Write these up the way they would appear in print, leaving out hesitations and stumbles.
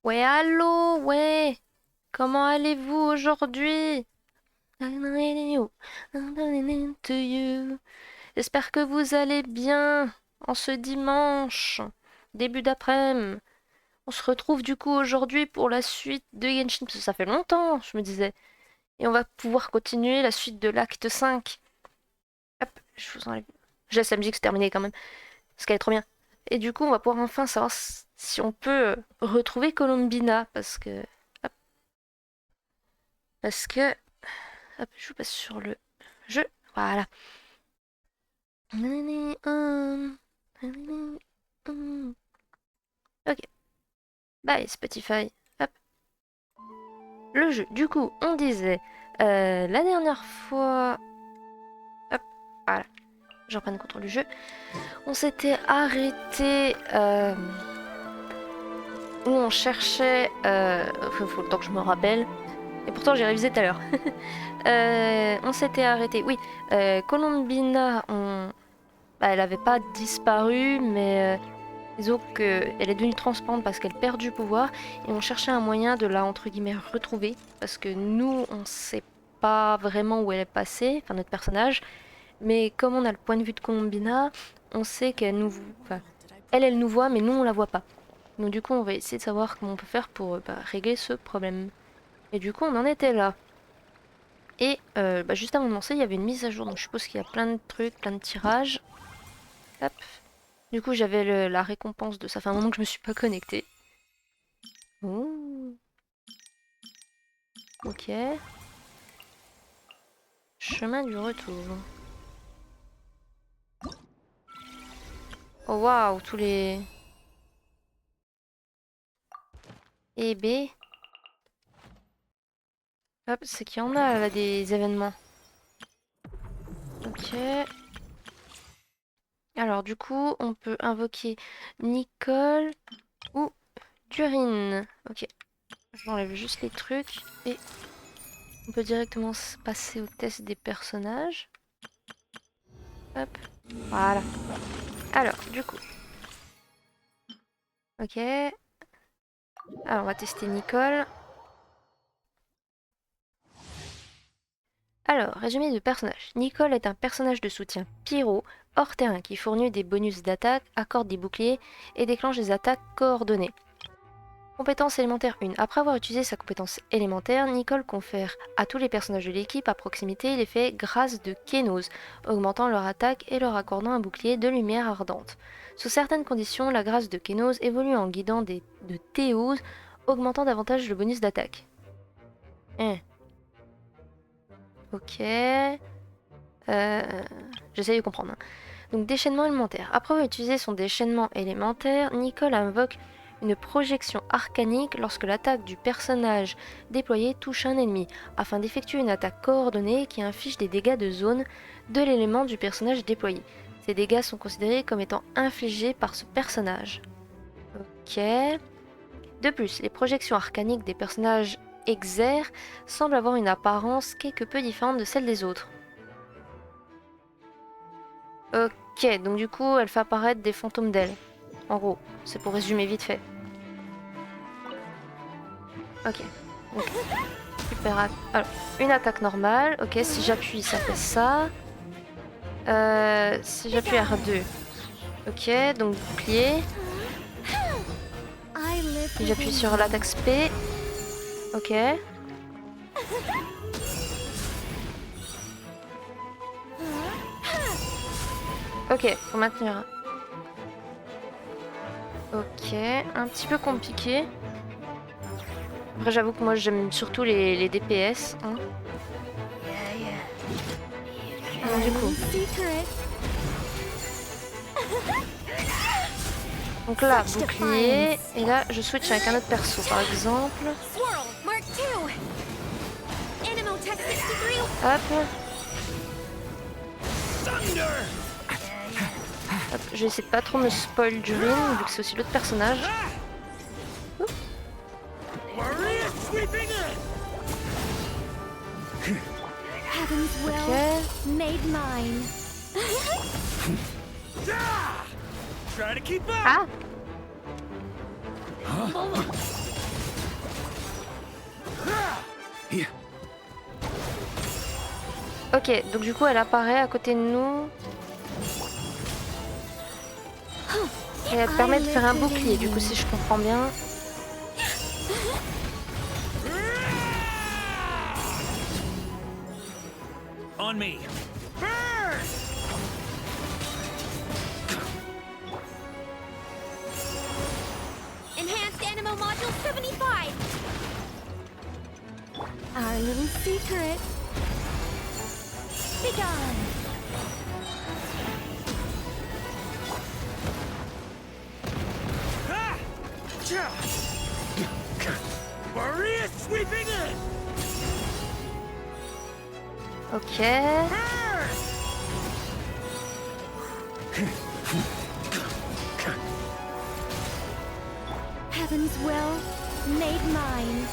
Ouais, allô, ouais. Comment allez-vous aujourd'hui? To you. J'espère que vous allez bien en ce dimanche, début d'après-midi. On se retrouve du coup aujourd'hui pour la suite de Genshin, parce que ça fait longtemps, je me disais. Et on va pouvoir continuer la suite de l'acte 5. Hop, je vous enlève. Je laisse la musique se terminer quand même, parce qu'elle est trop bien. Et du coup, on va pouvoir enfin savoir si on peut retrouver Columbina, hop, parce que hop, je vous passe sur le jeu. Voilà. Ok. Bye Spotify. Hop. Le jeu. Du coup, on disait la dernière fois. Hop. Voilà. Je reprends le contrôle du jeu. On s'était arrêté où on cherchait. Faut le temps que je me rappelle. Et pourtant, j'ai révisé tout à l'heure. On s'était arrêté. Oui. Columbina, bah, elle avait pas disparu, mais disons qu'elle est devenue transparente parce qu'elle perd du pouvoir et on cherchait un moyen de la entre guillemets retrouver parce que nous on sait pas vraiment où elle est passée, enfin notre personnage, mais comme on a le point de vue de Colombina, on sait qu'elle nous, enfin, elle nous voit mais nous on la voit pas. Donc du coup on va essayer de savoir comment on peut faire pour régler ce problème. Et du coup on en était là. Et bah, juste avant de lancer il y avait une mise à jour donc je suppose qu'il y a plein de trucs, plein de tirages. Hop. Du coup, j'avais la récompense de ça. Ça fait un moment que je me suis pas connectée. Ouh. Ok. Chemin du retour. Oh waouh, tous les... Et B. Hop, c'est qu'il y en a là des événements. Ok. Alors du coup, on peut invoquer Nicole ou Durine. Ok. J'enlève juste les trucs et on peut directement passer au test des personnages. Hop. Voilà. Alors, du coup. Ok. Alors, on va tester Nicole. Alors, résumé de personnage. Nicole est un personnage de soutien pyro, hors terrain, qui fournit des bonus d'attaque, accorde des boucliers et déclenche des attaques coordonnées. Compétence élémentaire 1. Après avoir utilisé sa compétence élémentaire, Nicole confère à tous les personnages de l'équipe à proximité l'effet grâce de Kénose, augmentant leur attaque et leur accordant un bouclier de lumière ardente. Sous certaines conditions, la grâce de Kénose évolue en guidant de Théose, augmentant davantage le bonus d'attaque. Ok. J'essaye de comprendre. Hein. Donc déchaînement élémentaire. Après avoir utilisé son déchaînement élémentaire, Nicole invoque une projection arcanique lorsque l'attaque du personnage déployé touche un ennemi, afin d'effectuer une attaque coordonnée qui inflige des dégâts de zone de l'élément du personnage déployé. Ces dégâts sont considérés comme étant infligés par ce personnage. Ok. De plus, les projections arcaniques des personnages exerts semblent avoir une apparence quelque peu différente de celle des autres. Ok, donc du coup, elle fait apparaître des fantômes d'elle. En gros, c'est pour résumer vite fait. Ok. Donc, super. Alors, une attaque normale. Ok, si j'appuie, ça fait ça. Si j'appuie R2. Ok, donc bouclier. Si j'appuie sur l'attaque SP. Ok. Ok, faut maintenir. Ok, un petit peu compliqué. Après, j'avoue que moi, j'aime surtout les DPS. Hein. Donc, du coup. Donc là, bouclier. Et là, je switch avec un autre perso, par exemple. Hop. Hop, je vais essayer de pas trop me spoil du ring, vu que c'est aussi l'autre personnage. Ouh. Ok. Ah! Ok, donc du coup elle apparaît à côté de nous. Et elle permet de faire un bouclier, du coup si je comprends bien. On me. Enhanced Animal Module 75! Our little secret. Be gone! Maria sweeping in. Ok. Heaven's will made mine.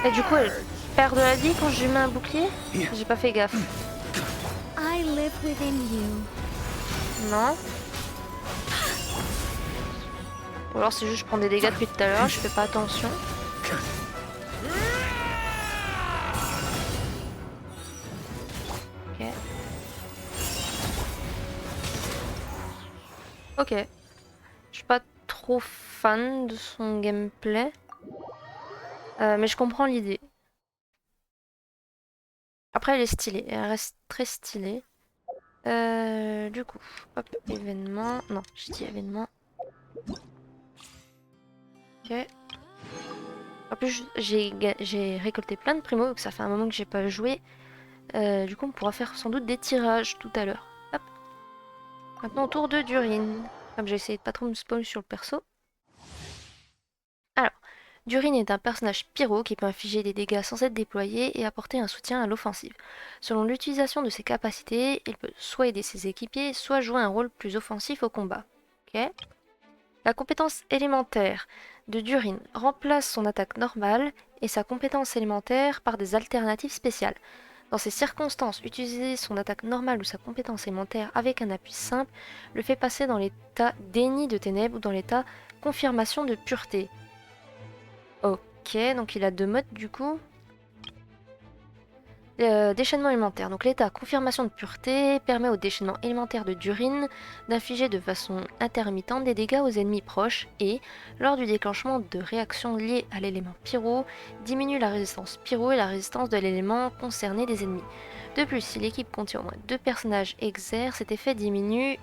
Et du coup elle perd de la vie quand je lui mets un bouclier? J'ai pas fait gaffe. I live within you. Non. Ou alors c'est juste je prends des dégâts depuis tout à l'heure, je fais pas attention. Ok. Ok. Je suis pas trop fan de son gameplay. Mais je comprends l'idée. Après elle est stylée, elle reste très stylée. Du coup, hop, événement. Non, je dis événement. Ok. En plus, j'ai récolté plein de primos, que ça fait un moment que j'ai pas joué. Du coup, on pourra faire sans doute des tirages tout à l'heure. Hop. Maintenant, au tour de Durin. Comme j'ai essayé de pas trop me spoil sur le perso. Alors, Durin est un personnage pyro qui peut infliger des dégâts sans être déployé et apporter un soutien à l'offensive. Selon l'utilisation de ses capacités, il peut soit aider ses équipiers, soit jouer un rôle plus offensif au combat. Ok. La compétence élémentaire de Durin remplace son attaque normale et sa compétence élémentaire par des alternatives spéciales. Dans ces circonstances, utiliser son attaque normale ou sa compétence élémentaire avec un appui simple le fait passer dans l'état déni de ténèbres ou dans l'état confirmation de pureté. Ok, donc il a deux modes du coup. Déchaînement élémentaire. Donc l'état confirmation de pureté permet au déchaînement élémentaire de Durin d'infliger de façon intermittente des dégâts aux ennemis proches et, lors du déclenchement de réactions liées à l'élément pyro, diminue la résistance pyro et la résistance de l'élément concerné des ennemis. De plus, si l'équipe contient au moins 2 personnages exerce, cet effet diminue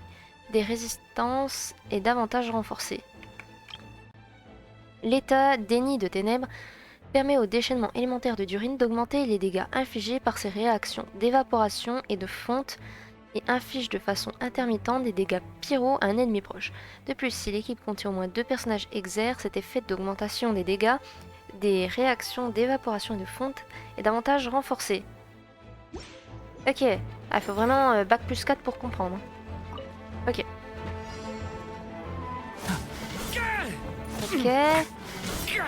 des résistances et davantage renforcé. L'état déni de ténèbres permet au déchaînement élémentaire de Durin d'augmenter les dégâts infligés par ses réactions d'évaporation et de fonte et inflige de façon intermittente des dégâts pyro à un ennemi proche. De plus, si l'équipe contient au moins 2 personnages exerce, cet effet d'augmentation des dégâts des réactions d'évaporation et de fonte est davantage renforcé. Ok, il faut vraiment bac plus 4 pour comprendre. Ok. Ok.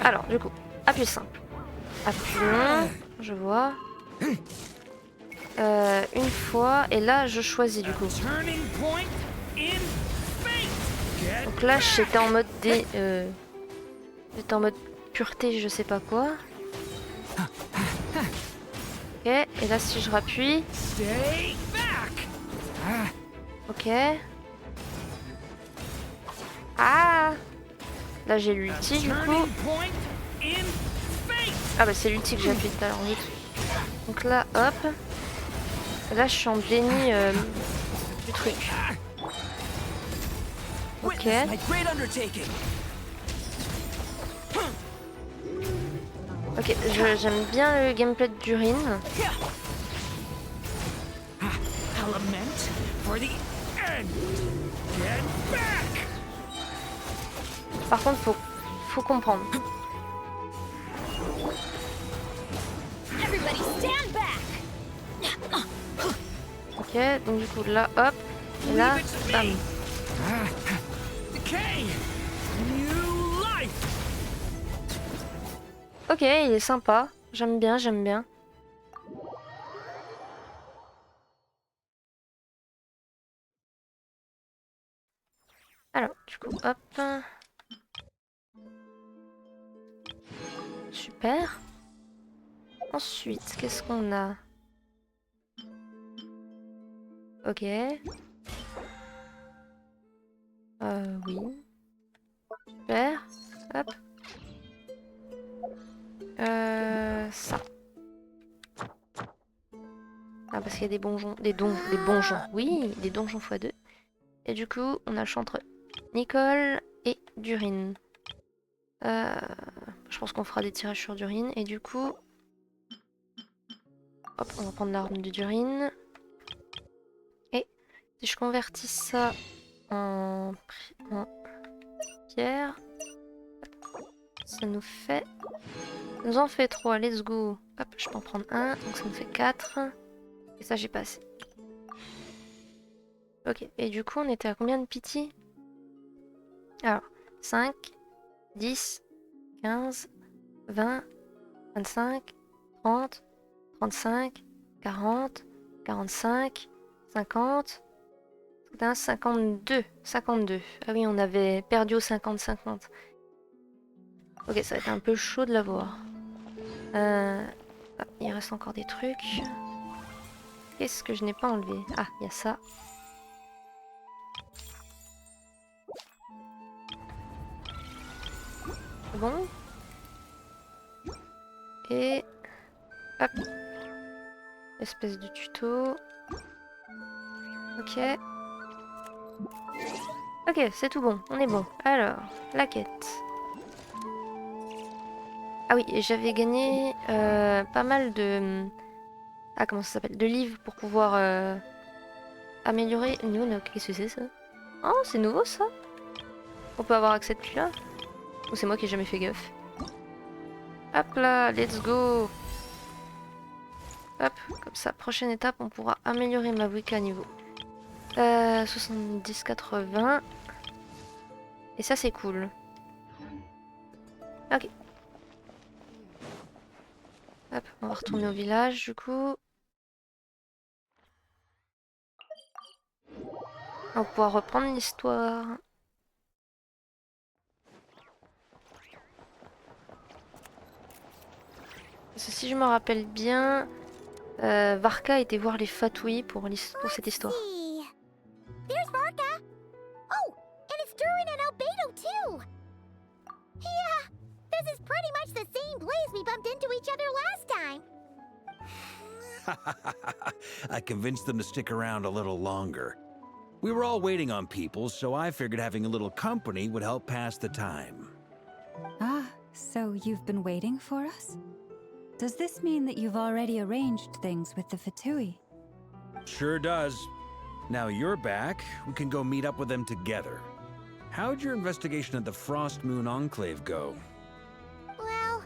Alors, du coup, appui simple. Appuyons, je vois. Une fois, et là je choisis du coup. Donc là j'étais en mode j'étais en mode pureté, je sais pas quoi. Ok, et là si je rappuie. Ok. Ah! Là j'ai l'ulti du coup. Ah bah c'est l'ulti que j'ai appuyé tout à l'heure. Donc là hop. Et là je suis en déni du truc. Ok. Ok, j'aime bien le gameplay de Durin. Par contre, faut comprendre. Ok, donc du coup là, hop, et là, bam. Ok, il est sympa. J'aime bien, j'aime bien. Alors, du coup, hop. Super. Ensuite, qu'est-ce qu'on a? Ok. Oui. Super. Hop. Ça. Ah, parce qu'il y a des donjons. Des donjons. Oui, des donjons x2. Et du coup, on a le choix entre Nicole et Durine. Je pense qu'on fera des tirages sur Durine. Et du coup... Hop, on va prendre l'arme de Durine. Et si je convertis ça en pierre, ça nous fait... Ça nous en fait 3, let's go. Hop, je peux en prendre un, donc ça nous fait 4. Et ça, j'ai pas assez. Ok, et du coup, on était à combien de pity? Alors, 5, 10, 15, 20, 25, 30, 35, 40, 45, 50... 52. 52. Ah oui, on avait perdu au 50-50. Ok, ça va être un peu chaud de l'avoir. Ah, il reste encore des trucs. Qu'est-ce que je n'ai pas enlevé? Ah, il y a ça. Bon. Et... Hop. Espèce de tuto. Ok. Ok, c'est tout bon. On est bon. Alors, la quête. Ah oui, et j'avais gagné pas mal de... Ah, comment ça s'appelle? De livres pour pouvoir améliorer... Non, qu'est-ce que c'est ça? Oh, c'est nouveau ça? On peut avoir accès depuis là? Ou c'est moi qui ai jamais fait gaffe? Hop là, let's go! Hop, comme ça, prochaine étape, on pourra améliorer ma wiki à niveau 70-80. Et ça, c'est cool. Ok. Hop, on va retourner au village du coup. On va pouvoir reprendre l'histoire. Parce que si je me rappelle bien, Varka était voir les Fatouilles pour cette histoire. See. There's Varka. Oh, and it's Durin and Albedo too. Yeah, this is pretty much the same place we bumped into each other last time. I convinced them to stick around a little longer. We were all waiting on people, so I figured having a little company would help pass the time. Ah, so you've been waiting for us? Does this mean that you've already arranged things with the Fatui? Sure does. Now you're back, we can go meet up with them together. How'd your investigation at the Frost Moon Enclave go? Well,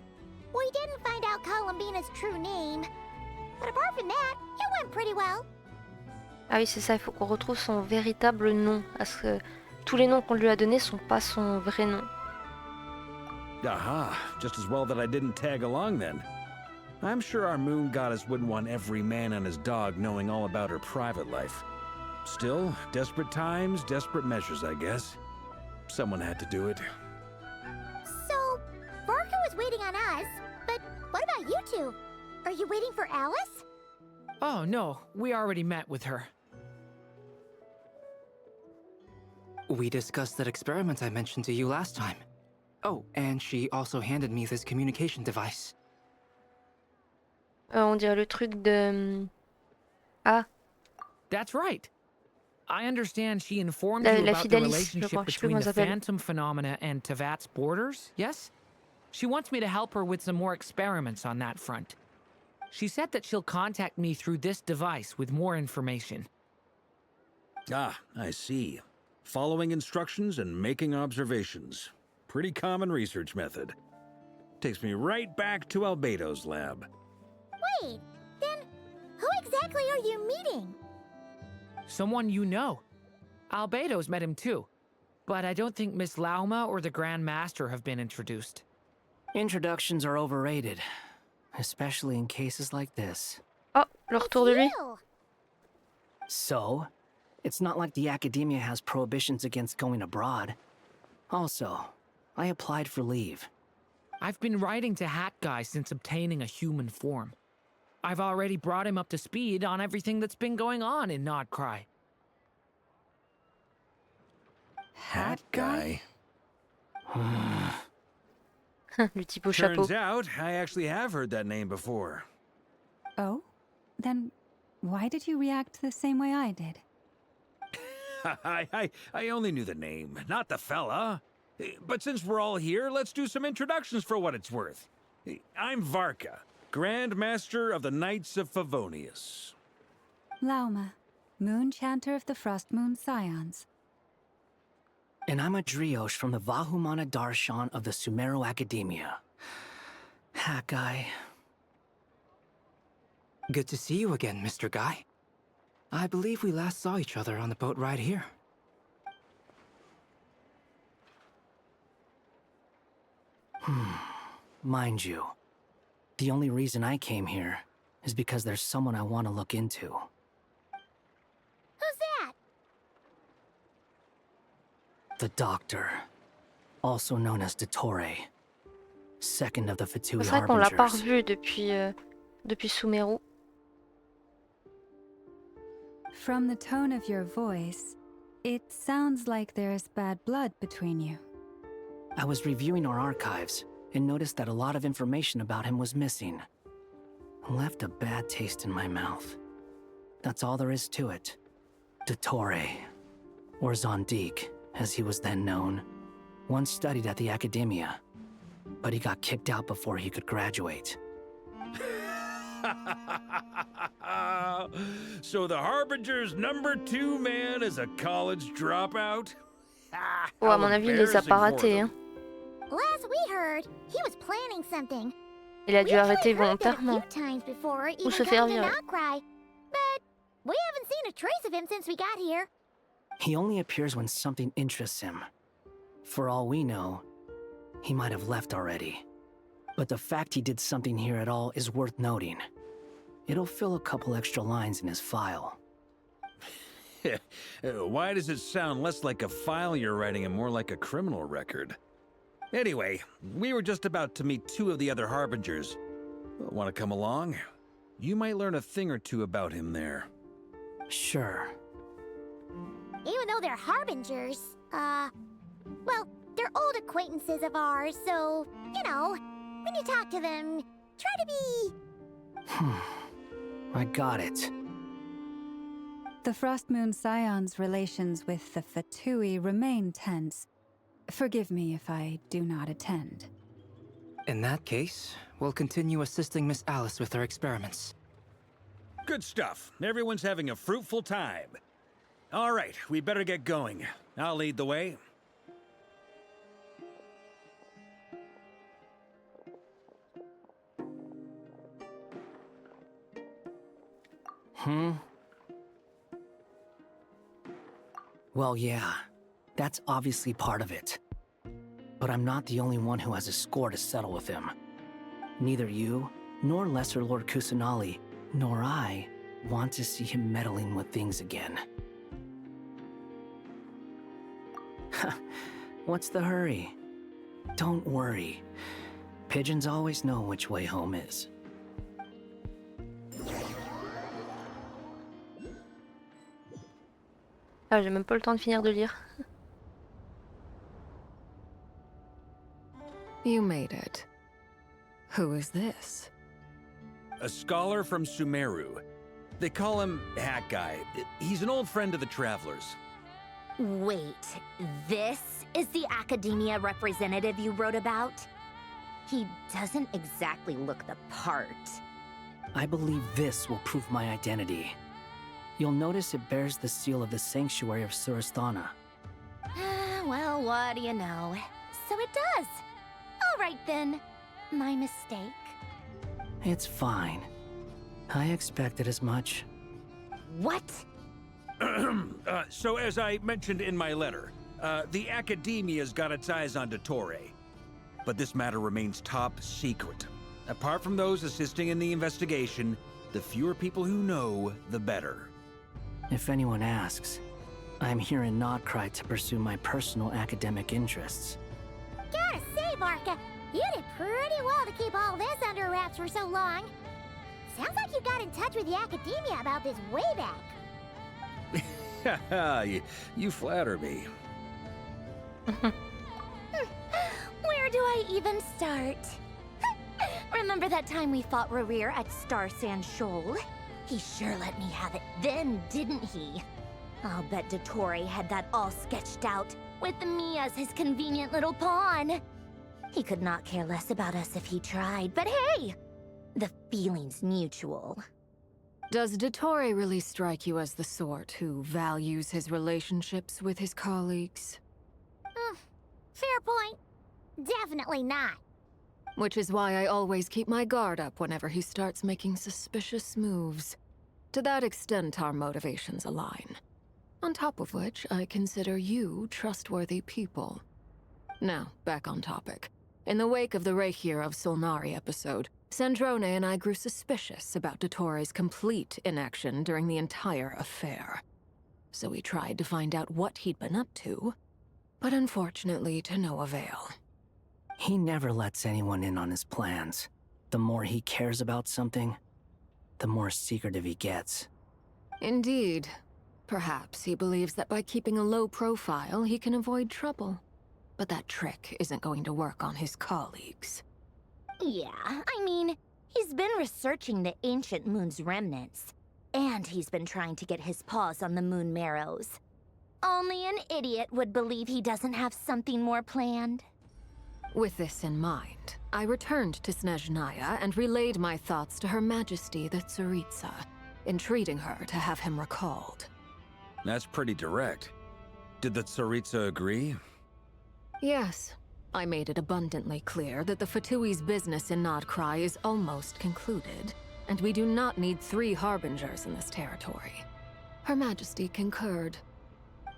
we didn't find out Columbina's true name. But apart from that, it went pretty well. Ah oui, c'est ça, il faut qu'on retrouve son véritable nom. Parce que tous les noms qu'on lui a donnés sont pas son vrai nom. Aha, just as well that I didn't tag along then. I'm sure our moon goddess wouldn't want every man and his dog knowing all about her private life. Still, desperate times, desperate measures, I guess. Someone had to do it. So, Varka was waiting on us, but what about you two? Are you waiting for Alice? Oh, no. We already met with her. We discussed that experiment I mentioned to you last time. Oh, and she also handed me this communication device. On dirait le truc de... Ah, That's right. I understand she informed la you about the Fidalis, je relationship crois. Je sais plus between comment the ça s'appelle. phantom phenomena and Tavat's borders, yes? She wants me to help her with some more experiments on that front. She said that she'll contact me through this device with more information. Ah, I see. Following instructions and making observations. Pretty common research method. Takes me right back to Albedo's lab. Wait, then who exactly are you meeting? Someone you know. Albedo's met him too. But I don't think Miss Lauma or the Grand Master have been introduced. Introductions are overrated, especially in cases like this. Oh, le retour de lui. You. So, It's not like the academia has prohibitions against going abroad. Also, I applied for leave. I've been writing to Hat Guy since obtaining a human form. I've already brought him up to speed on everything that's been going on in Nod-Krai. Hat guy? Le type au chapeau. Turns out, I actually have heard that name before. Oh? Then why did you react the same way I did? I only knew the name, not the fella. But since we're all here, let's do some introductions for what it's worth. I'm Varka, Grand Master of the Knights of Favonius. Lauma, Moon Chanter of the Frost Moon Scions. And I'm a Drioche from the Vahumana Darshan of the Sumero Academia. Hat Guy. Good to see you again, Mr. Guy. I believe we last saw each other on the boat ride here. Mind you, the only reason I came here is because there's someone I want to look into. Who's that? The Doctor, also known as Dottore, second of the Fatui C'est vrai qu'on l'a pas Harbingers. revu depuis Sumeru. From the tone of your voice, it sounds like there's bad blood between you. I was reviewing our archives and noticed that a lot of information about him was missing. Left a bad taste in my mouth. That's all there is to it. Dottore, or Zondique, as he was then known, once studied at the Academia, but he got kicked out before he could graduate. So the Harbinger's #2 man is a college dropout? Oh, à mon avis, il les a pas ratés. Hein. Last we heard, he was planning something. Il a dû We arrêter heard that a volontairement. few times before, Ou se even faire coming to virer. Nod-Krai. But we haven't seen a trace of him since we got here. He only appears when something interests him. For all we know, he might have left already. But the fact he did something here at all is worth noting. It'll fill a couple extra lines in his file. Why does it sound less like a file you're writing and more like a criminal record? Anyway, we were just about to meet 2 of the other Harbingers. Want to come along? You might learn a thing or two about him there. Sure. Even though they're harbingers, well, they're old acquaintances of ours, so, you know, when you talk to them, try to be... I got it. The Frost Moon Scions' relations with the Fatui remain tense. Forgive me if I do not attend. In that case, we'll continue assisting Miss Alice with her experiments. Good stuff. Everyone's having a fruitful time. All right, we better get going. I'll lead the way. Well, yeah, that's obviously part of it. But I'm not the only one who has a score to settle with him. Neither you, nor Lesser Lord Kusanali, nor I want to see him meddling with things again. What's the hurry? Don't worry. Pigeons always know which way home is. Ah, j'ai même pas le temps de finir de lire. You made it. Who is this? A scholar from Sumeru. They call him Hat Guy. He's an old friend of the Travelers. Wait, this is the Academia representative you wrote about? He doesn't exactly look the part. I believe this will prove my identity. You'll notice it bears the seal of the Sanctuary of Surasthana. Well, what do you know? So it does. All right then. My mistake. It's fine. I expected as much. What? So as I mentioned in my letter, the Academia's got its eyes on Dottore. But this matter remains top secret. Apart from those assisting in the investigation, the fewer people who know, the better. If anyone asks, I'm here in Nod-Krai to pursue my personal academic interests. Gotta say, Varka, you did pretty well to keep all this under wraps for so long. Sounds like you got in touch with the academia about this way back. Haha, you flatter me. Where do I even start? Remember that time we fought Rerir at Star Sand Shoal? He sure let me have it then, didn't he? I'll bet Dottore had that all sketched out, with me as his convenient little pawn. He could not care less about us if he tried, but hey! The feeling's mutual. Does Dottore really strike you as the sort who values his relationships with his colleagues? Fair point. Definitely not. Which is why I always keep my guard up whenever he starts making suspicious moves. To that extent, our motivations align. On top of which, I consider you trustworthy people. Now, back on topic. In the wake of the Reikir of Solnari episode, Sandrone and I grew suspicious about Dottore's complete inaction during the entire affair. So we tried to find out what he'd been up to, but unfortunately to no avail. He never lets anyone in on his plans. The more he cares about something, the more secretive he gets. Indeed. Perhaps he believes that by keeping a low profile, he can avoid trouble. But that trick isn't going to work on his colleagues. Yeah, I mean, he's been researching the ancient moon's remnants. And he's been trying to get his paws on the moon marrows. Only an idiot would believe he doesn't have something more planned. With this in mind, I returned to Snezhnaya and relayed my thoughts to Her Majesty the Tsaritsa, entreating her to have him recalled. That's pretty direct. Did the Tsaritsa agree? Yes. I made it abundantly clear that the Fatui's business in Nod-Krai is almost concluded, and we do not need 3 harbingers in this territory. Her Majesty concurred.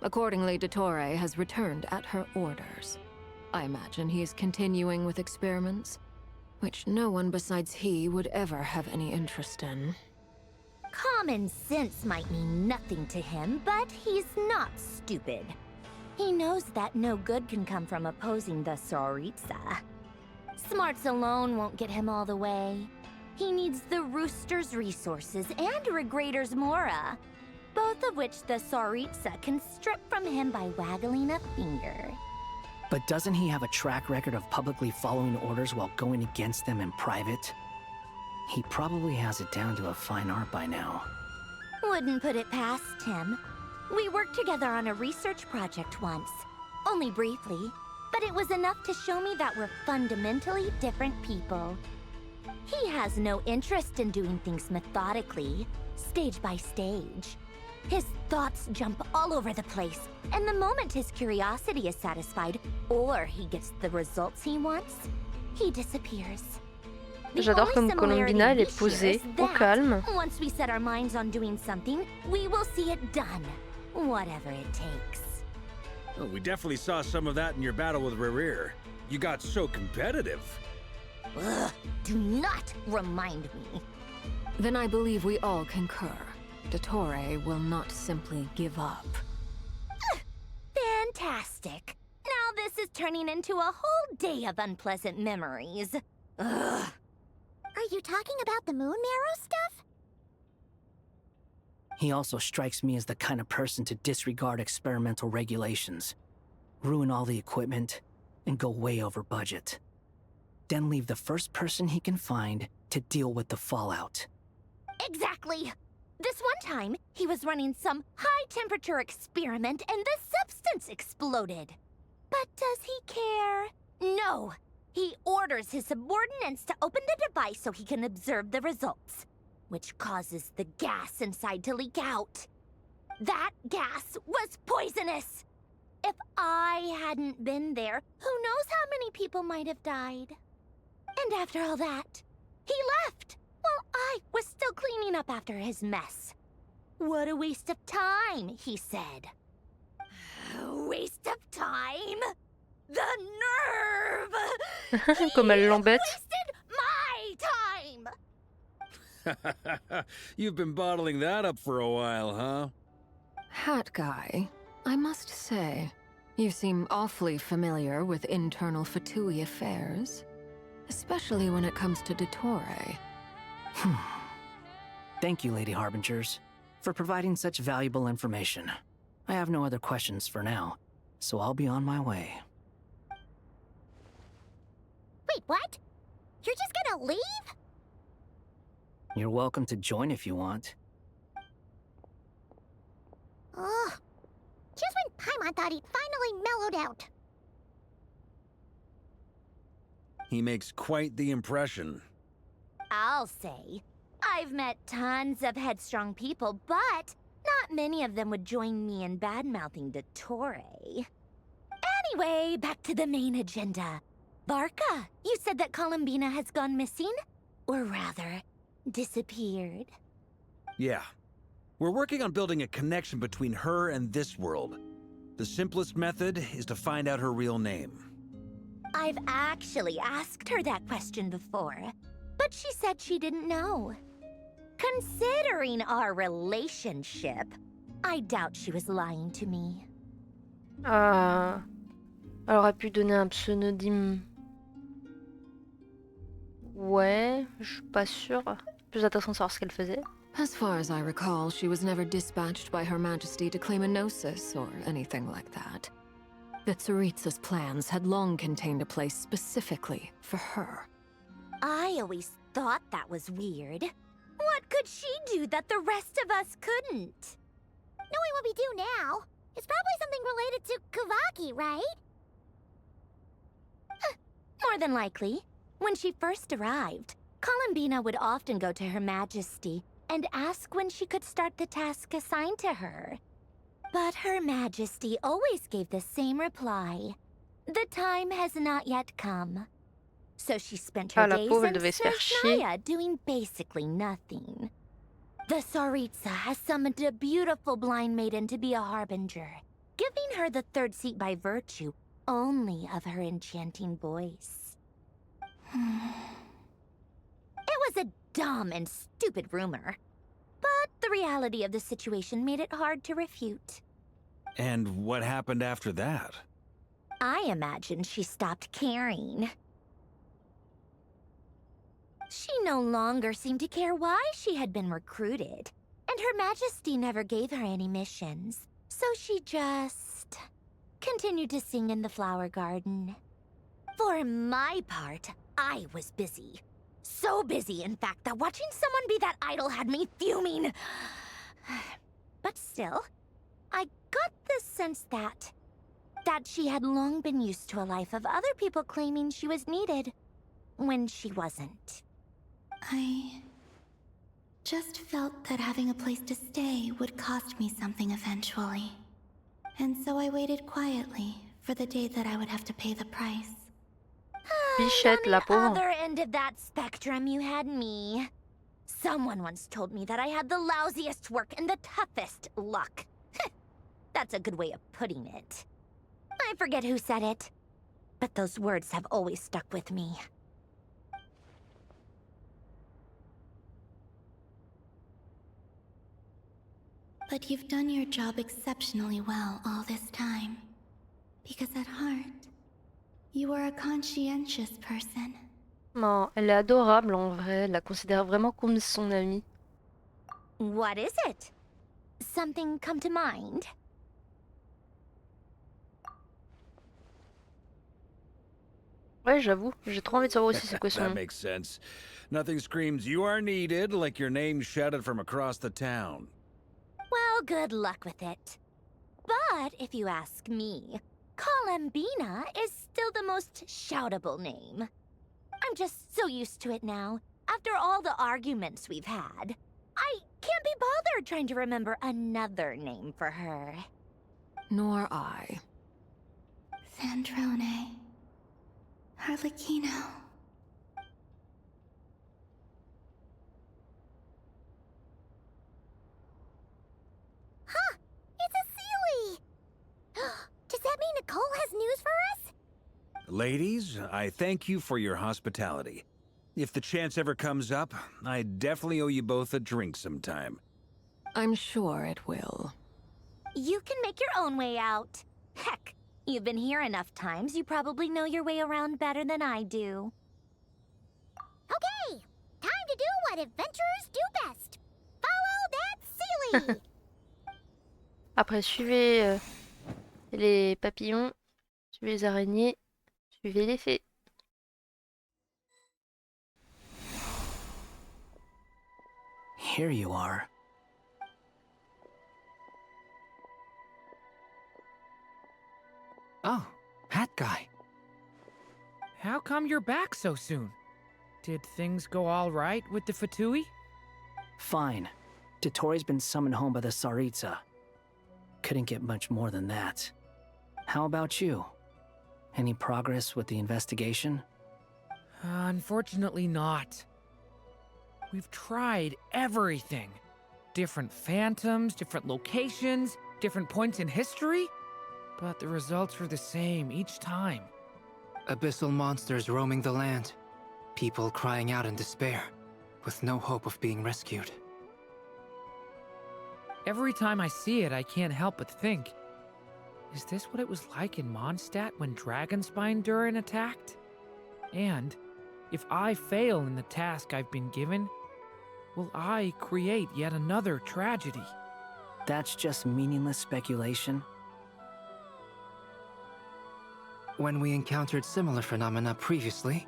Accordingly, Dottore has returned at her orders. I imagine he is continuing with experiments, which no one besides he would ever have any interest in. Common sense might mean nothing to him, but he's not stupid. He knows that no good can come from opposing the Tsaritsa. Smarts alone won't get him all the way. He needs the Rooster's resources and Regrator's Mora, both of which the Tsaritsa can strip from him by waggling a finger. But doesn't he have a track record of publicly following orders while going against them in private? He probably has it down to a fine art by now. Wouldn't put it past him. We worked together on a research project once. Only briefly, but it was enough to show me that we're fundamentally different people. He has no interest in doing things methodically, stage by stage. His thoughts jump all over the place, and the moment his curiosity is satisfied, or he gets the results he wants, he disappears. J'adore comme Columbina, elle est posée, au calme. Once we set our minds on doing something, we will see it done, whatever it takes. Oh, we definitely saw some of that in your battle with Rerir. You got so competitive. Ugh, do not remind me. Then I believe we all concur. Dottore will not simply give up. Fantastic. Now this is turning into a whole day of unpleasant memories. Ugh. Are you talking about the moon marrow stuff? He also strikes me as the kind of person to disregard experimental regulations, ruin all the equipment, and go way over budget. Then leave the first person he can find to deal with the fallout. Exactly. This one time, he was running some high-temperature experiment and the substance exploded. But does he care? No. He orders his subordinates to open the device so he can observe the results, which causes the gas inside to leak out. That gas was poisonous. If I hadn't been there, who knows how many people might have died. And after all that, he left. While I was still cleaning up after his mess. What a waste of time, he said. Waste of time? The nerve! Comme elle l'embête. Wasted my time! You've been bottling that up for a while, huh? Hat guy, I must say, you seem awfully familiar with internal Fatui affairs. Especially when it comes to Dottore. Thank you, Lady Harbingers, for providing such valuable information. I have no other questions for now, so I'll be on my way. Wait, what? You're just gonna leave? You're welcome to join if you want. Ugh. Just when Paimon thought he'd finally mellowed out. He makes quite the impression. I'll say. I've met tons of headstrong people, but not many of them would join me in bad-mouthing Dottore. Anyway, back to the main agenda. Barca, you said that Columbina has gone missing? Or rather, disappeared. Yeah. We're working on building a connection between her and this world. The simplest method is to find out her real name. I've actually asked her that question before, but she said she didn't know. Considering our relationship, I doubt she was lying to me. Elle aurait pu donner un pseudonyme. Ouais, je suis pas sûre. Plus intéressant de savoir ce qu'elle faisait. As far as I recall, she was never dispatched by Her Majesty to claim a gnosis or anything like that. The Tsaritsa's plans had long contained a place specifically for her. I always thought that was weird. What could she do that the rest of us couldn't? Knowing what we do now, it's probably something related to Kavaki, right? More than likely. When she first arrived, Columbina would often go to Her Majesty and ask when she could start the task assigned to her. But Her Majesty always gave the same reply. The time has not yet come. So she spent her La days pauvre, in elle devait se faire chier. Cernaya doing basically nothing. The Tsaritsa has summoned a beautiful blind maiden to be a harbinger, giving her the third seat by virtue only of her enchanting voice. It was a dumb and stupid rumor, but the reality of the situation made it hard to refute. And what happened after that? I imagine she stopped caring. She no longer seemed to care why she had been recruited, and Her Majesty never gave her any missions, so she just continued to sing in the flower garden. For my part, I was busy. So busy, in fact, that watching someone be that idol had me fuming. But still, I got the sense that she had long been used to a life of other people claiming she was needed when she wasn't. I just felt that having a place to stay would cost me something eventually. And so I waited quietly for the day that I would have to pay the price. Bichette, la On the pauvre. other end of that spectrum, you had me. Someone once told me that I had the lousiest work and the toughest luck. That's a good way of putting it. I forget who said it, but those words have always stuck with me. But you've done your job exceptionally well all this time. Because at heart, you are a conscientious person. Non, elle est adorable en vrai. Elle la considère vraiment comme son amie. What is it? Something come to mind? Ouais, j'avoue. J'ai trop envie de savoir aussi c'est quoi son That nom. makes sense. Nothing screams you are needed like your name shouted from across the town. Well, good luck with it. But if you ask me, Columbina is still the most shoutable name. I'm just so used to it now, after all the arguments we've had. I can't be bothered trying to remember another name for her. Nor I. Sandrone. Harlequino. Huh! It's a Sealy! Does that mean Nicole has news for us? Ladies, I thank you for your hospitality. If the chance ever comes up, I definitely owe you both a drink sometime. I'm sure it will. You can make your own way out. Heck, you've been here enough times, you probably know your way around better than I do. Okay, time to do what adventurers do best. Follow that Sealy. Après, suivez les papillons, suivez les araignées, suivez les fées. Here you are. Oh, hat guy. How come you're back so soon? Did things go all right with the Fatui? Fine. Dotori's been summoned home by the Tsaritsa. Couldn't get much more than that. How about you? Any progress with the investigation? Unfortunately not. We've tried everything. Different phantoms, different locations, different points in history. But the results were the same each time. Abyssal monsters roaming the land. People crying out in despair, with no hope of being rescued. Every time I see it, I can't help but think, is this what it was like in Mondstadt when Dragonspine Durin attacked? And if I fail in the task I've been given, will I create yet another tragedy? That's just meaningless speculation. When we encountered similar phenomena previously,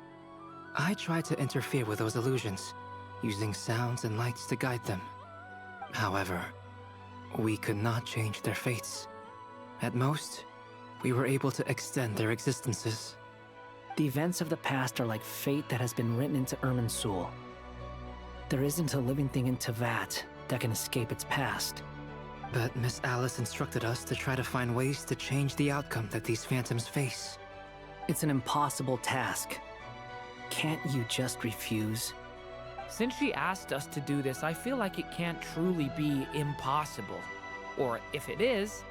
I tried to interfere with those illusions, using sounds and lights to guide them. However, we could not change their fates. At most, we were able to extend their existences. The events of the past are like fate that has been written into Irminsul. There isn't a living thing in Teyvat that can escape its past. But Miss Alice instructed us to try to find ways to change the outcome that these phantoms face. It's an impossible task. Can't you just refuse? Since she asked us to do this, I feel like it can't truly be impossible. Or if it is,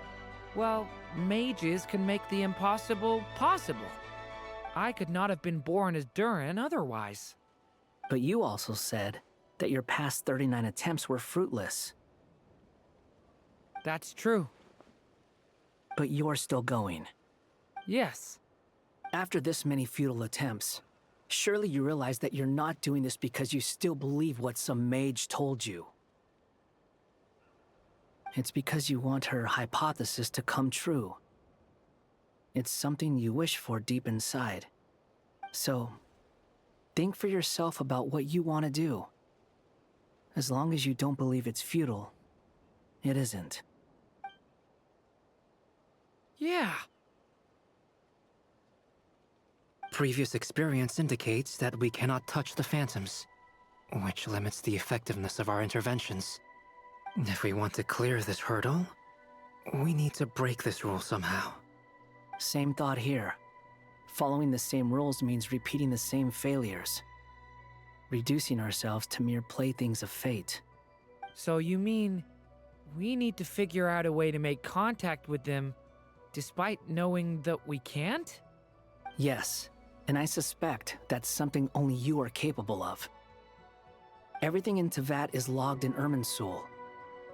well, mages can make the impossible possible. I could not have been born as Durin otherwise. But you also said that your past 39 attempts were fruitless. That's true. But you're still going. Yes. After this many futile attempts, surely you realize that you're not doing this because you still believe what some mage told you. It's because you want her hypothesis to come true. It's something you wish for deep inside. So, think for yourself about what you want to do. As long as you don't believe it's futile, it isn't. Yeah. Previous experience indicates that we cannot touch the phantoms, which limits the effectiveness of our interventions. If we want to clear this hurdle, we need to break this rule somehow. Same thought here. Following the same rules means repeating the same failures. Reducing ourselves to mere playthings of fate. So you mean we need to figure out a way to make contact with them despite knowing that we can't? Yes, and I suspect that's something only you are capable of. Everything in Teyvat is logged in Irminsul,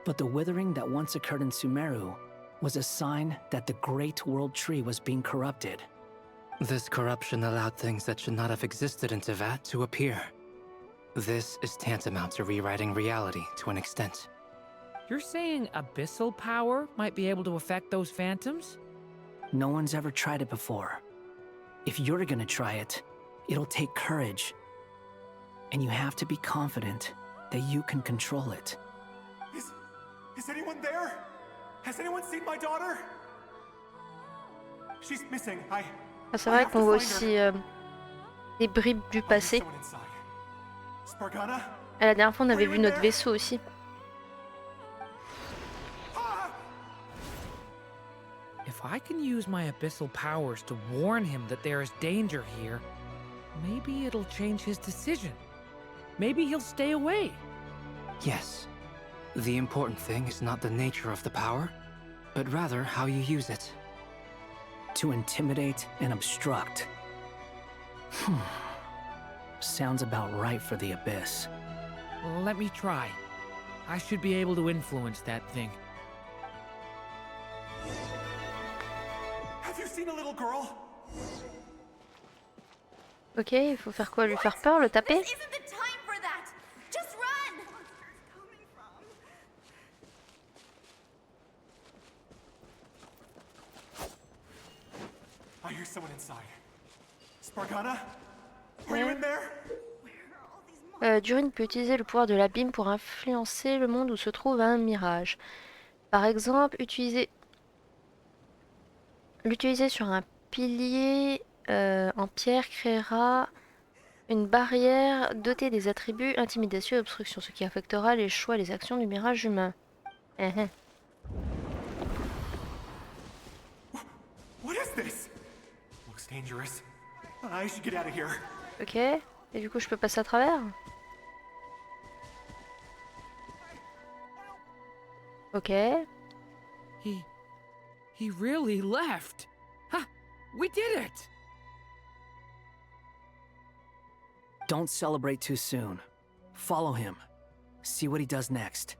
but the withering that once occurred in Sumeru was a sign that the Great World Tree was being corrupted. This corruption allowed things that should not have existed in Teyvat to appear. This is tantamount to rewriting reality to an extent. You're saying abyssal power might be able to affect those phantoms? No one's ever tried it before. If you're gonna try it, it'll take courage. And you have to be confident that you can control it. Is anyone there? Has anyone seen my daughter? She's missing. Ah, c'est vrai qu'on voit aussi des bribes du passé. Et la dernière fois, on avait vu notre vaisseau aussi. If I can use my abyssal powers to warn him that there is danger here, maybe it'll change his decision. Maybe he'll stay away. Yes. The important thing is not the nature of the power, but rather how you use it. To intimidate and obstruct. Sounds about right for the Abyss. Let me try. I should be able to influence that thing. seen a little girl? Ok, il faut faire quoi? Lui faire peur? Le taper? This isn't the time for that. Just run. I hear someone inside. Spargana? Are you in there? Durin peut utiliser le pouvoir de l'abîme pour influencer le monde où se trouve un mirage. Par exemple, l'utiliser sur un pilier en pierre créera une barrière dotée des attributs intimidation et obstruction, ce qui affectera les choix et les actions du mirage humain. What is this? Looks dangerous. I should get out of here. Ok, et du coup je peux passer à travers? Ok. He really left. Ha! We did it! Don't celebrate too soon. Follow him. See what he does next.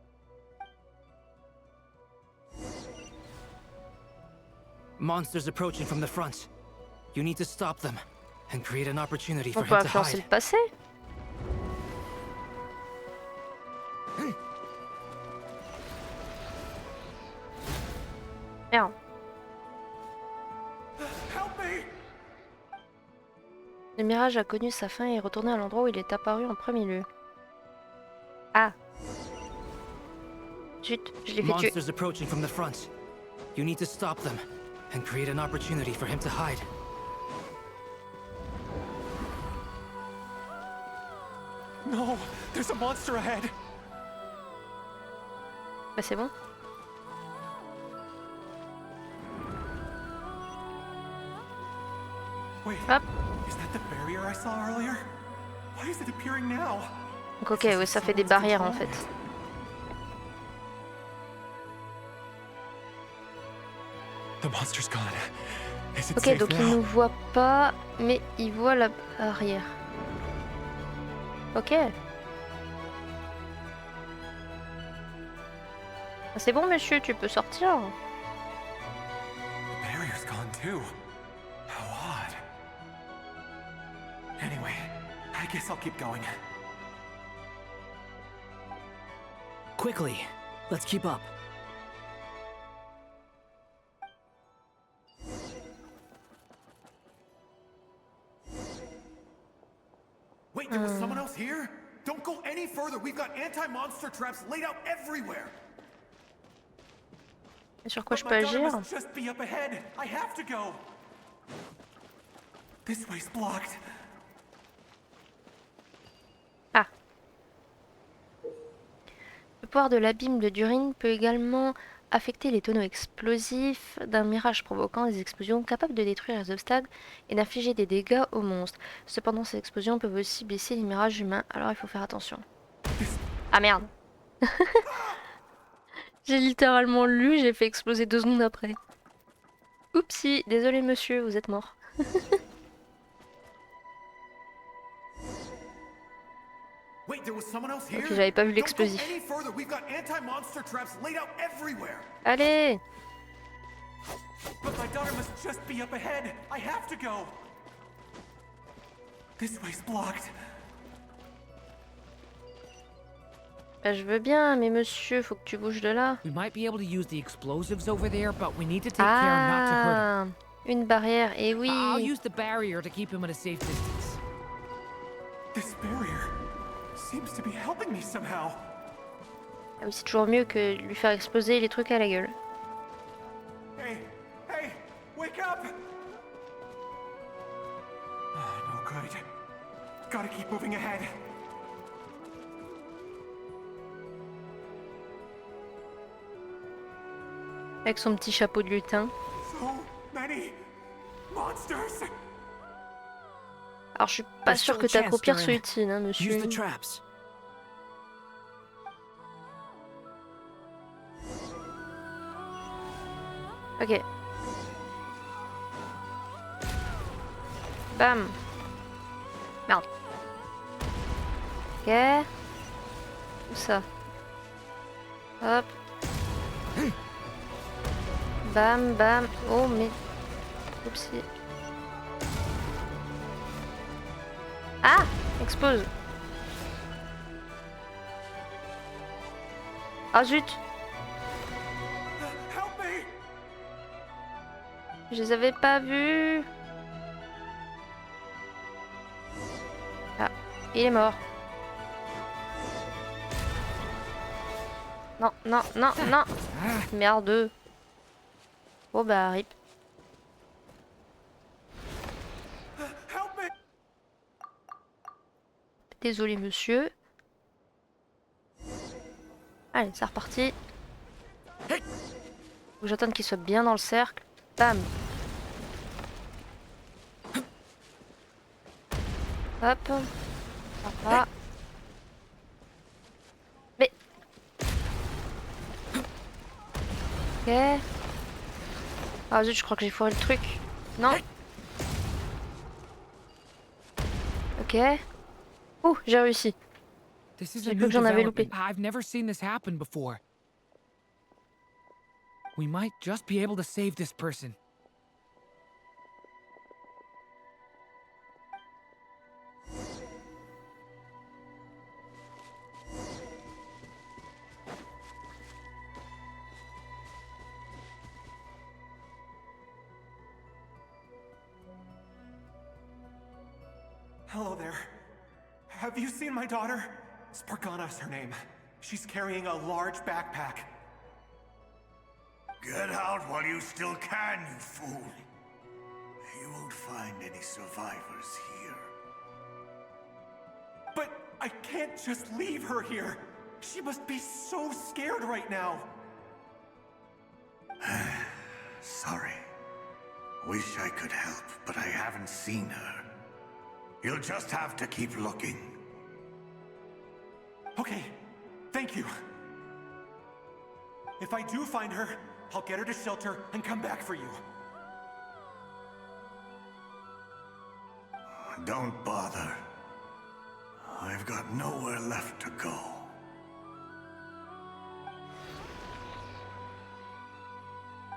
Monsters approaching from the front. You need to stop them and create an opportunity On for peut him to influencer le hide. passé? Merde. Help me! Le mirage a connu sa fin et est retourné à l'endroit où il est apparu en premier lieu. Ah. Zut, je l'ai fait tuer. Monsters approaching from the front. You need to stop them and create an opportunity for him to hide. No, there's a monster ahead. Bah c'est bon. Wait, Hop. is that the barrier I saw earlier? Why is it appearing now? Donc ok, ouais, ça fait des barrières en fait. The monster's gone. Is it Ok, safe donc il now? nous voit pas, mais il voit la barrière. Ok. Ah, c'est bon monsieur, tu peux sortir. The barrier's gone too. How odd. Anyway, I guess I'll keep going. Quickly, let's keep up. Wait, there was someone else here? Don't go any further. We've got anti-monster traps laid out everywhere. Et sur quoi je But peux my daughter agir? must just be up ahead. I have to go. This way's blocked. Ah. Le pouvoir de l'abîme de Durin peut également affecter les tonneaux explosifs d'un mirage provoquant des explosions capables de détruire les obstacles et d'infliger des dégâts aux monstres. Cependant, ces explosions peuvent aussi blesser les mirages humains, alors il faut faire attention. Ah merde. J'ai littéralement lu, j'ai fait exploser 2 secondes après. Oupsie, désolé monsieur, vous êtes mort. Wait, there was someone else here? Ok, j'avais pas vu Don't go l'explosif. any further. We've got anti-monster traps laid out everywhere. Allez! But my daughter must just be up ahead. I have to go. This way's blocked. Bah, je veux bien, mais monsieur, faut que tu bouges de là. We might be able to use the explosives over there, but we need to take care not to hurt him. Ah, une barrière, et oui. I'll use the barrier to keep him at a safe distance. This barrier seems to be helping me somehow. Ah oui, c'est toujours mieux que de lui faire exploser les trucs à la gueule. Hey, hey, wake up! Oh, no good. Gotta keep moving ahead. Avec son petit chapeau de lutin. So many monsters. Alors je suis pas sûre que t'accroupir soit utile, hein, Use monsieur. the traps. Ok. Bam. Merde. Ok. Où ça? Hop. Bam, bam. Oh, mais... Oupsie. Ah! Expose. Ah zut! Help me! Je les avais pas vus. Ah, il est mort. Non, non, non, non. Merde. Oh bah rip. Help me! Désolé monsieur. Allez, c'est reparti. Faut que j'attende qu'il soit bien dans le cercle. Bam. Hop. Voilà. Mais. Ok. Ah zut, je crois que j'ai foiré le truc. Non. Ok. Ouh, j'ai réussi. This is J'ai a cru new que j'en avais loupé. development. I've never seen this happen before. We might just be able to save this person. Hello there. Have you seen my daughter? Spargana's her name. She's carrying a large backpack. Get out while you still can, you fool. You won't find any survivors here. But I can't just leave her here. She must be so scared right now. Sorry. Wish I could help, but I haven't seen her. You'll just have to keep looking. Okay, thank you. If I do find her, I'll get her to shelter and come back for you. Don't bother. I've got nowhere left to go.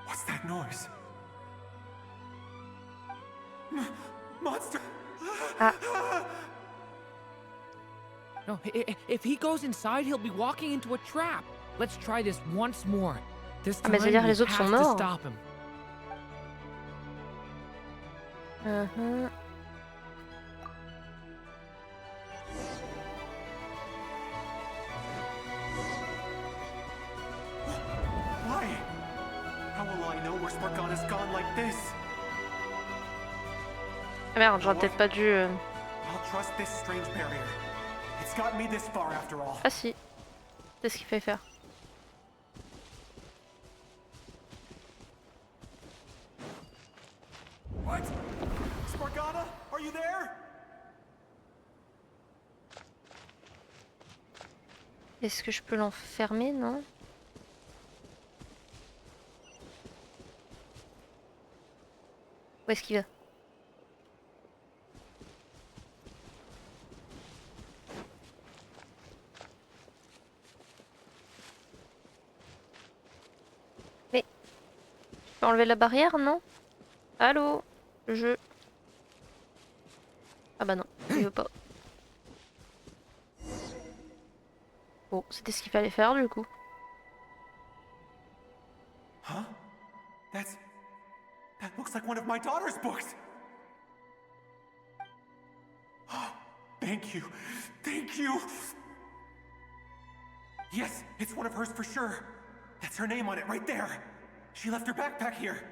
What's that noise? Monster! No, if he goes inside, he'll be walking into a trap. Let's try this once more. This Ah, time mais c'est-à-dire we les autres sont have to morts. stop him. Why? How will I know where Spargana's gone like this? Ah merde, j'aurais peut-être pas dû... I'll trust this strange barrier. It's got me this far after all. Ah si. C'est ce qu'il fait faire. What? Spargana, are you there? Est-ce que je peux l'enfermer, non? Où est-ce qu'il va? Mais... Je peux enlever la barrière, non? Allô? Le jeu. Ah bah non, il veut pas. Bon, c'était ce qu'il fallait faire du coup. Huh? That looks like one of my daughter's books. Oh, thank you. Thank you. Yes, it's one of hers for sure. That's her name on it right there. She left her backpack here.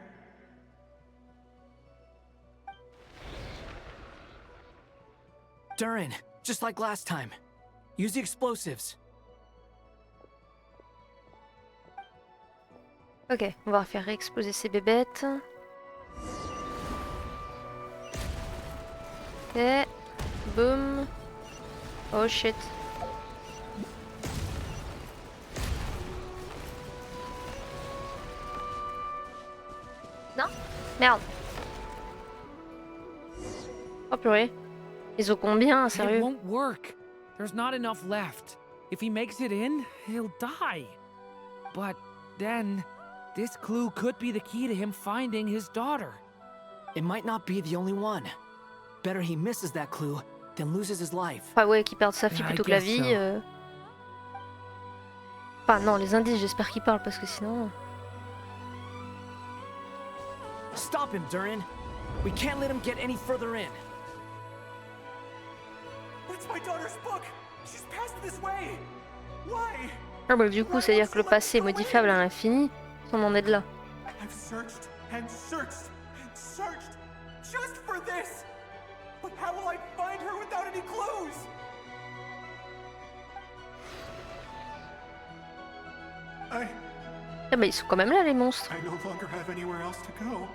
Durin, just like last time. Use the explosives. Ok, on va faire exploser ces bébêtes. Ok, boum. Oh shit. Non? Merde. Oh purée. Ils ont combien, It sérieux? won't work. There's not enough left. If he makes it in, he'll die. But then, this clue could be the key to him finding his daughter. It might not be the only one. Better he misses that clue than loses his life. Enfin ouais, qu'il perde sa fille Yeah, I plutôt que la guess vie. so. Enfin non, les indices, j'espère qu'ils parlent parce que sinon... Stop him, Durin. We can't let him get any further in. That's my daughter's book! She's passed this way! Why? Ah bah du coup, c'est-à-dire que le passé est modifiable à l'infini, on en est de là. I've searched and searched and searched just for this! But how will I find her without any clues? Ah bah ils sont quand même là les monstres. I no longer have anywhere else to go.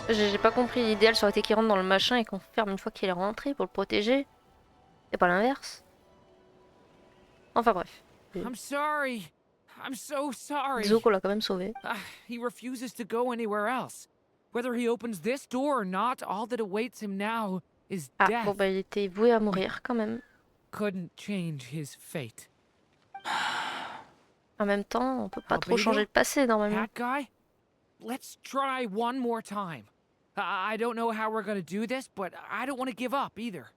J'ai pas compris, l'idéal ça aurait été qu'il rentre dans le machin et qu'on ferme une fois qu'il est rentré pour le protéger. Et pas l'inverse. Enfin bref. I'm sorry. I'm so sorry. Zuko l'a quand même sauvé. He refuses to go anywhere else. Whether he opens this door or not, all that awaits him now is Ah death. bon bah il était voué à mourir quand même. Couldn't change his fate. En même temps, on peut pas trop Albedo? changer le passé normalement. That guy? Let's try one more time. I don't know how we're gonna do this, but I don't want to give up either.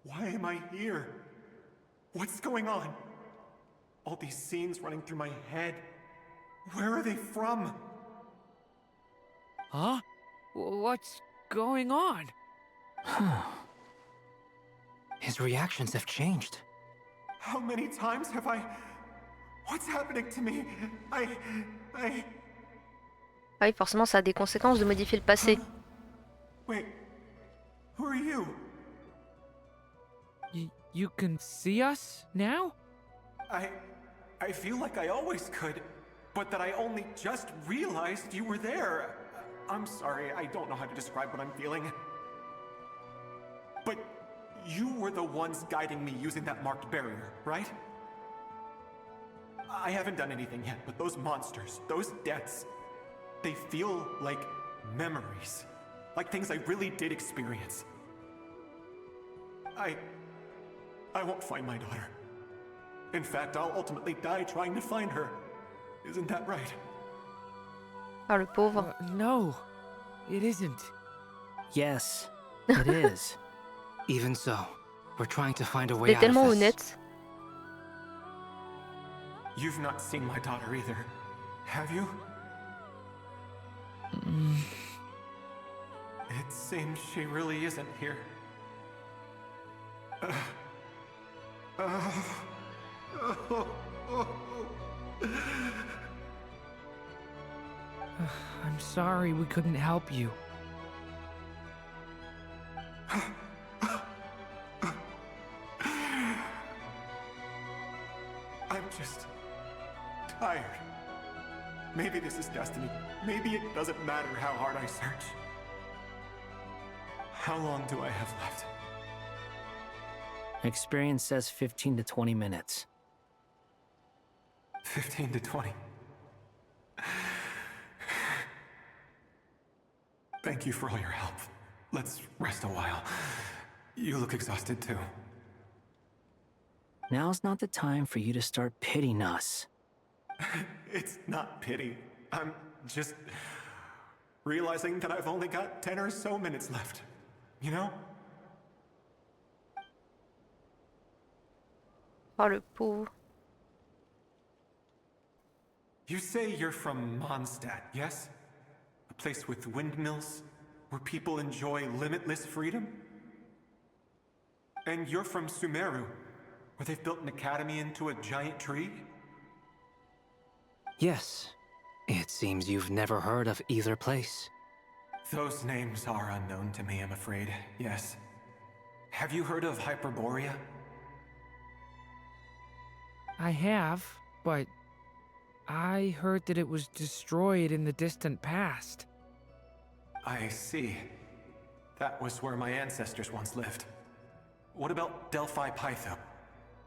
Why am I here? What's going on? All these scenes running through my head. Where are they from? Huh? What's going on? His reactions have changed. How many times have I... What's happening to me? I... Ah oui, forcément ça a des conséquences de modifier le passé. Wait. Who are you? You can see us now? I feel like I always could, but that I only just realized you were there. I'm sorry, I don't know how to describe what I'm feeling. But you were the ones guiding me using that marked barrier, right? I haven't done anything yet, but those monsters, those deaths, they feel like memories. Like things I really did experience. I won't find my daughter. In fact, I'll ultimately die trying to find her. Isn't that right? Ah le pauvre. No, it isn't. Yes, it is. Even so, we're trying to find a Il way est out tellement of this. honnête. You've not seen my daughter either, have you? It seems she really isn't here. I'm sorry we couldn't help you. I'm just tired. Maybe this is destiny. Maybe it doesn't matter how hard I search. How long do I have left? Experience says 15 to 20 minutes. 15 to 20. Thank you for all your help. Let's rest a while. You look exhausted too. Now's not the time for you to start pitying us. It's not pity. I'm just realizing that I've only got 10 or so minutes left. You know? Oh le pauvre. You say you're from Mondstadt, yes? A place with windmills, where people enjoy limitless freedom? And you're from Sumeru, where they've built an academy into a giant tree? Yes. It seems you've never heard of either place. Those names are unknown to me, I'm afraid, yes. Have you heard of Hyperborea? I have, but I heard that it was destroyed in the distant past. I see. That was where my ancestors once lived. What about Delphi Pytho?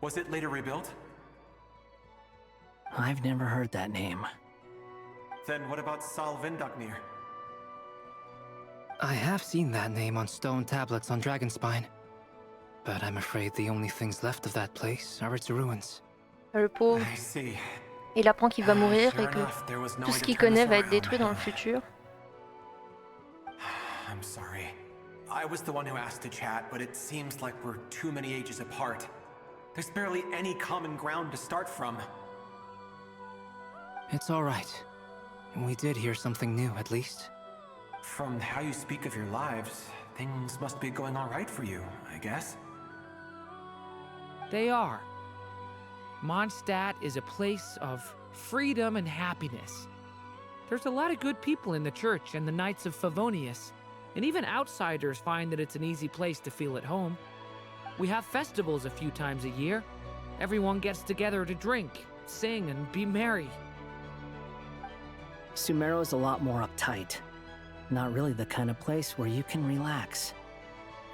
Was it later rebuilt? I've never heard that name. Then what about Salvindagnir? I have seen that name on stone tablets on Dragonspine. but I'm afraid the only things left of that place are its ruins. Le pauvre. I see. Il apprend qu'il va mourir Sure et que enough, there was no tout way ce to qu'il turn this connaît va être around. détruit dans le futur. I'm sorry. I was the one who asked to chat, but it seems like we're too many ages apart. There's barely any common ground to start from. It's all right. We did hear something new, at least. From how you speak of your lives, things must be going all right for you, I guess. They are. Mondstadt is a place of freedom and happiness. There's a lot of good people in the church and the Knights of Favonius, and even outsiders find that it's an easy place to feel at home. We have festivals a few times a year. Everyone gets together to drink, sing, and be merry. Sumero's a lot more uptight. Not really the kind of place where you can relax.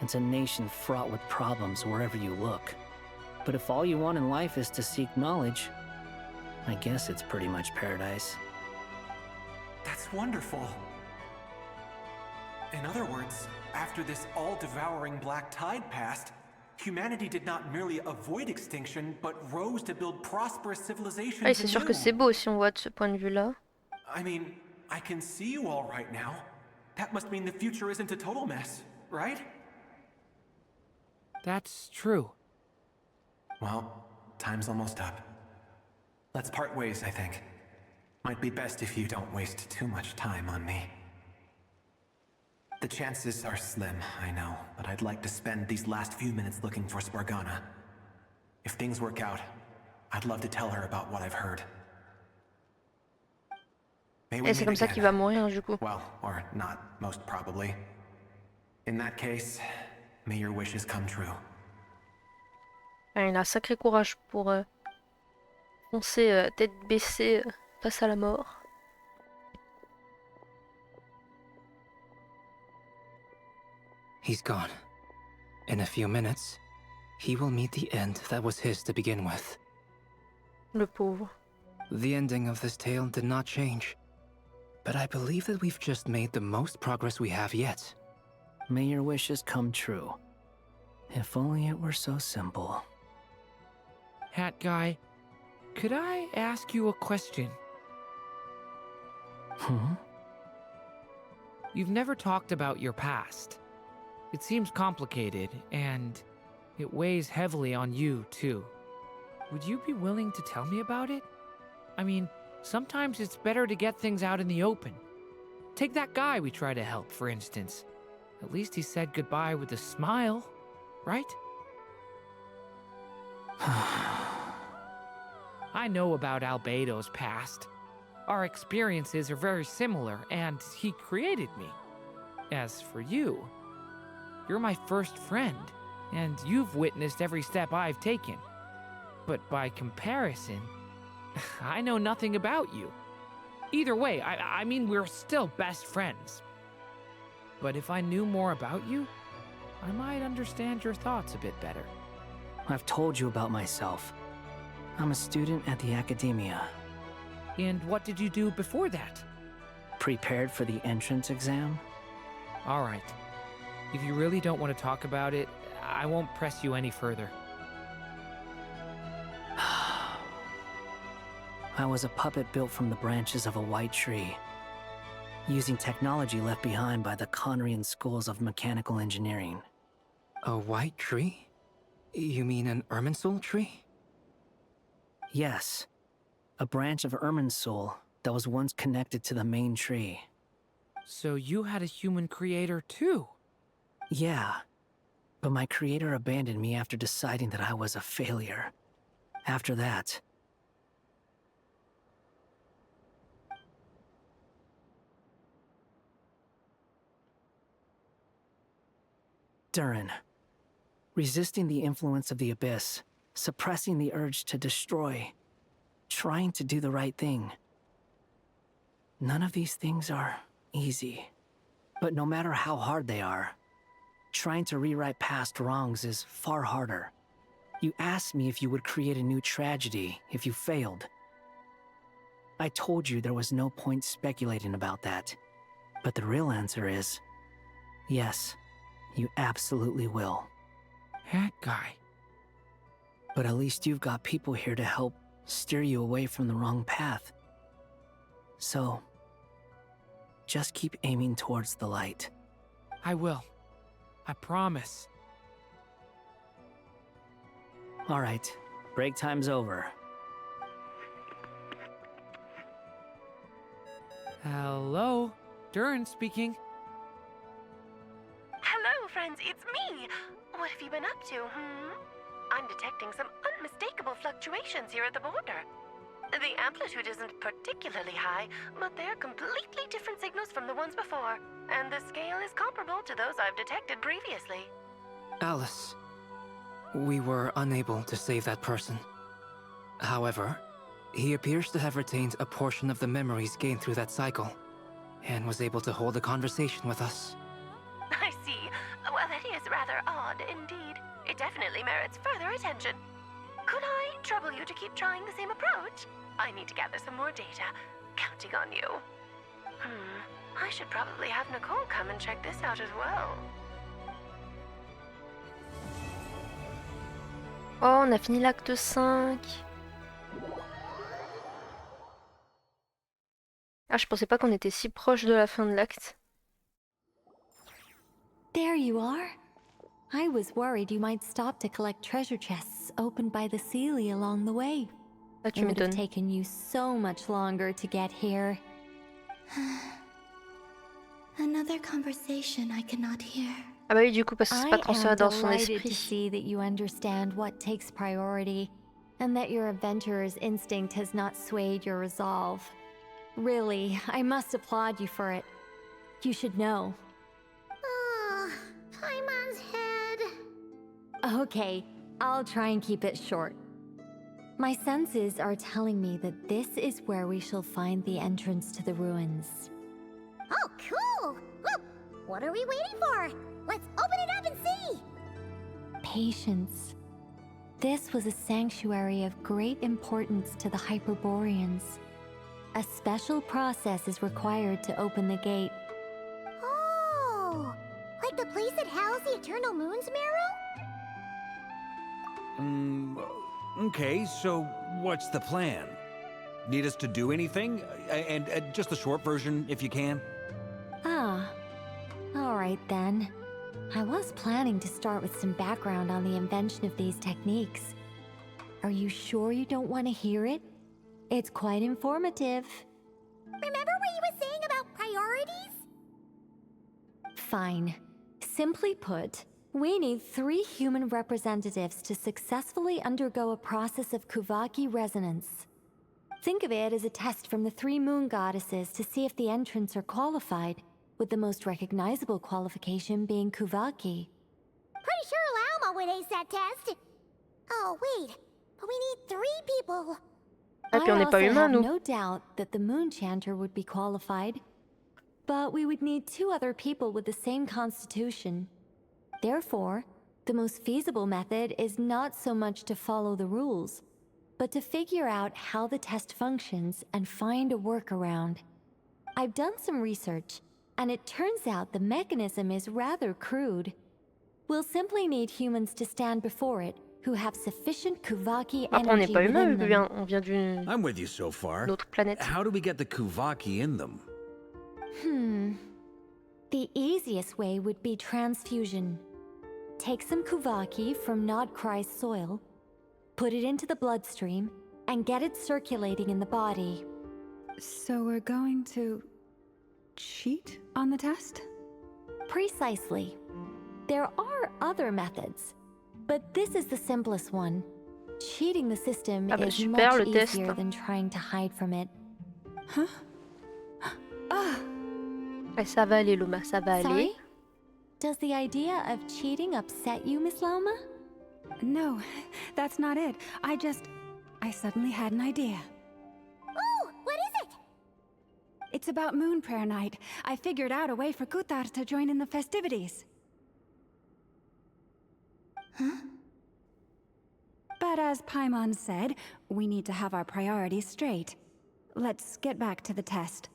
It's a nation fraught with problems wherever you look. But if all you want in life is to seek knowledge, I guess it's pretty much paradise. That's wonderful. In other words, after this all-devouring black tide passed, humanity did not merely avoid extinction, but rose to build prosperous civilizations Ah, c'est sûr que anew. c'est beau si on voit de ce point de vue-là. I mean, I can see you all right now. That must mean the future isn't a total mess, right? That's true. Well, time's almost up. Let's part ways, I think. Might be best if you don't waste too much time on me. The chances are slim, I know, but I'd like to spend these last few minutes looking for Spargana. If things work out, I'd love to tell her about what I've heard. May we Et c'est meet comme ça again. qu'il va mourir du coup. Well, or not, most probably. In that case, may your wishes come true. Ah, il a un sacré courage pour foncer tête baissée face à la mort. He's gone. In a few minutes, he will meet the end that was his to begin with. Le pauvre. The ending of this tale did not change, but I believe that we've just made the most progress we have yet. May your wishes come true. If only it were so simple. Hat guy, could I ask you a question? You've never talked about your past. It seems complicated, and it weighs heavily on you, too. Would you be willing to tell me about it? I mean, sometimes it's better to get things out in the open. Take that guy we tried to help, for instance. At least he said goodbye with a smile, right? I know about Albedo's past. Our experiences are very similar, and he created me. As for you, you're my first friend, and you've witnessed every step I've taken. But by comparison, I know nothing about you. Either way, I mean, we're still best friends. But if I knew more about you, I might understand your thoughts a bit better. I've told you about myself. I'm a student at the academia. And what did you do before that? Prepared for the entrance exam? All right. If you really don't want to talk about it, I won't press you any further. I was a puppet built from the branches of a white tree, using technology left behind by the Conrian schools of mechanical engineering. A white tree? You mean an Irminsul tree? Yes, a branch of Irminsul that was once connected to the main tree. So you had a human creator too? Yeah, but my creator abandoned me after deciding that I was a failure. After that, Durin. Resisting the influence of the Abyss, suppressing the urge to destroy, trying to do the right thing. None of these things are easy. But no matter how hard they are, trying to rewrite past wrongs is far harder. You asked me if you would create a new tragedy if you failed. I told you there was no point speculating about that. But the real answer is, yes, you absolutely will. That guy. But at least you've got people here to help steer you away from the wrong path. So, just keep aiming towards the light. I will. I promise. All right, break time's over. Hello? Durin speaking. Hello, friends, it's me. What have you been up to, I'm detecting some unmistakable fluctuations here at the border. The amplitude isn't particularly high, but they're completely different signals from the ones before, and the scale is comparable to those I've detected previously. Alice, we were unable to save that person. However, he appears to have retained a portion of the memories gained through that cycle, and was able to hold a conversation with us. I see. Well, it is rather odd indeed. It definitely merits further attention. Could I trouble you to keep trying the same approach? I need to gather some more data. Counting on you. I should probably have Nicole come and check this out as well. Oh, on a fini l'acte 5. Ah, je pensais pas qu'on était si proche de la fin de l'acte. There you are. I was worried you might stop to collect treasure chests opened by the Seelie along the way. Ah, tu It would have m'étonnes. taken you so much longer to get here. Another conversation I cannot hear. Ah bah oui, du coup, parce que c'est pas I transféré am dans son delighted to esprit. see that you understand what takes priority, and that your adventurer's instinct has not swayed your resolve. Really, I must applaud you for it. You should know. Ah, Paimon's head. Okay, I'll try and keep it short. My senses are telling me that this is where we shall find the entrance to the ruins. Oh, cool! Well, what are we waiting for? Let's open it up and see! Patience. This was a sanctuary of great importance to the Hyperboreans. A special process is required to open the gate. Oh, like the place that housed the Eternal Moon's marrow? Okay, so what's the plan? Need us to do anything? And just the short version, if you can. Ah, alright then. I was planning to start with some background on the invention of these techniques. Are you sure you don't want to hear it? It's quite informative. Remember what you were saying about priorities? Fine. Simply put, we need 3 human representatives to successfully undergo a process of Kuvaki resonance. Think of it as a test from the 3 moon goddesses to see if the entrants are qualified, with the most recognizable qualification being Kuvaki. Pretty sure Lauma would ace that test. Oh, wait. But we need 3 people. Ah, puis on I n'est pas also humain, have nous. no doubt that the Moon Chanter would be qualified. But we would need 2 other people with the same constitution. Therefore, the most feasible method is not so much to follow the rules, but to figure out how the test functions and find a workaround. I've done some research, and it turns out the mechanism is rather crude. We'll simply need humans to stand before it who have sufficient Kuvaki Après, on n'est energy pas humain, within them. on vient d'une I'm with you so far. autre planète. How do we get the Kuvaki in them? The easiest way would be transfusion. Take some Kuvaki from Nod-Krai's soil, put it into the bloodstream, and get it circulating in the body. So we're going to cheat on the test? Precisely. There are other methods, but this is the simplest one. Cheating the system Ah bah is super, much le test. easier than trying to hide from it. Huh? Ah! Ouais, ça va aller, Luma, ça va Sorry? aller. Does the idea of cheating upset you, Miss Lauma? No, that's not it. I suddenly had an idea. Oh, what is it? It's about Moon Prayer Night. I figured out a way for Kutar to join in the festivities. Huh? But as Paimon said, we need to have our priorities straight. Let's get back to the test.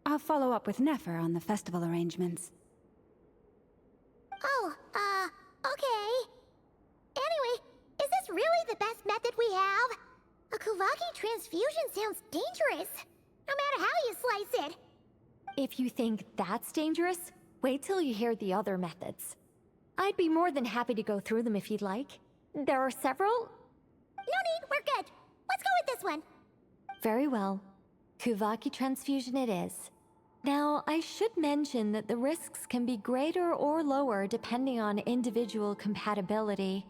I'll follow up with Nefer on the festival arrangements. Oh, okay. method we have. A Kuvaki transfusion sounds dangerous, no matter how you slice it. If you think that's dangerous, wait till you hear the other methods. I'd be more than happy to go through them if you'd like. There are several. No need, we're good. Let's go with this one. Very well. Kuvaki transfusion it is. Now, I should mention that the risks can be greater or lower depending on individual compatibility.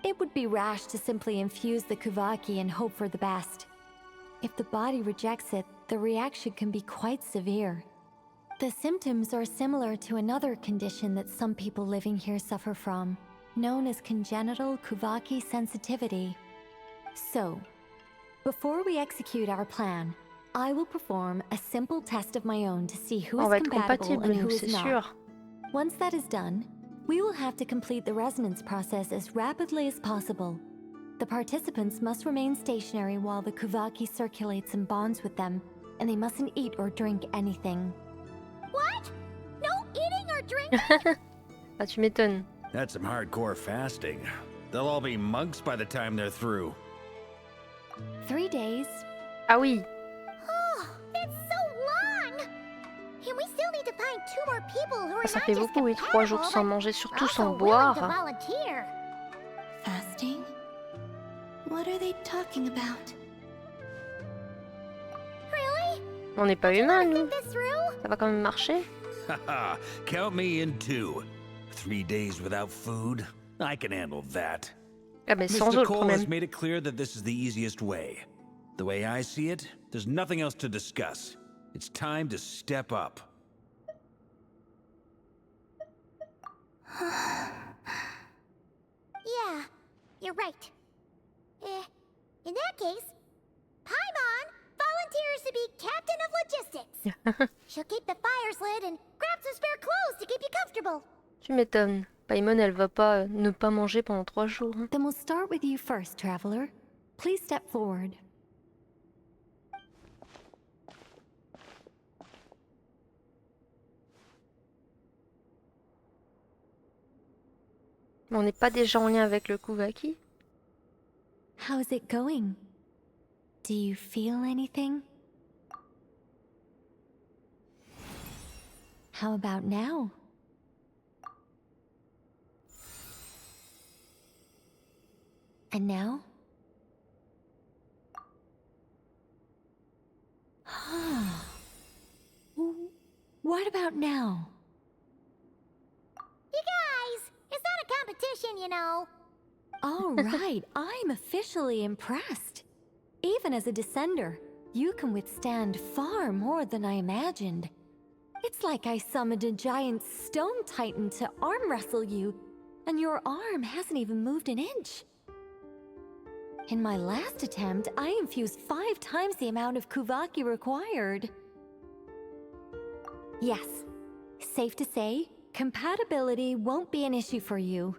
It would be rash to simply infuse the Kuvaki and hope for the best. If the body rejects it, the reaction can be quite severe. The symptoms are similar to another condition that some people living here suffer from, known as congenital Kuvaki sensitivity. So, before we execute our plan, I will perform a simple test of my own to see who On is va être compatible and compatible, who nous, is c'est not. sûr. Once that is done, we will have to complete the resonance process as rapidly as possible. The participants must remain stationary while the Kuvaki circulates and bonds with them, and they mustn't eat or drink anything. What? No eating or drinking? Ah, tu m'étonnes. That's some hardcore fasting. They'll all be monks by the time they're through. 3 days. Ah oui. Oh, that's so long! And we still need to find 2 more people who are Ça not fait just beaucoup, oui, 3 jours compatible, sans but manger, surtout also sans willing boire. to volunteer. Fasting? What are they talking about? Really? On n'est pas humains, Wanna nous. think this through? Ça va quand même marcher. Haha, count me in too. 3 days without food? I can handle that. Ah mais sans Mr. eux, le Cole has problème. made it clear that this is the easiest way. The way I see it, there's nothing else to discuss. It's time to step up. Yeah, you're right. In that case, Paimon volunteers to be captain of logistics. She'll keep the fires lit and grab some spare clothes to keep you comfortable. Tu m'étonnes. Paimon, elle va pas ne pas manger pendant 3 jours. Hein. Then we'll start with you first, traveler. Please step forward. Mais on n'est pas déjà en lien avec le Kuvaki? How's it going? Do you feel anything? How about now? And now? What about now? You guys, it's not a competition, you know. All right, I'm officially impressed. Even as a descender, you can withstand far more than I imagined. It's like I summoned a giant stone titan to arm wrestle you, and your arm hasn't even moved an inch. In my last attempt, I infused 5 times the amount of Kuvaki required. Yes, safe to say, compatibility won't be an issue for you.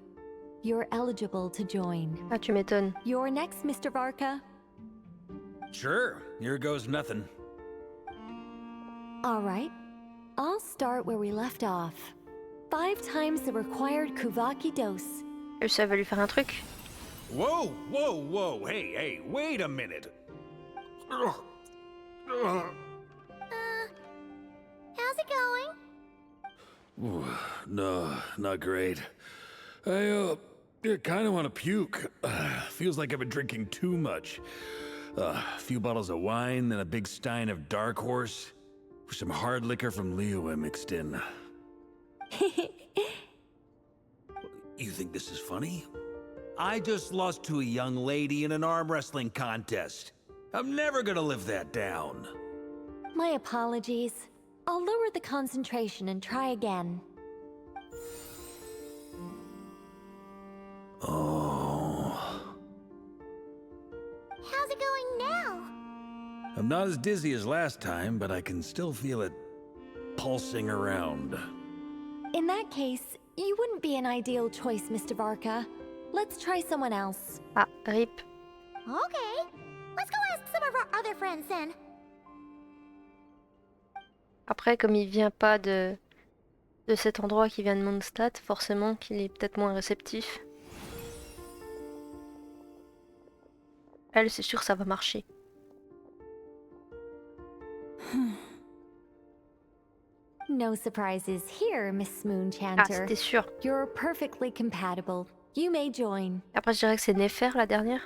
You're eligible to join. Ah, tu m'étonnes. You're next, Mr. Varka. Sure, here goes nothing. All right, I'll start where we left off. 5 times the required Kuvaki dose. Ça va lui faire un truc. Whoa, whoa, whoa, hey, wait a minute. How's it going? Ooh, no, not great. I kind of want to puke. Feels like I've been drinking too much. A few bottles of wine, then a big stein of Dark Horse. Some hard liquor from Liyue mixed in. You think this is funny? I just lost to a young lady in an arm wrestling contest. I'm never gonna live that down. My apologies. I'll lower the concentration and try again. Oh. How's it going now? I'm not as dizzy as last time, but I can still feel it pulsing around. In that case, you wouldn't be an ideal choice, Mr. Varka. Let's try someone else. Ah, rip. Okay, let's go ask some of our other friends then. Après, comme il vient pas de cet endroit qui vient de Mondstadt, forcément qu'il est peut-être moins réceptif. Elle, c'est sûr, ça va marcher. No surprises here, Miss Ah, Moonchanter. c'était sûr. You're perfectly compatible. You may join. Après, je dirais que c'est Nefer, la dernière.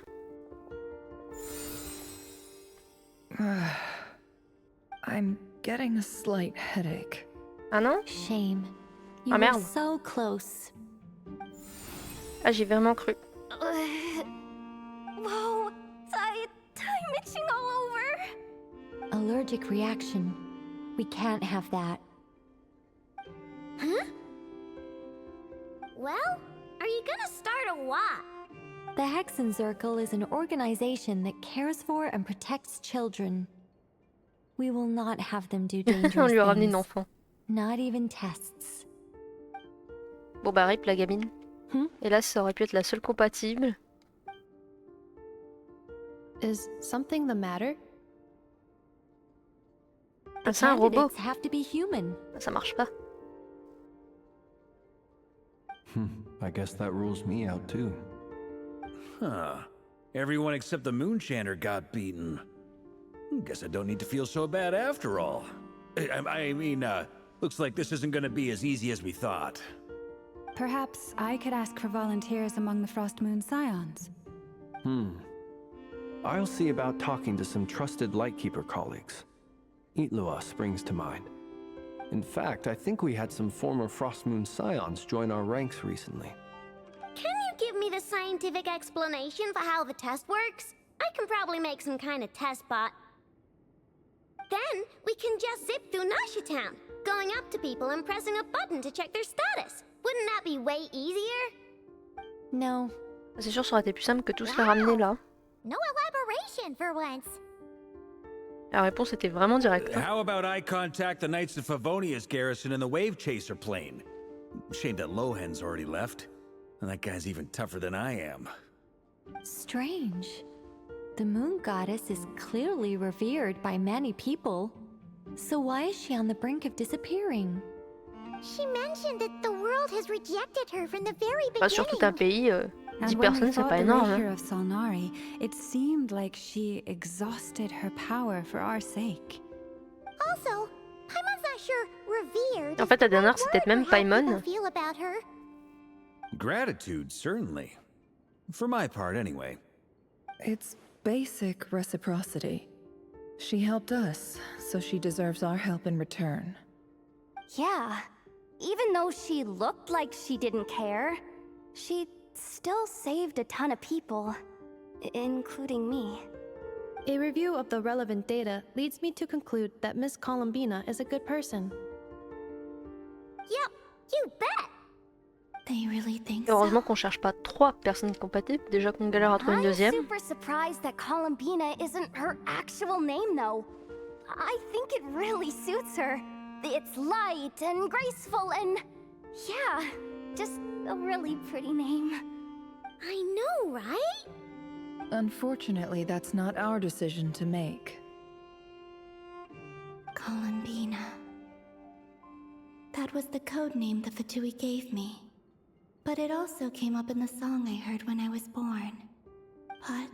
I'm getting a slight headache. Ah non? Shame. You Ah were merde. so close. Ah, j'ai vraiment cru. Whoa, I'm itching all over. Allergic reaction. We can't have that. Huh? Well, are you gonna start a what? The Hexen Circle is an organization that cares for and protects children. We will not have them do dangerous On lui a ramené une things. enfant. Not even tests. Bon bah rip la gamine. Hmm? Et là, ça aurait pu être la seule compatible. Is something the matter? Ah, c'est un robot. Candidates have to be human. Ça marche pas. I guess that rules me out too. Huh. Everyone except the Moonchanter got beaten. Guess I don't need to feel so bad after all. I mean, looks like this isn't gonna be as easy as we thought. Perhaps I could ask for volunteers among the Frost Moon Scions. I'll see about talking to some trusted Lightkeeper colleagues. Itlua springs to mind. In fact, I think we had some former Frost Moon Scions join our ranks recently. Can you give me the scientific explanation for how the test works? I can probably make some kind of test bot. Then we can just zip through Nasha Town, going up to people and pressing a button to check their status. Wouldn't that be way easier? No. C'est sûr, ça aurait été plus simple que tous les ramener là. No elaboration for once. La réponse était vraiment directe. How about I contact the Knights of Favonia's garrison in the Wave Chaser plane? Shame that Lohan's already left. And that guy's even tougher than I am. Strange. The moon goddess is clearly revered by many people. So why is she on the brink of disappearing? She mentioned that the world has rejected her from the very beginning. Bah, sur tout un pays, 10 personnes, c'est pas the énorme. Rapier Hein. of Solnari, it seemed like she exhausted her power for our sake. Also, Paimon's not sure revered. En fait, la dernière, c'est peut-être même Paimon. Feel about her. Gratitude, certainly. For my part, anyway. It's basic reciprocity. She helped us, so she deserves our help in return. Yeah. Even though she looked like she didn't care, she still saved a ton of people, including me. A review of the relevant data leads me to conclude that Miss Columbina is a good person. Yep, you bet. They really think Et heureusement qu'on cherche pas 3 personnes compatibles, déjà qu'on galère à trouver une deuxième. I'm super surprised that Columbina isn't her actual name, though. I think it really suits her. It's light and graceful and... yeah, just a really pretty name. I know, right? Unfortunately, that's not our decision to make. Columbina. That was the code name the Fatui gave me. But it also came up in the song I heard when I was born. But...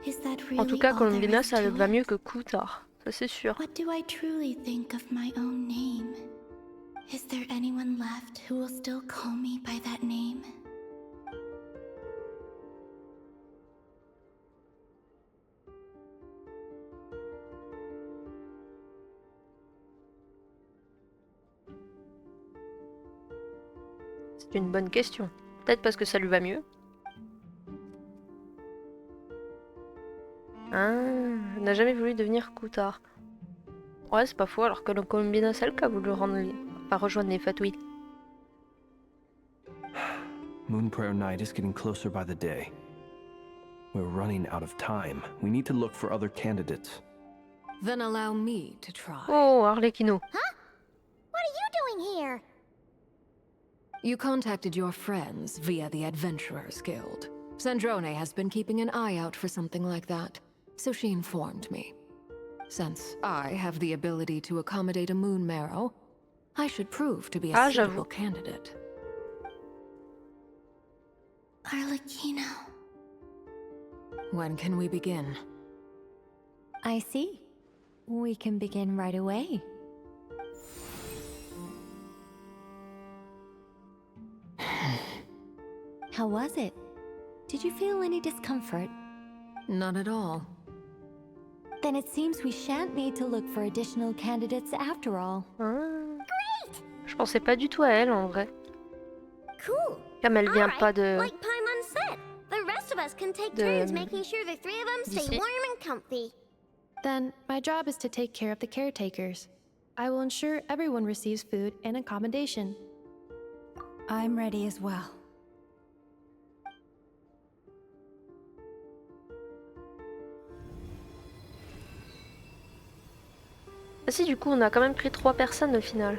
is that really En tout cas, all there Columbina, is ça to va it? mieux que Kutar. Ça, c'est sûr. What do I truly think of my own name? Is there anyone left who will still call me by that name? C'est une bonne question. Peut-être parce que ça lui va mieux. Ah, elle n'a jamais voulu devenir Kutar. Ouais, c'est pas faux, alors que le Columbina, c'est elle qui a voulu rejoindre les Fatui. Moon Prayer Night is getting closer by the day. We're running out of time. We need to look for other candidates. Then allow me to try. Oh, Arlecchino. Huh? What are you doing here? You contacted your friends via the Adventurers Guild. Sandrone has been keeping an eye out for something like that, so she informed me. Since I have the ability to accommodate a moon marrow, I should prove to be a suitable candidate. Arlecchino. When can we begin? I see. We can begin right away. How was it? Did you feel any discomfort? Not at all. Then it seems we shan't need to look for additional candidates after all. Je pensais pas du tout à elle en vrai. Cool. Comme elle vient pas de... Like Paimon said, the rest of us can take turns making sure the three of them stay warm and comfy. Then, my job is to take care of the caretakers. I will ensure everyone receives food and accommodation. I'm ready as well. Ah si, du coup, on a quand même pris 3 personnes au final.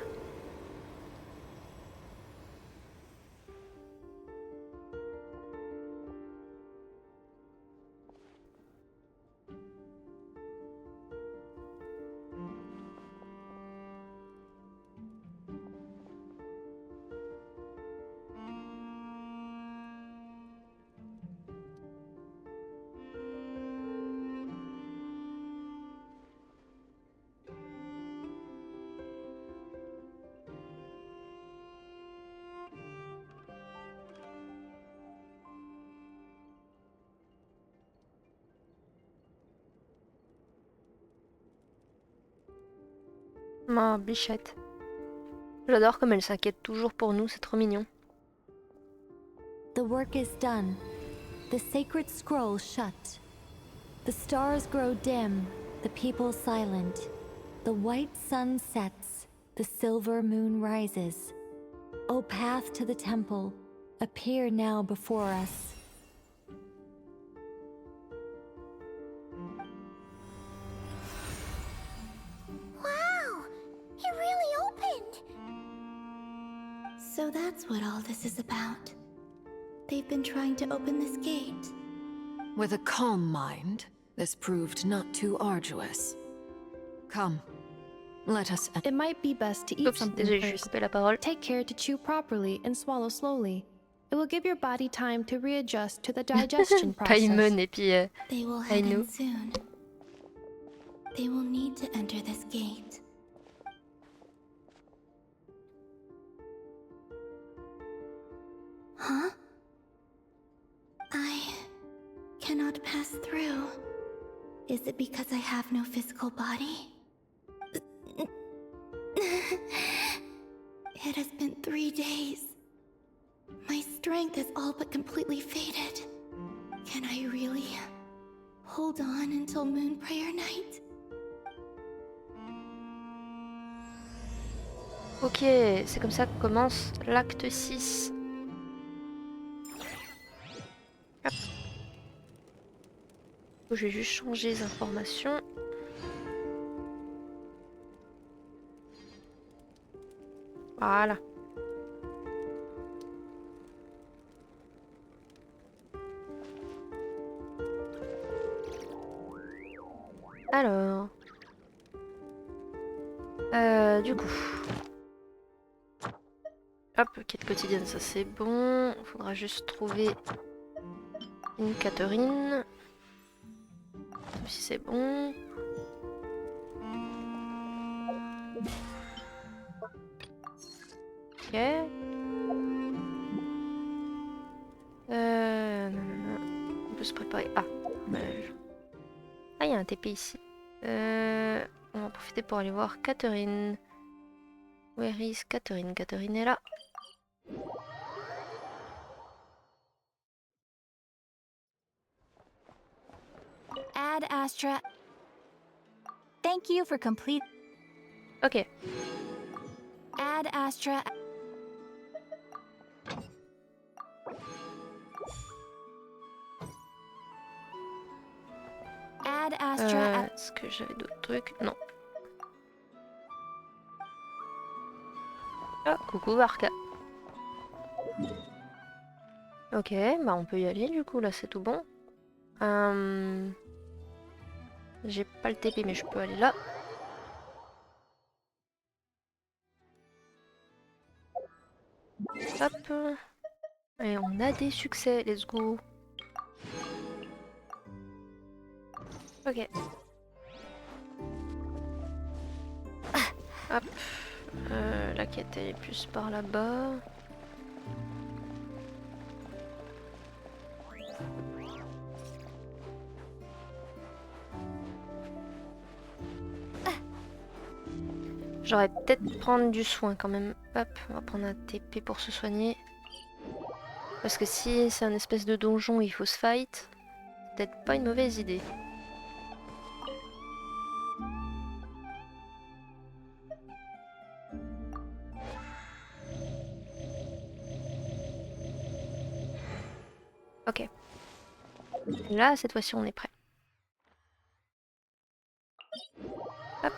Ma bichette. J'adore comme elle s'inquiète toujours pour nous, c'est trop mignon. The work is done. The sacred scroll shut. The stars grow dim, the people silent. The white sun sets, the silver moon rises. O path to the temple, appear now before us. Wow! It really opened! So that's what all this is about. They've been trying to open this gate. With a calm mind, this proved not too arduous. Come, let us... It might be best to eat something désolé, first. coupé la parole. Take care to chew properly and swallow slowly. It will give your body time to readjust to the digestion process. Paimon et puis They will head Aino. in soon. They will need to enter this gate. Huh? I cannot pass through. Is it because I have no physical body? It has been 3 days. My strength is all but completely faded. Can I really hold on until Moon Prayer Night? Ok, c'est comme ça que commence l'acte 6. Hop. Je vais juste changer les informations. Voilà. Alors. Du coup. Hop, quête quotidienne, ça c'est bon. Il faudra juste trouver une Catherine. Si c'est bon. Ok. Non. On peut se préparer. Ah, il y a un TP ici. On va en profiter pour aller voir Catherine. Where is Catherine? Catherine est là. Ad Astra. Thank you for complete. Ok. Ad Astra. Ad Astra. Est-ce que j'avais d'autres trucs? Non. Ah, coucou Arca. Ok, bah on peut y aller du coup, là c'est tout bon. J'ai pas le TP mais je peux aller là. Hop. Et on a des succès, let's go. Ok. Hop. La quête elle est plus par là-bas. J'aurais peut-être prendre du soin quand même. Hop, on va prendre un TP pour se soigner. Parce que si c'est un espèce de donjon où il faut se fight, c'est peut-être pas une mauvaise idée. Ok. Là, cette fois-ci, on est prêt. Hop.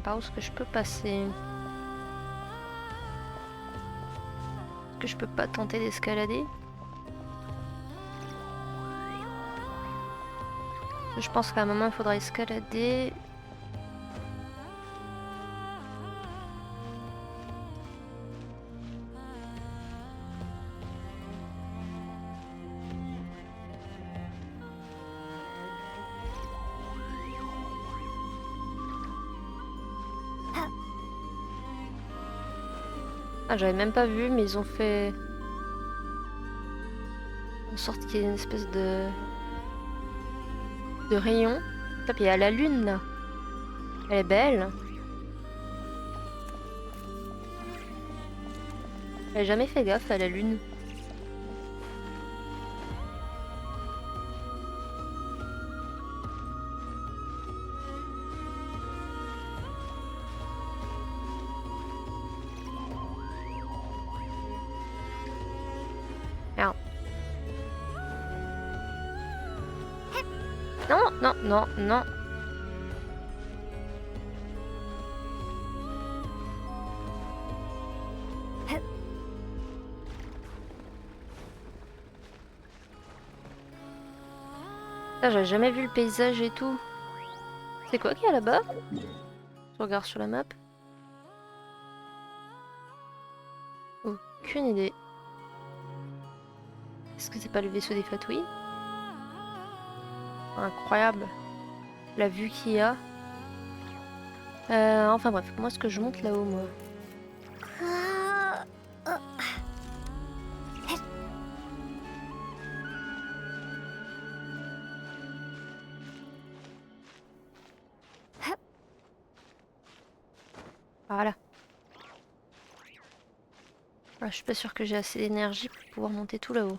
Par où est-ce que je peux passer? Est-ce que je peux pas tenter d'escalader? Je pense qu'à un moment il faudra escalader. Ah, j'avais même pas vu, mais ils ont fait en sorte qu'il y ait une espèce de rayon. Hop, il y a la lune là. Elle est belle. J'avais jamais fait gaffe à la lune. Merde. Non, non, non, non. Ah, j'avais jamais vu le paysage et tout. C'est quoi qu'il y a là-bas? Je regarde sur la map. Aucune idée. Est-ce que c'est pas le vaisseau des Fatouilles? Incroyable. La vue qu'il y a. Enfin bref, comment est-ce que je monte là-haut moi? Voilà. Ah, je suis pas sûre que j'ai assez d'énergie pour pouvoir monter tout là-haut.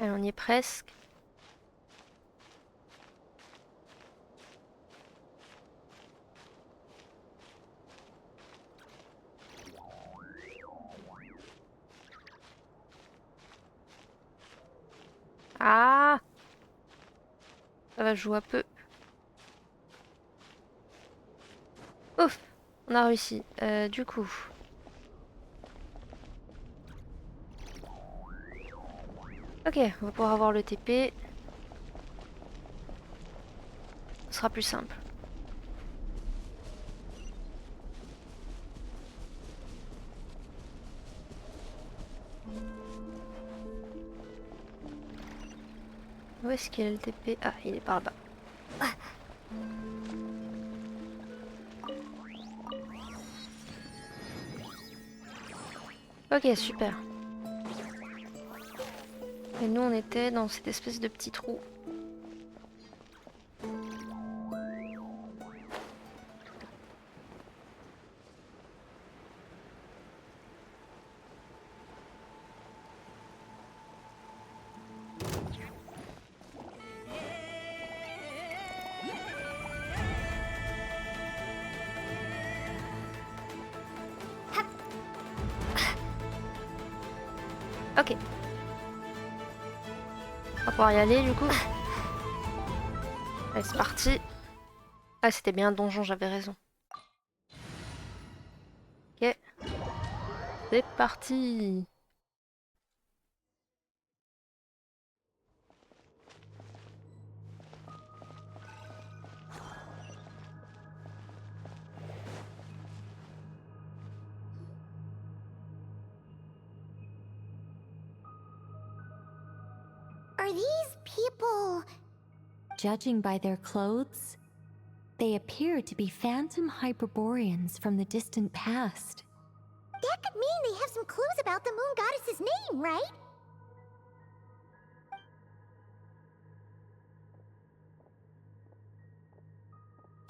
Allez, on y est presque. Ah! Ça va jouer un peu. Ouf! On a réussi. Du coup... Ok, on va pouvoir avoir le TP. Ce sera plus simple. Où est-ce qu'il y a le TP? Ah, il est par là-bas. Ok, super. Et nous, on était dans cette espèce de petit trou. Ok. On va pouvoir y aller du coup. Allez, c'est parti. Ah, c'était bien un donjon, j'avais raison. Ok. C'est parti. Are these people... Judging by their clothes, they appear to be phantom Hyperboreans from the distant past. That could mean they have some clues about the moon goddess's name, right?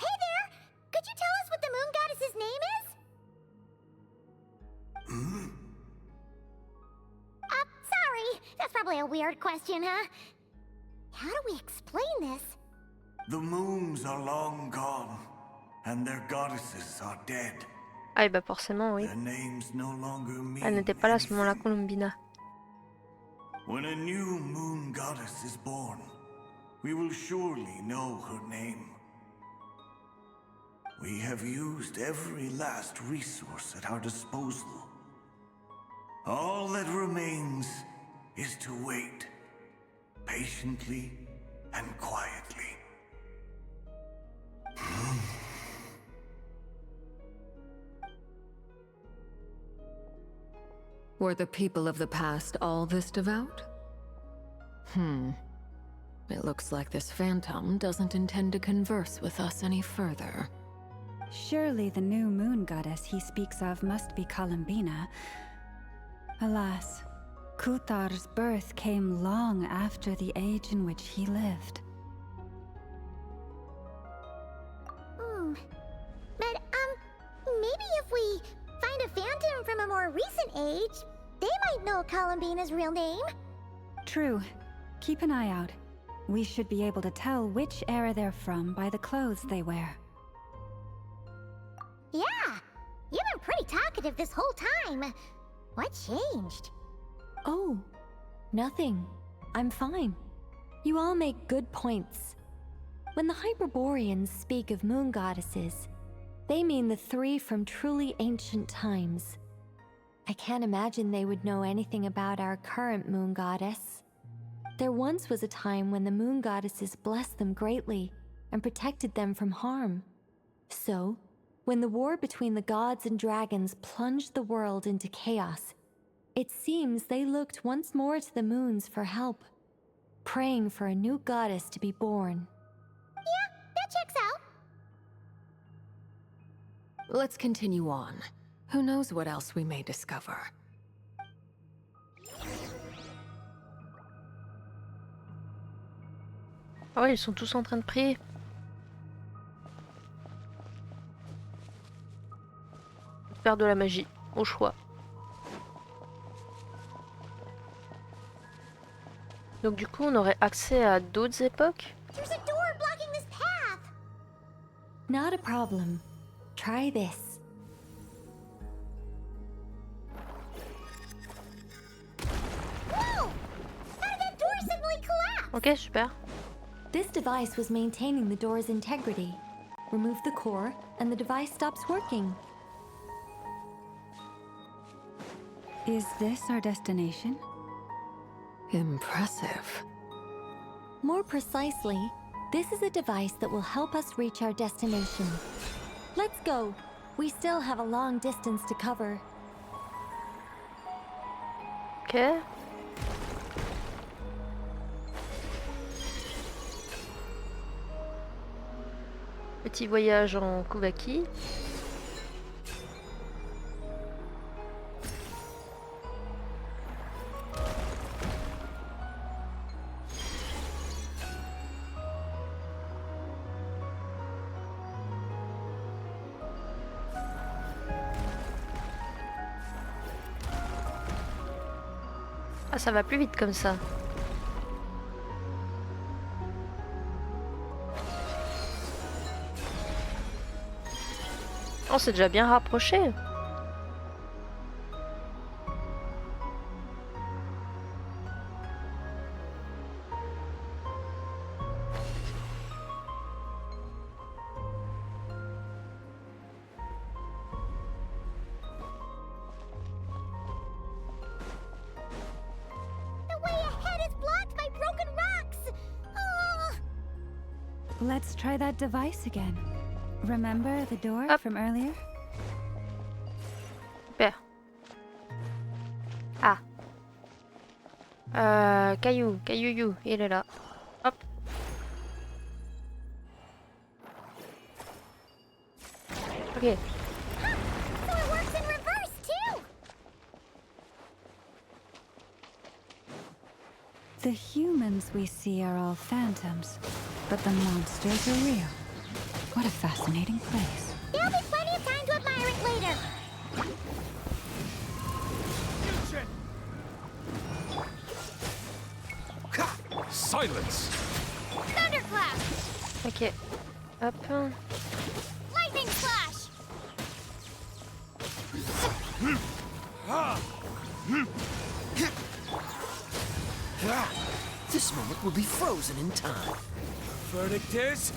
Hey there! Could you tell us what the moon goddess's name is? Sorry. That's probably a weird question, huh? How do we explain this? The moons are long gone, and their goddesses are dead. Ah, bah forcément, oui. Their names no longer mean Elle n'était pas là à ce anything. moment-là, Columbina. When a new moon goddess is born, we will surely know her name. We have used every last resource at our disposal. All that remains is to wait, patiently and quietly. Were the people of the past all this devout? It looks like this phantom doesn't intend to converse with us any further. Surely the new moon goddess he speaks of must be Columbina. Alas, Kuthar's birth came long after the age in which he lived. But, maybe if we find a phantom from a more recent age, they might know Columbina's real name. True. Keep an eye out. We should be able to tell which era they're from by the clothes they wear. Yeah, you've been pretty talkative this whole time. What changed? Oh, nothing. I'm fine. You all make good points. When the Hyperboreans speak of moon goddesses, they mean the three from truly ancient times. I can't imagine they would know anything about our current moon goddess. There once was a time when the moon goddesses blessed them greatly and protected them from harm. So, when the war between the gods and dragons plunged the world into chaos, it seems they looked once more to the moons for help, praying for a new goddess to be born. Yeah, that checks out. Let's continue on. Who knows what else we may discover? Ah ouais, ils sont tous en train de prier. Faire de la magie, au choix. Donc du coup, on aurait accès à d'autres époques. There's a door blocking this path. Not a problem. Try this. Whoa! How did that door suddenly collapse? Ok, super. This device was maintaining the door's integrity. Remove the core, and the device stops working. Is this our destination? Impressive. More precisely, this is a device that will help us reach our destination. Let's go. We still have a long distance to cover. Ok. Petit voyage en Kouvaki. Ah, ça va plus vite comme ça. On s'est déjà bien rapproché. Let's try that device again. Remember the door from earlier? Super. Ah. Caillou, il est là. Hop. Ok. So it works in reverse too. The humans we see are all phantoms, but the monsters are real. What a fascinating place. There'll be plenty of time to admire it later. Silence! Thunderclap! Ok. Hop. Lightning flash! This moment will be frozen in time. Verdict is...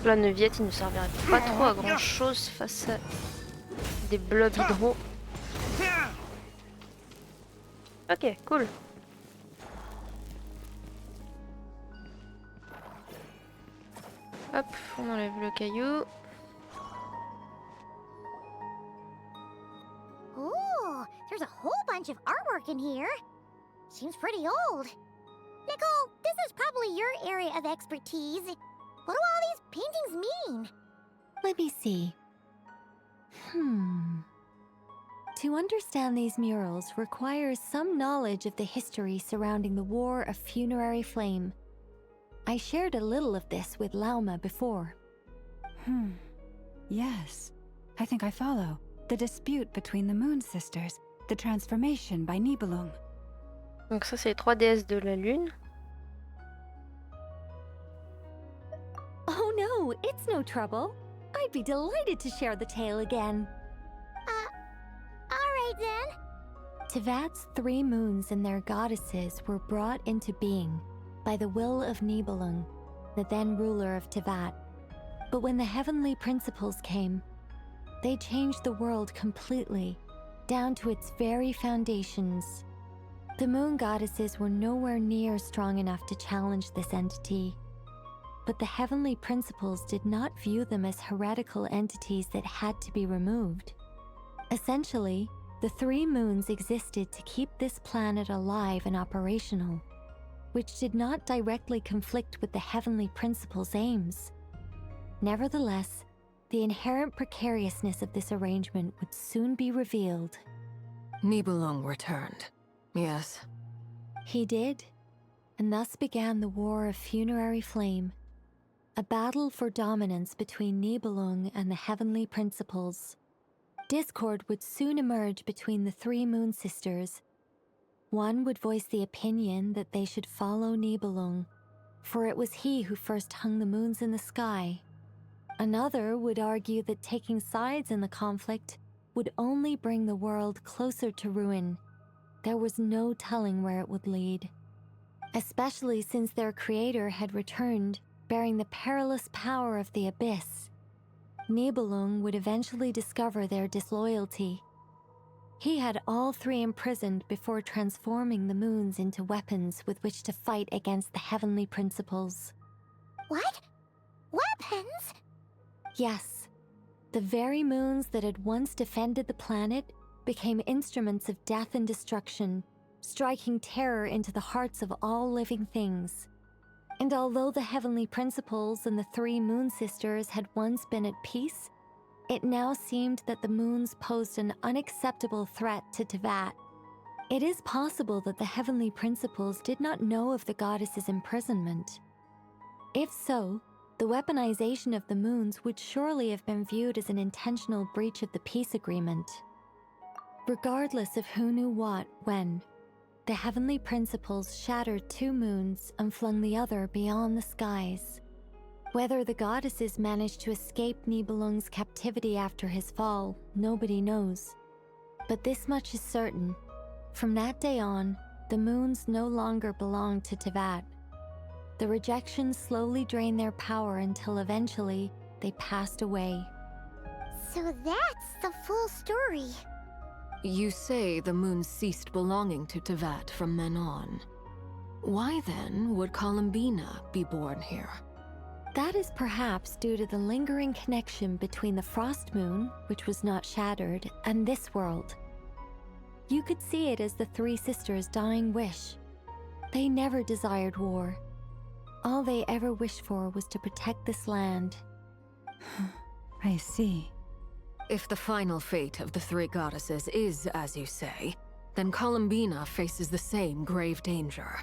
La neuviette, il ne servirait pas trop à grand chose face à des blobs hydro. Ok, cool. Hop, on enlève le caillou. Ooh, there's a whole bunch of artwork in here. Seems pretty old. Nicole, this is probably your area of expertise. What do all these paintings mean? Let me see. To understand these murals requires some knowledge of the history surrounding the War of Funerary Flame. I shared a little of this with Lauma before. Yes. I think I follow. The dispute between the Moon Sisters. The transformation by Nibelung. Donc ça, c'est les 3 déesses de la lune. Oh no, it's no trouble. I'd be delighted to share the tale again. Alright then. Tevat's 3 moons and their goddesses were brought into being by the will of Nibelung, the then ruler of Tevat. But when the heavenly principles came, they changed the world completely, down to its very foundations. The moon goddesses were nowhere near strong enough to challenge this entity. But the heavenly principles did not view them as heretical entities that had to be removed. Essentially, the 3 moons existed to keep this planet alive and operational, which did not directly conflict with the heavenly principles' aims. Nevertheless, the inherent precariousness of this arrangement would soon be revealed. Nibelung returned. Yes. He did, and thus began the War of Funerary Flame, a battle for dominance between Nibelung and the heavenly principles. Discord would soon emerge between the 3 moon sisters. One would voice the opinion that they should follow Nibelung, for it was he who first hung the moons in the sky. Another would argue that taking sides in the conflict would only bring the world closer to ruin. There was no telling where it would lead, especially since their creator had returned, bearing the perilous power of the abyss. Nibelung would eventually discover their disloyalty. He had all 3 imprisoned before transforming the moons into weapons with which to fight against the heavenly principles. What? Weapons? Yes. The very moons that had once defended the planet became instruments of death and destruction, striking terror into the hearts of all living things. And although the heavenly principles and the 3 moon sisters had once been at peace, it now seemed that the moons posed an unacceptable threat to Tevat. It is possible that the heavenly principles did not know of the goddess's imprisonment. If so, the weaponization of the moons would surely have been viewed as an intentional breach of the peace agreement. Regardless of who knew what, when, the heavenly principles shattered 2 moons and flung the other beyond the skies. Whether the goddesses managed to escape Nibelung's captivity after his fall, nobody knows. But this much is certain. From that day on, the moons no longer belonged to Tevat. The rejection slowly drained their power until eventually they passed away. So that's the full story. You say the moon ceased belonging to Tevat from then on. Why then would Columbina be born here? That is perhaps due to the lingering connection between the Frost Moon, which was not shattered, and this world. You could see it as the three sisters' dying wish. They never desired war. All they ever wished for was to protect this land. I see. If the final fate of the three goddesses is as you say, then Columbina faces the same grave danger.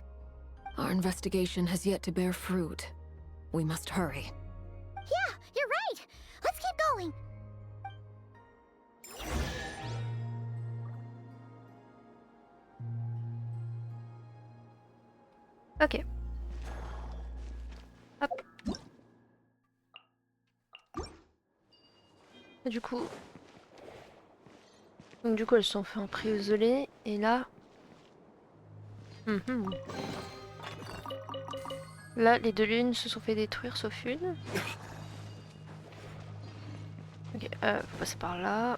Our investigation has yet to bear fruit. We must hurry. Yeah, you're right. Let's keep going. Ok. Hop. Et du coup... Donc du coup elles sont fait emprisonner et là... Là les deux lunes se sont fait détruire sauf une. Ok, faut passer par là.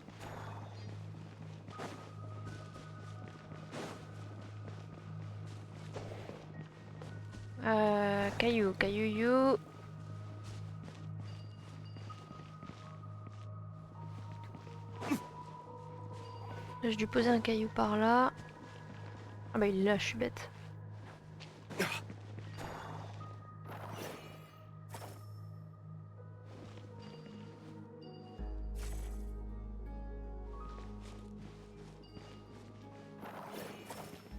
Caillou. J'ai dû poser un caillou par là. Ah bah il est là, je suis bête.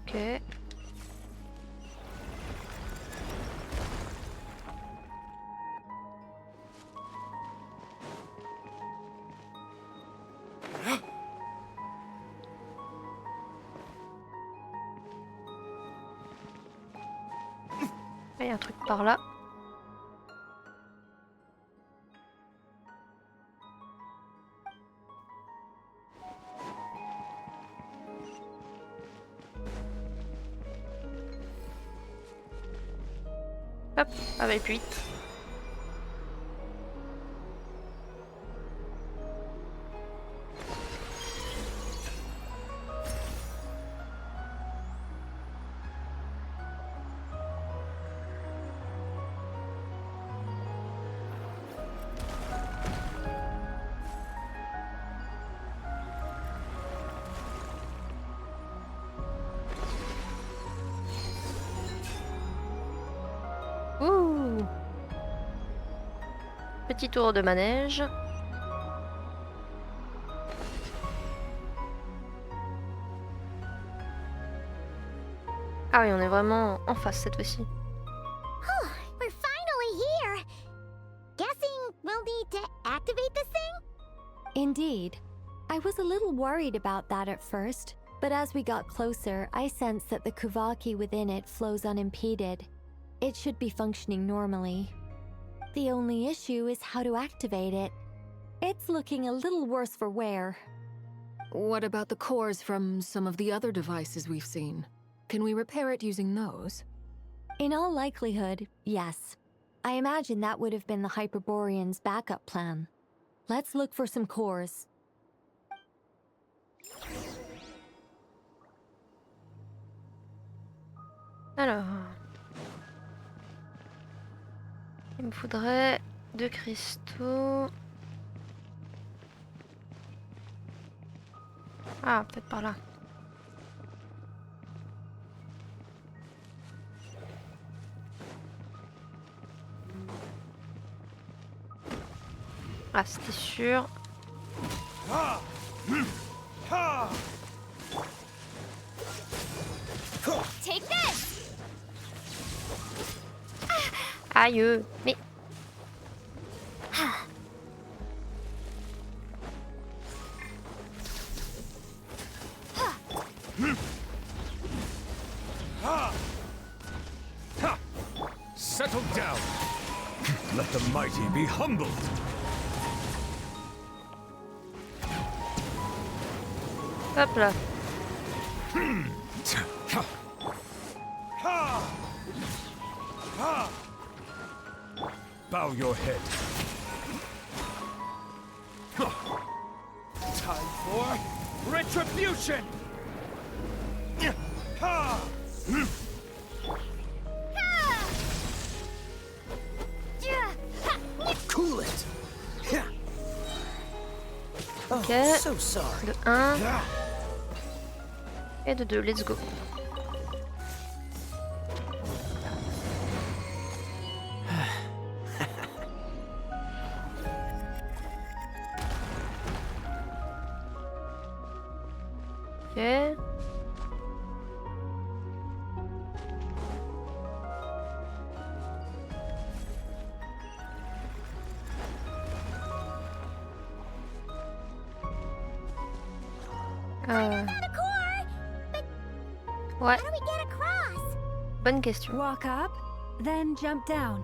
Ok. Il y a un truc par là. Hop, avec 8. Ouh. Petit tour de manège. Ah oui, on est vraiment en face cette fois-ci. Oh, we're finally here. Guessing we'll need to activate this thing? Indeed. I was a little worried about that at first, but as we got closer, I sensed that the Kuvaki within it flows unimpeded. It should be functioning normally. The only issue is how to activate it. It's looking a little worse for wear. What about the cores from some of the other devices we've seen? Can we repair it using those? In all likelihood, yes. I imagine that would have been the Hyperborean's backup plan. Let's look for some cores. Alors... Il me faudrait 2 cristaux. Ah, peut-être par là. Ah, c'était sûr. Take this! Aïe, mais... Settle down. Let the mighty be humbled. Hop là. Bow your head. Time for retribution! Ok. So sorry. De 1. Et de 2, let's go. Ok. Ouais. Bonne question. Walk up, then jump down.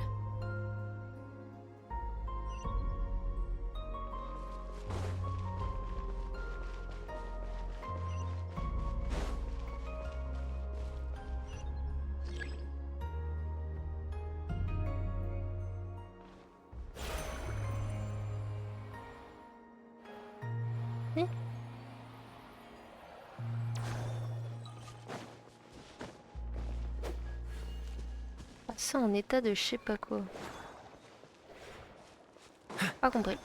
Ça en état de je sais pas quoi. Pas compris.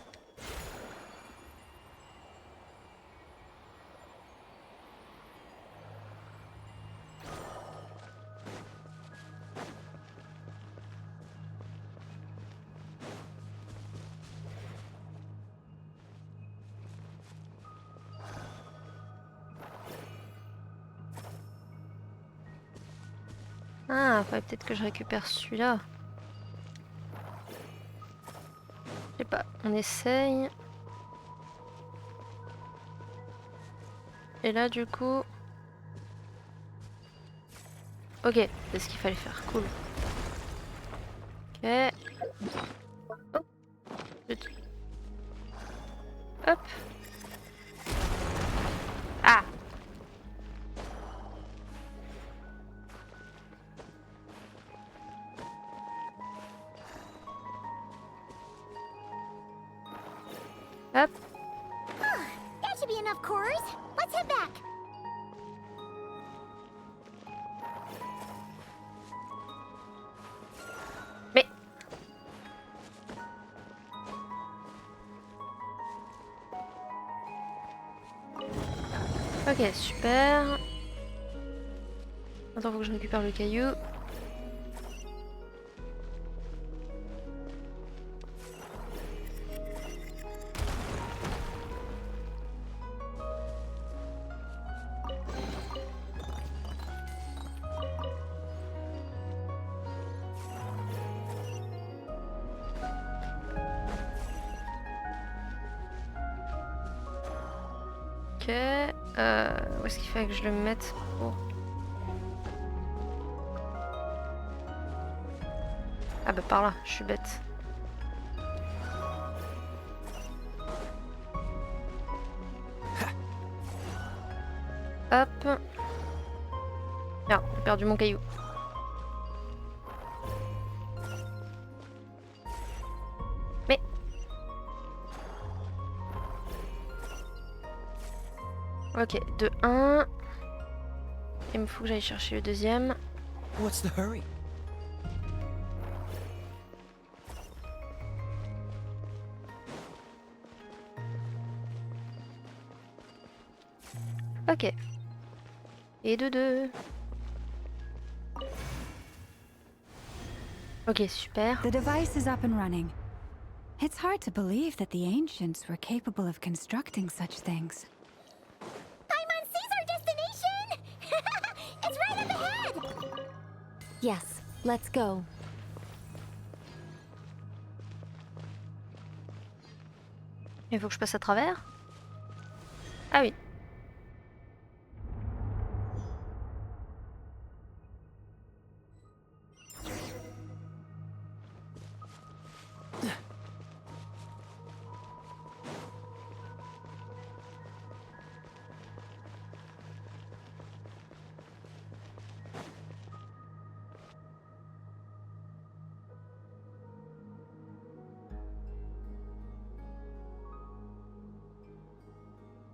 Ah, faudrait peut-être que je récupère celui-là. Je sais pas, on essaye. Et là, du coup... Ok, c'est ce qu'il fallait faire, cool. Ok. Oh. Hop. Ah. Hop. That should be enough cores. Let's head back. Mais... Ok, super. Attends, faut que je récupère le caillou. Ok, où est-ce qu'il fallait que je le mette pour... Ah bah par là, je suis bête. Hop. Merde, j'ai perdu mon caillou. Mais... Ok, de 1. Il me faut que j'aille chercher le deuxième. What's the hurry? Ok. Et de 2. Ok, super. The device is up and running. It's hard to believe that the ancients were capable of constructing such things. Paimon sees our destination! It's right up ahead! Yes, let's go. Il faut que je passe à travers? Ah oui.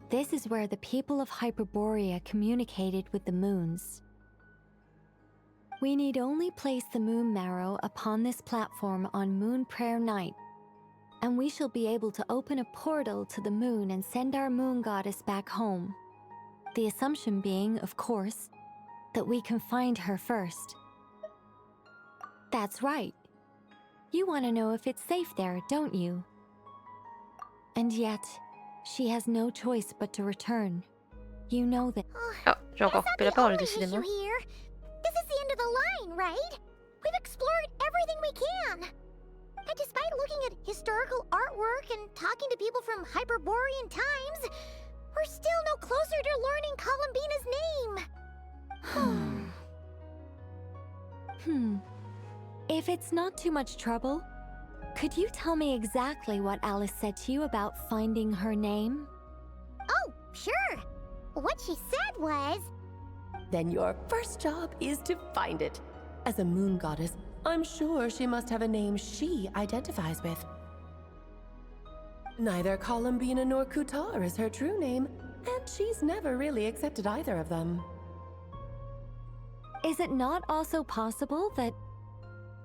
This is where the people of Hyperborea communicated with the moons. We need only place the moon marrow upon this platform on Moon Prayer Night, and we shall be able to open a portal to the moon and send our moon goddess back home. The assumption being, of course, that we can find her first. That's right. You want to know if it's safe there, don't you? And yet, she has no choice but to return. You know that. Oh, j'ai encore coupé la parole, décidément. Here. This is the end of the line, right? We've explored everything we can. And despite looking at historical artwork and talking to people from Hyperborean times, we're still no closer to learning Columbina's name. If it's not too much trouble, could you tell me exactly what Alice said to you about finding her name? Oh, sure. What she said was... Then your first job is to find it. As a moon goddess, I'm sure she must have a name she identifies with. Neither Columbina nor Kutar is her true name, and she's never really accepted either of them. Is it not also possible that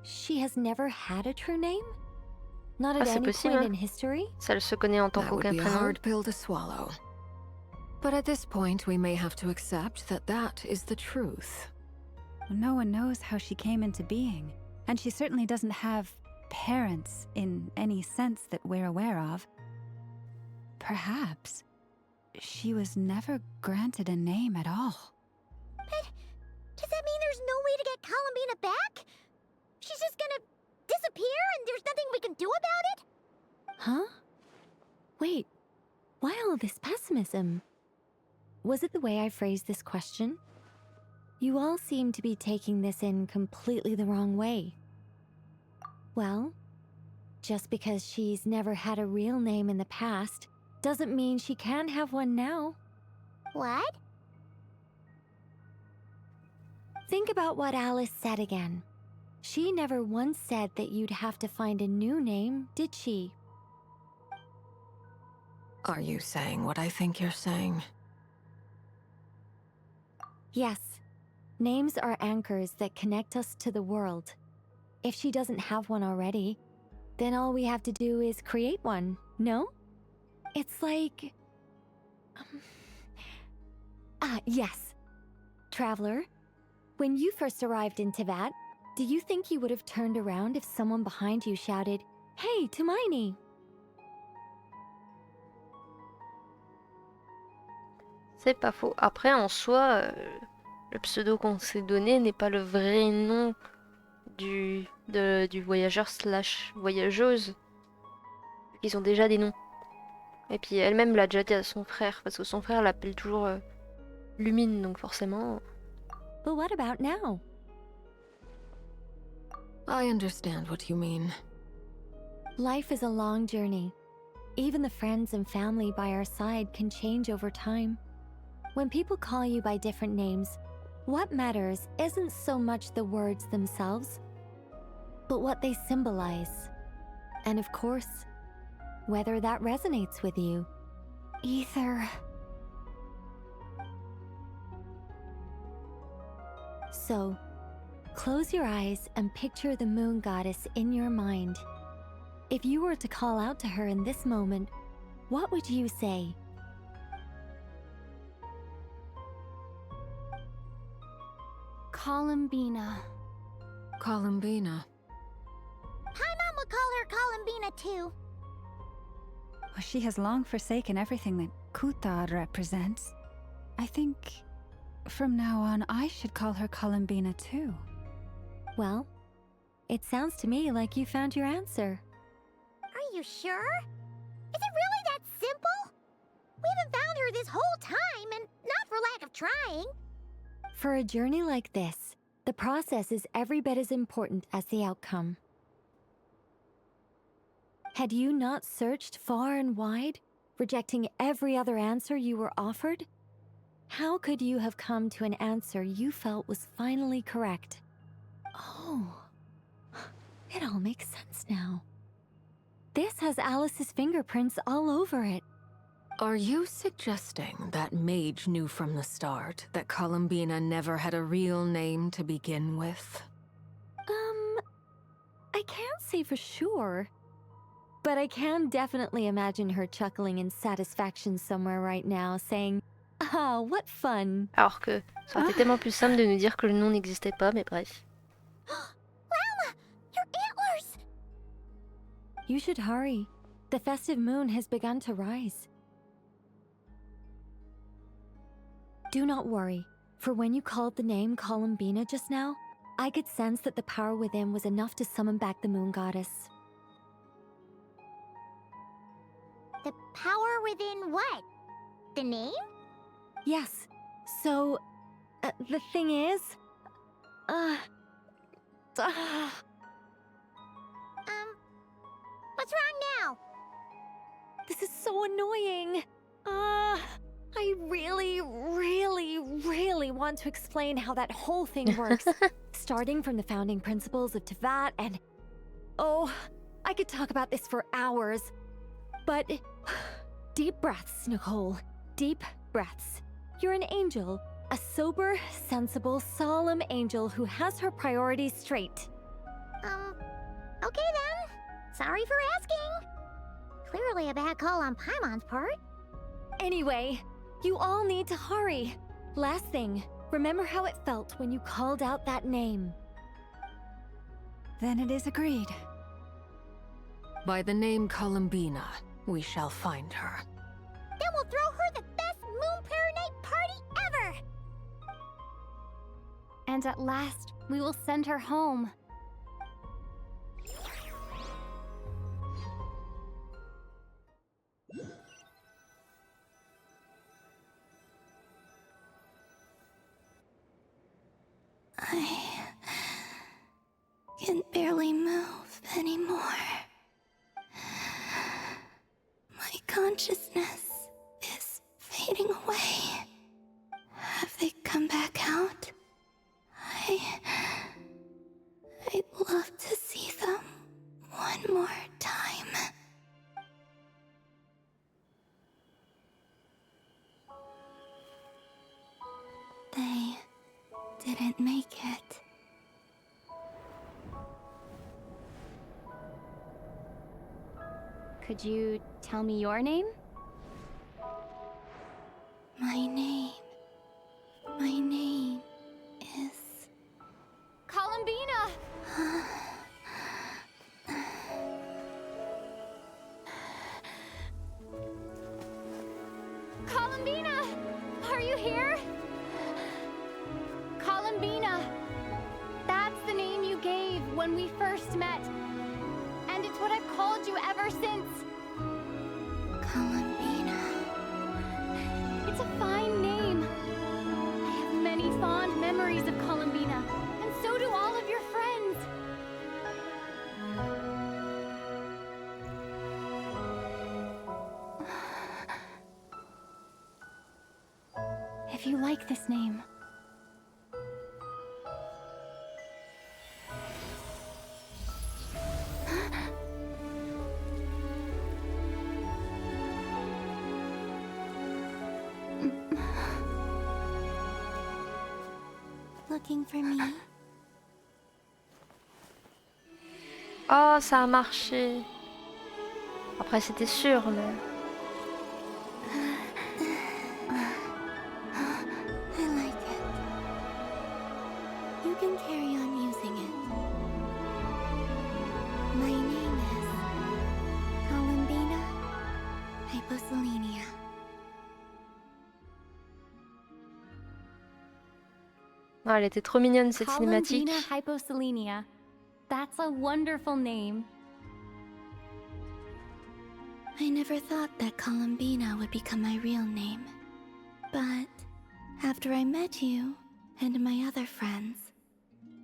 she has never had a true name? Not at any point in history? Ça, elle se connaît en tant That would qu'aucun be a prénom. hard pill to swallow. But at this point, we may have to accept that that is the truth. No one knows how she came into being, and she certainly doesn't have parents in any sense that we're aware of. Perhaps she was never granted a name at all. But does that mean there's no way to get Columbina back? She's just gonna disappear and there's nothing we can do about it? Huh? Wait, why all this pessimism? Was it the way I phrased this question? You all seem to be taking this in completely the wrong way. Well, just because she's never had a real name in the past doesn't mean she can't have one now. What? Think about what Alice said again. She never once said that you'd have to find a new name, did she? Are you saying what I think you're saying? Yes. Names are anchors that connect us to the world. If she doesn't have one already, then all we have to do is create one, no? It's like... yes. Traveler, when you first arrived in Teyvat, do you think you would have turned around if someone behind you shouted, "Hey, Hermione"? C'est pas faux. Après, en soi, le pseudo qu'on s'est donné n'est pas le vrai nom du voyageur slash voyageuse. Ils ont déjà des noms. Et puis elle-même l'a déjà dit à son frère, parce que son frère l'appelle toujours Lumine, donc forcément... But what about now? I understand what you mean. Life is a long journey. Even the friends and family by our side can change over time. When people call you by different names, what matters isn't so much the words themselves, but what they symbolize. And of course, whether that resonates with you. Ether. So, close your eyes and picture the moon goddess in your mind. If you were to call out to her in this moment, what would you say? Columbina. Columbina. Paimon would call her Columbina too. Well, she has long forsaken everything that Kutar represents. I think from now on I should call her Columbina too. Well, it sounds to me like you found your answer. Are you sure? Is it really that simple? We haven't found her this whole time, and not for lack of trying. For a journey like this, the process is every bit as important as the outcome. Had you not searched far and wide, rejecting every other answer you were offered, how could you have come to an answer you felt was finally correct? Oh, it all makes sense now. This has Alice's fingerprints all over it. Are you suggesting that Mage knew from the start that Columbina never had a real name to begin with? I can't say for sure. But I can definitely imagine her chuckling in satisfaction somewhere right now, saying, "Ah, what fun." Alors que ça aurait été tellement plus simple de nous dire que le nom n'existait pas, mais bref. Llama! Your antlers! You should hurry. The festive moon has begun to rise. Do not worry, for when you called the name Columbina just now, I could sense that the power within was enough to summon back the moon goddess. The power within what? The name? Yes. So, the thing is... What's wrong now? This is so annoying. I really want to explain how that whole thing works. Starting from the founding principles of Tevat and... Oh, I could talk about this for hours. But... Deep breaths, Nicole. Deep breaths. You're an angel. A sober, sensible, solemn angel who has her priorities straight. Okay then. Sorry for asking. Clearly a bad call on Paimon's part. Anyway, you all need to hurry. Last thing, remember how it felt when you called out that name. Then it is agreed. By the name Columbina, we shall find her. Then we'll throw her the best Moon Pair Night party ever! And at last, we will send her home. I can barely move anymore. My consciousness is fading away. Have they come back out? I'd love to see them one more time. They didn't make it. Could you tell me your name? My name is... Columbina! Columbina! Are you here? Columbina! That's the name you gave when we first met. And it's what I've called you ever since. Columbina. It's a fine name. I have many fond memories of Columbina, and so do all of your friends. If you like this name, Looking for me? Oh, ça a marché. Après, c'était sûr, mais... I like it. You can carry on using it. My name is Columbina Hyposelenia. Oh, elle était trop mignonne cette cinématique. Columbina Hyposelenia. That's a wonderful name. I never thought that Columbina would become my real name. But after I met you and my other friends,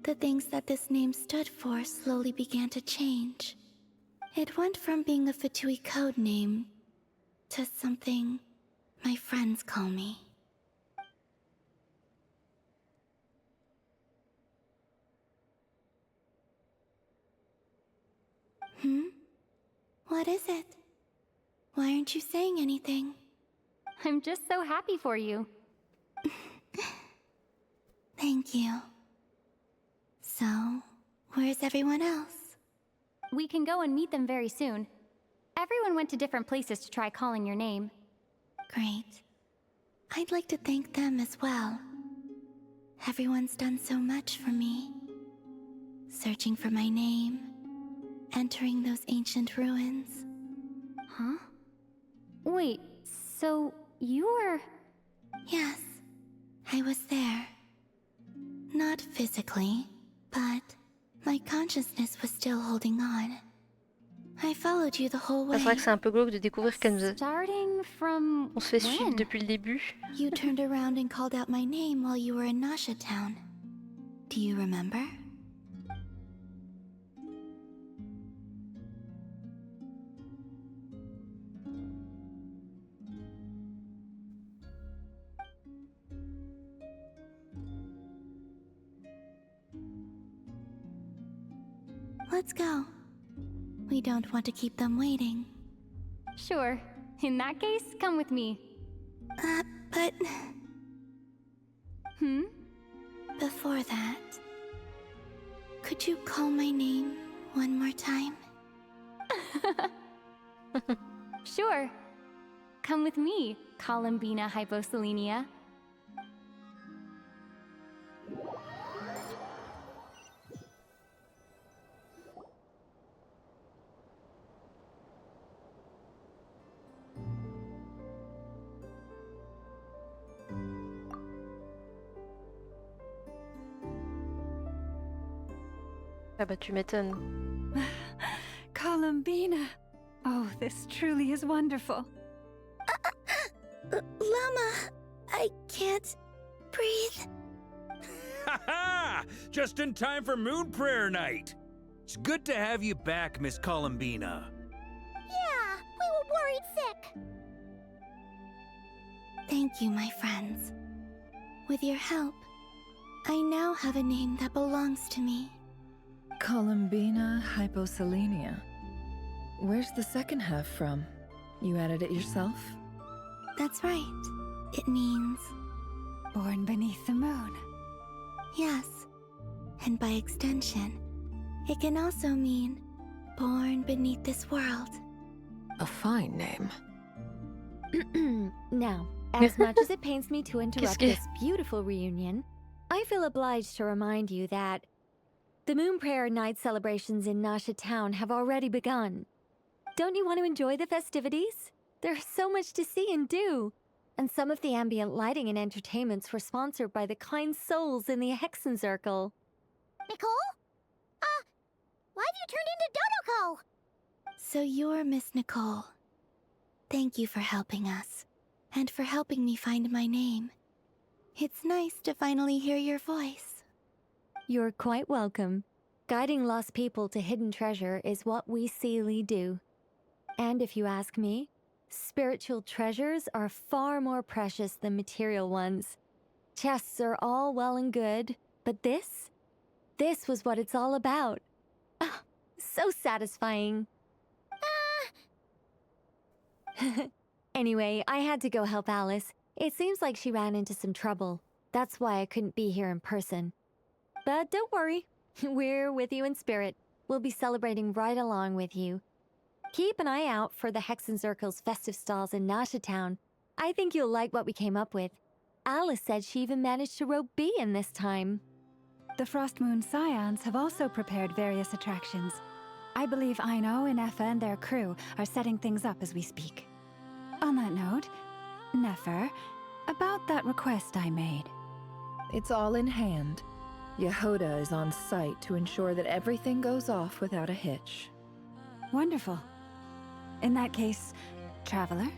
the things that this name stood for slowly began to change. It went from being a Fatui code name to something my friends call me. What is it? Why aren't you saying anything? I'm just so happy for you. Thank you. So, where's everyone else? We can go and meet them very soon. Everyone went to different places to try calling your name. Great. I'd like to thank them as well. Everyone's done so much for me. Searching for my name, entering those ancient ruins. Huh? Wait, so you were... Yes, I was there. Not physically, but my consciousness was still holding on. I followed you the whole way. C'est vrai que c'est un peu glauque de découvrir qu'elle nous a... Starting from On se fait suivre when? depuis le début. You turned around and called out my name while you were in Nasha Town. Do you remember? Let's go. We don't want to keep them waiting. Sure. In that case, come with me. But... Hmm? Before that... Could you call my name one more time? Sure. Come with me, Columbina Hyposelenia. Ah bah tu m'étonnes. Columbina! Oh, this truly is wonderful. Llama, I can't breathe. Ha ha! Just in time for Moon Prayer Night. It's good to have you back, Miss Columbina. Yeah, we were worried sick. Thank you, my friends. With your help, I now have a name that belongs to me. Columbina Hyposelenia. Where's the second half from? You added it yourself? That's right. It means... Born beneath the moon. Yes. And by extension, it can also mean born beneath this world. A fine name. Now, as much as it pains me to interrupt this beautiful reunion, I feel obliged to remind you that the Moon Prayer Night celebrations in Nasha Town have already begun. Don't you want to enjoy the festivities? There's so much to see and do. And some of the ambient lighting and entertainments were sponsored by the kind souls in the Hexen Circle. Nicole? Why have you turned into Dodoko? So you're Miss Nicole. Thank you for helping us, and for helping me find my name. It's nice to finally hear your voice. You're quite welcome. Guiding lost people to hidden treasure is what we Seelie do. And if you ask me, spiritual treasures are far more precious than material ones. Chests are all well and good, but this was what it's all about. Ah, so satisfying. Anyway, I had to go help Alice. It seems like she ran into some trouble. That's why I couldn't be here in person. But don't worry, we're with you in spirit. We'll be celebrating right along with you. Keep an eye out for the Hexen Circle's festive stalls in Nasha Town. I think you'll like what we came up with. Alice said she even managed to rope B in this time. The Frost Moon Scions have also prepared various attractions. I believe Aino and Effa and their crew are setting things up as we speak. On that note, Nefer, about that request I made. It's all in hand. Yehoda is on site to ensure that everything goes off without a hitch. Wonderful. In that case, Traveler?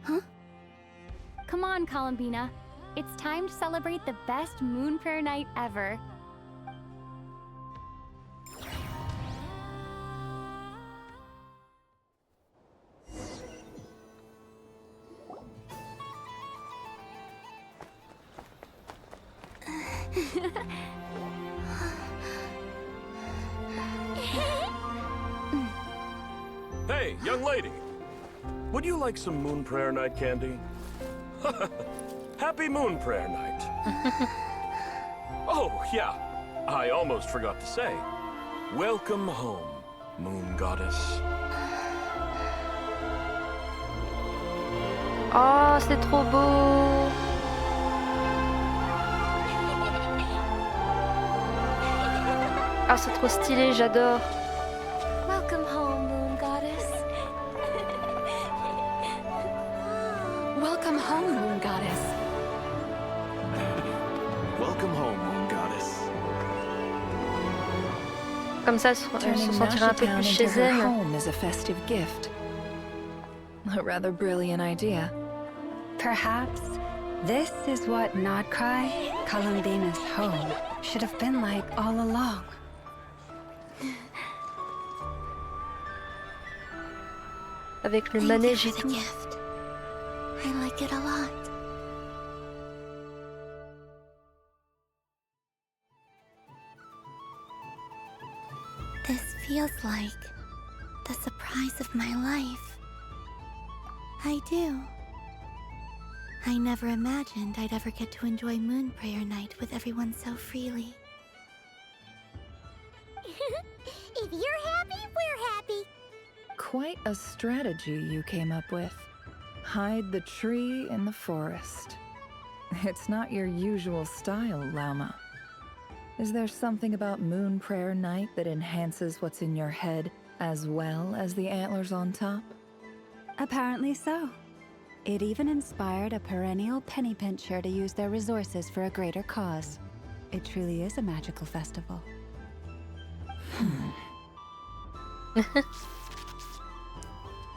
Huh? Come on, Columbina. It's time to celebrate the best Moon Prayer Night ever. Hey, young lady. Would you like some Moon Prayer Night candy? Happy Moon Prayer Night. Oh, yeah. I almost forgot to say. Welcome home. Moon Goddess. Oh, c'est trop beau. Ah, c'est trop stylé, j'adore. Welcome home, Moon Goddess. Welcome home, Moon Goddess. Welcome home, Moon Goddess. Comme ça, elle se sentira un peu plus chez her elle. home is a festive gift. A rather brilliant idea. Perhaps this is what Nod-Krai, Columbina's home, should have been like all along. Avec le manège et tout. Gift. I like it a lot. This feels like the surprise of my life. I do. I never imagined I'd ever get to enjoy Moon Prayer Night with everyone so freely. If you're happy, we're happy. Quite a strategy you came up with. Hide the tree in the forest. It's not your usual style, Lauma. Is there something about Moon Prayer Night that enhances what's in your head as well as the antlers on top? Apparently so. It even inspired a perennial penny pincher to use their resources for a greater cause. It truly is a magical festival.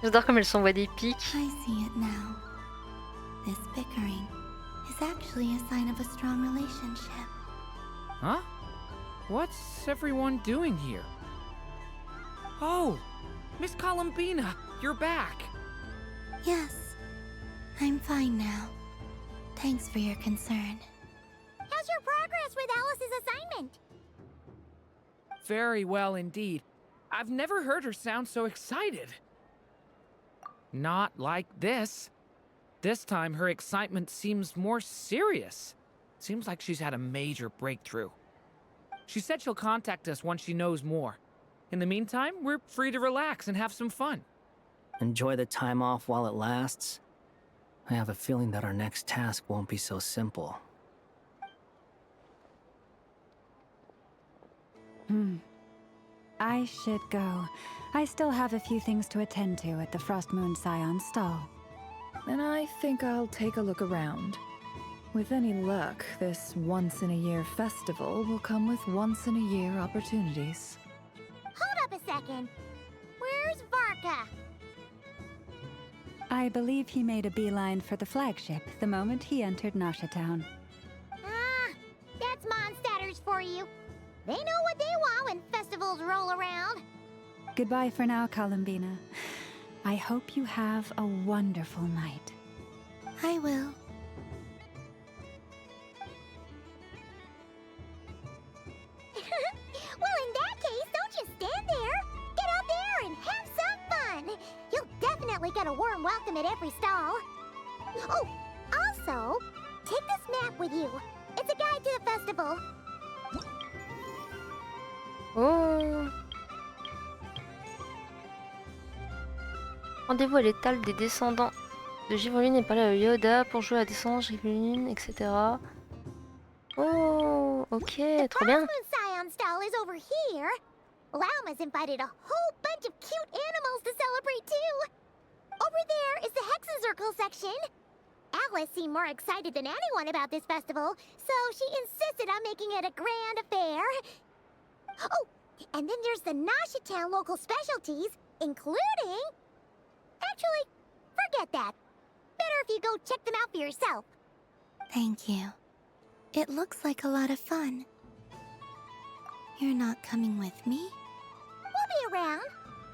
J'adore comme elle s'envoie des pics. I see it now. This bickering is actually a sign of a strong relationship. Huh? What's everyone doing here? Oh, Miss Columbina, you're back. Yes, I'm fine now. Thanks for your concern. How's your progress with Alice's assignment? Very well indeed. I've never heard her sound so excited. Not like this. This time her excitement seems more serious. Seems like she's had a major breakthrough. She said she'll contact us once she knows more. In the meantime, we're free to relax and have some fun. Enjoy the time off while it lasts. I have a feeling that our next task won't be so simple. I should go. I still have a few things to attend to at the Frost Moon Scion stall. And I think I'll take a look around. With any luck, this once-in-a-year festival will come with once-in-a-year opportunities. Hold up a second. Where's Varka? I believe he made a beeline for the flagship the moment he entered Nasha Town. Ah, that's Mondstadters for you. They know what they want when festivals roll around. Goodbye for now, Columbina. I hope you have a wonderful night. I will. Well, in that case, don't just stand there. Get out there and have some fun. You'll definitely get a warm welcome at every stall. Oh, also, take this map with you. It's a guide to the festival. Oh. Rendez-vous à l'étal des descendants de Givoline et parler à Yoda pour jouer à la descendance Givoline, etc. Oh, ok, trop bien. The Scion stall is over here. Lauma's invited a whole bunch of cute animals to celebrate too. Over there is the Hexacircle section. Alice seemed more excited than anyone about this festival, so she insisted on making it a grand affair. Oh, and then there's the Nasha Town local specialties, including... Actually, forget that. Better if you go check them out for yourself. Thank you. It looks like a lot of fun. You're not coming with me? We'll be around.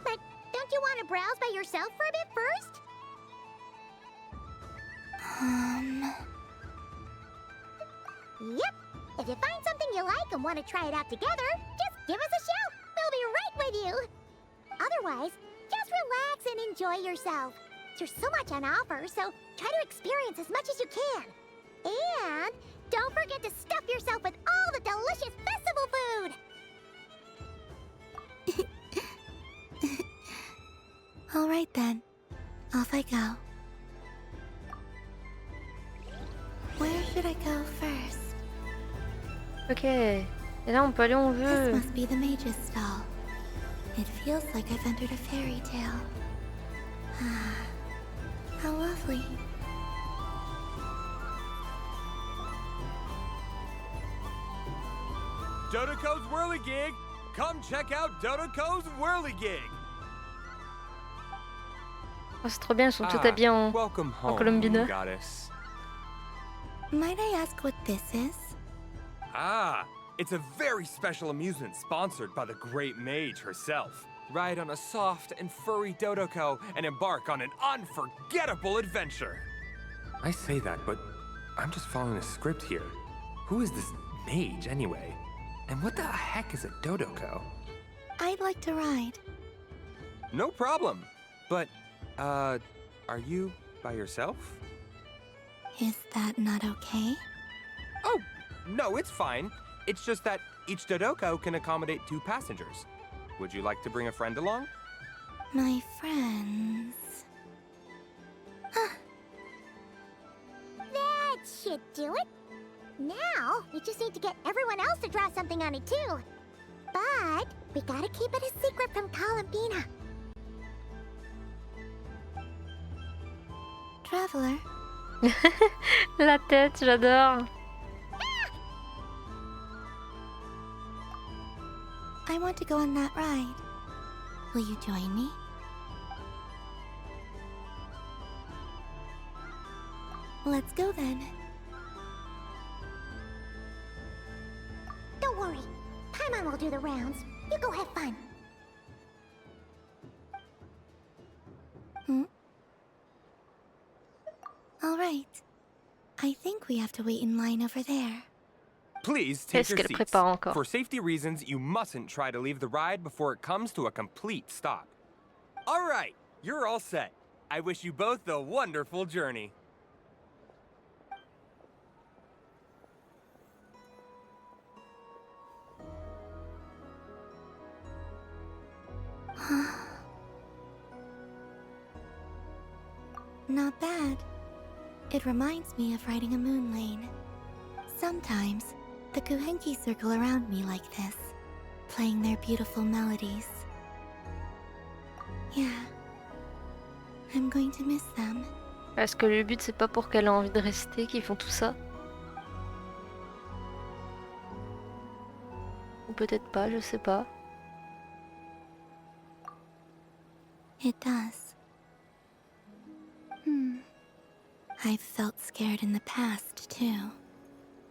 But don't you want to browse by yourself for a bit first? Yep. If you find something you like and want to try it out together, just give us a shout. We'll be right with you. Otherwise, just relax and enjoy yourself. There's so much on offer, so try to experience as much as you can. And don't forget to stuff yourself with all the delicious festival food. All right then. Off I go. Where should I go first? Ok. Et là, on peut aller où on This veut. must be the mage's stall. It feels like I've entered a fairy tale. Ah, how lovely. Dodoko's Whirligig! Come check out Dodoko's Whirligig! Oh, c'est trop bien, ils sont tous habillés en, welcome en home, Columbina. goddess. Might I ask what this is? Ah, it's a very special amusement sponsored by the great mage herself. Ride on a soft and furry Dodoko and embark on an unforgettable adventure. I say that, but I'm just following a script here. Who is this mage, anyway? And what the heck is a Dodoko? I'd like to ride. No problem. But, are you by yourself? Is that not okay? Oh, no, it's fine. It's just that each Dodoko can accommodate 2 passengers. Would you like to bring a friend along? My friends. That should do it. Now, we just need to get everyone else to draw something on it too. But we gotta keep it a secret from Columbina. Traveler, La tête, j'adore. I want to go on that ride. Will you join me? Let's go then. Don't worry. Paimon will do the rounds. You go have fun. All right. I think we have to wait in line over there. Please take your qu'elle seats. prépare encore? For safety reasons, you mustn't try to leave the ride before it comes to a complete stop. All right, you're all set. I wish you both a wonderful journey. Not bad. It reminds me of riding a moon lane. Sometimes, the Kuhenki circle around me like this, playing their beautiful melodies. Yeah. I'm going to miss them. Est-ce que le but, c'est pas pour qu'elle ait envie de rester qu'ils font tout ça? Ou peut-être pas, je sais pas. It does. I've felt scared in the past, too.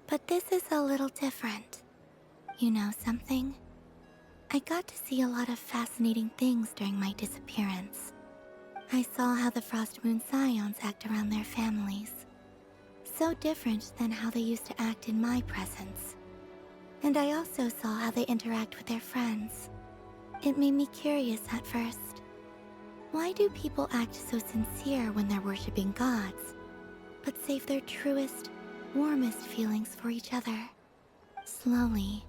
But this is a little different. You know something? I got to see a lot of fascinating things during my disappearance. I saw how the Frost Moon Scions act around their families. So different than how they used to act in my presence. And I also saw how they interact with their friends. It made me curious at first. Why do people act so sincere when they're worshipping gods, but save their truest, warmest feelings for each other? Slowly,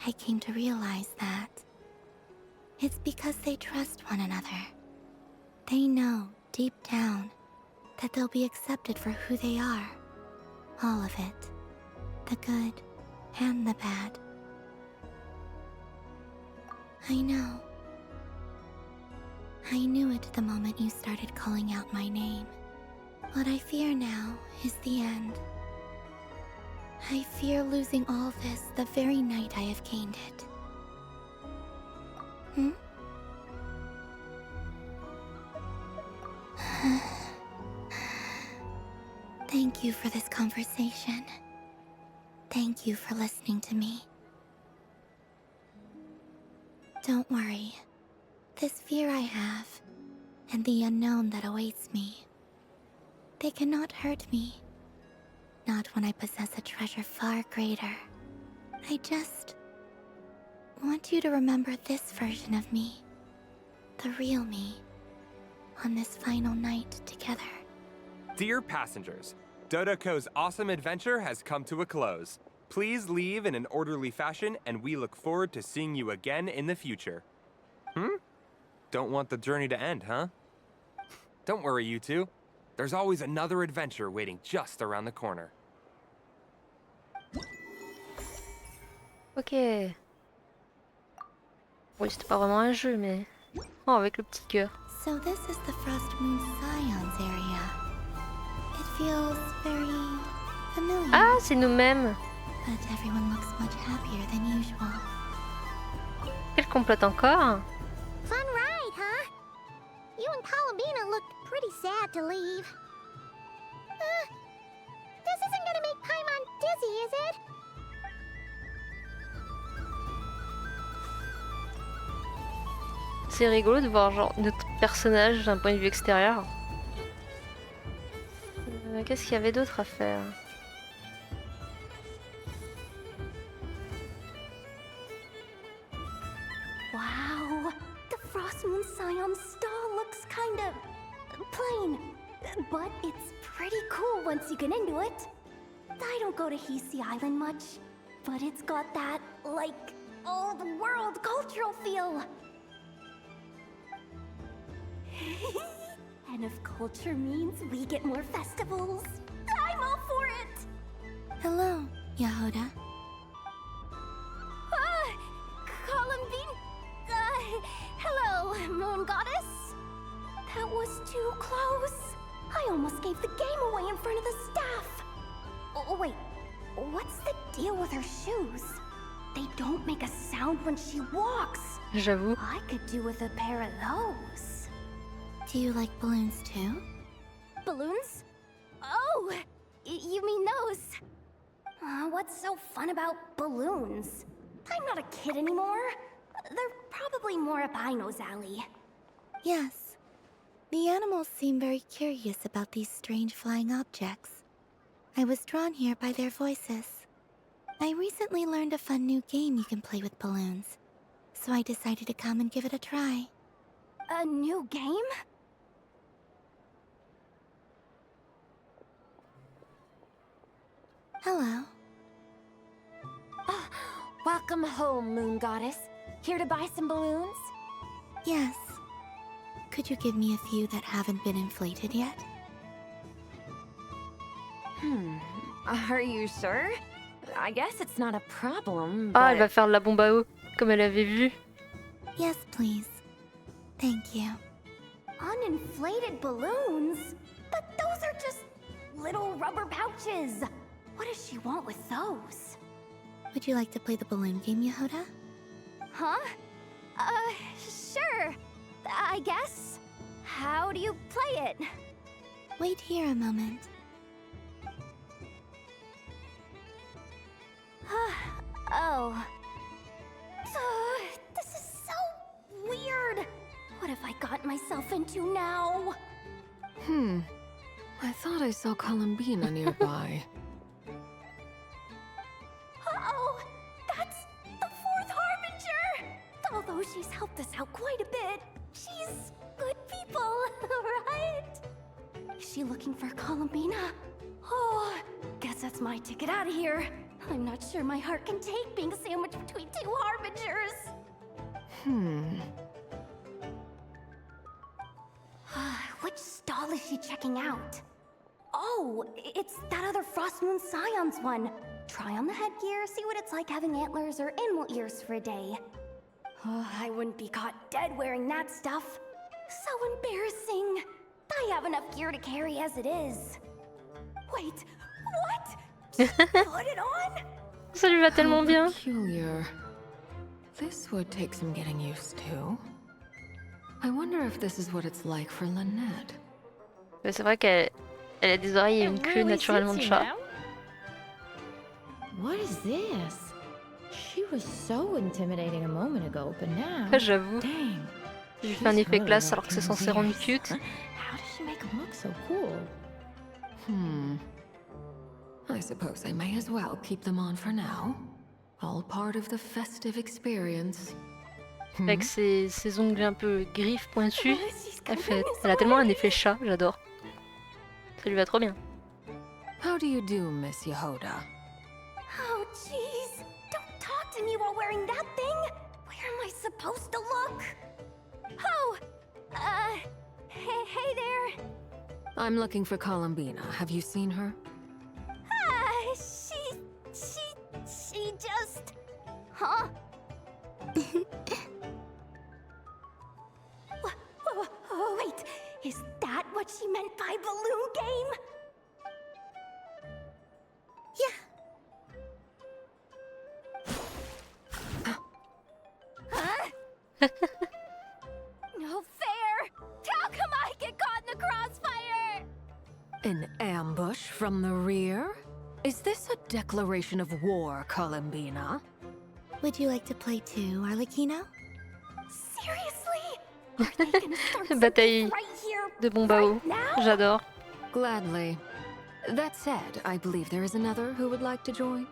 I came to realize that it's because they trust one another. They know, deep down, that they'll be accepted for who they are. All of it. The good and the bad. I know. I knew it the moment you started calling out my name. What I fear now is the end. I fear losing all this the very night I have gained it. Thank you for this conversation. Thank you for listening to me. Don't worry. This fear I have, and the unknown that awaits me, they cannot hurt me. Not when I possess a treasure far greater. I just want you to remember this version of me, the real me, on this final night together. Dear passengers, Dodoko's awesome adventure has come to a close. Please leave in an orderly fashion, and we look forward to seeing you again in the future. don't want the journey to end, huh? Don't worry, you two. There's always another adventure waiting just around the corner. Ok. Oui, c'était pas vraiment un jeu, mais... Oh, avec le petit cœur. So this is the Frost Moon Scions area. It feels very familiar. Ah, c'est nous-mêmes. But everyone looks much happier than usual. Quelle complote encore? Fun ride, huh? You and Columbina looked pretty sad to leave. This isn't gonna make Paimon dizzy, is it? C'est rigolo de voir genre notre personnage d'un point de vue extérieur. Qu'est-ce qu'il y avait d'autre à faire? Wow, the Frost Moon Scion stall looks kind of plain, but it's pretty cool once you get into it. I don't go to Hisi Island much, but it's got that, like, old world cultural feel. And if culture means we get more festivals, I'm all for it! Hello, Yahoda. Columbine... hello, Moon Goddess? That was too close. I almost gave the game away in front of the staff. Oh, wait, what's the deal with her shoes? They don't make a sound when she walks. J'avoue. I could do with a pair of those. Do you like balloons too? Balloons? Oh, you mean those? What's so fun about balloons? I'm not a kid anymore. They're probably more up Aino's alley. Yes. The animals seem very curious about these strange flying objects. I was drawn here by their voices. I recently learned a fun new game you can play with balloons, so I decided to come and give it a try. A new game? Hello. Welcome home, Moon Goddess. Here to buy some balloons? Yes. Could you give me a few that haven't been inflated yet? Are you sure? I guess it's not a problem, Ah, but... elle va faire de la bombe à eau, comme elle avait vu. Yes, please. Thank you. Uninflated balloons? But those are just little rubber pouches. What does she want with those? Would you like to play the balloon game, Yahoda? Huh? Sure. I guess. How do you play it? Wait here a moment. Oh. This is so weird. What have I got myself into now? I thought I saw Columbina nearby. Uh-oh! That's the fourth Harbinger! Although she's helped us out quite a bit, she's good people, right? Is she looking for Columbina? Oh, guess that's my ticket out of here. I'm not sure my heart can take being sandwiched between two Harbingers. Which stall is she checking out? Oh, it's that other Frost Moon Scions one. Try on the headgear, see what it's like having antlers or animal ears for a day. Oh, I wouldn't be caught dead wearing that stuff. So embarrassing. I have enough gear to carry as it is. Wait, what? Just put it on? Ça lui va tellement bien. Peculiar. This would take some getting used to. I wonder if this is what it's like for Lynette. Mais c'est vrai qu'elle a des oreilles et une queue naturellement de chat. What is this? She was so intimidating a moment ago, but now... J'avoue. Je lui fais un effet classe alors que c'est censé rendre cute. How does she make him look so cool? I suppose I may as well keep them on for now. All part of the festive experience. Avec ses ongles un peu griffes pointus, elle a tellement un effet chat, j'adore. Ça lui va trop bien. How do you do, Miss Yahoda? Oh, jeez. Don't talk to me while wearing that thing. Where am I supposed to look? Oh, Hey there. I'm looking for Columbina. Have you seen her? She just... Huh? Wait, is that what she meant by balloon game? Huh? No fair! How come I get caught in the crossfire? An ambush from the rear? Is this a declaration of war, Columbina? Would you like to play too, Arlecchino? Seriously? Bataille Right here, de bons bao. J'adore. Gladly. That said, I believe there is another who would like to join.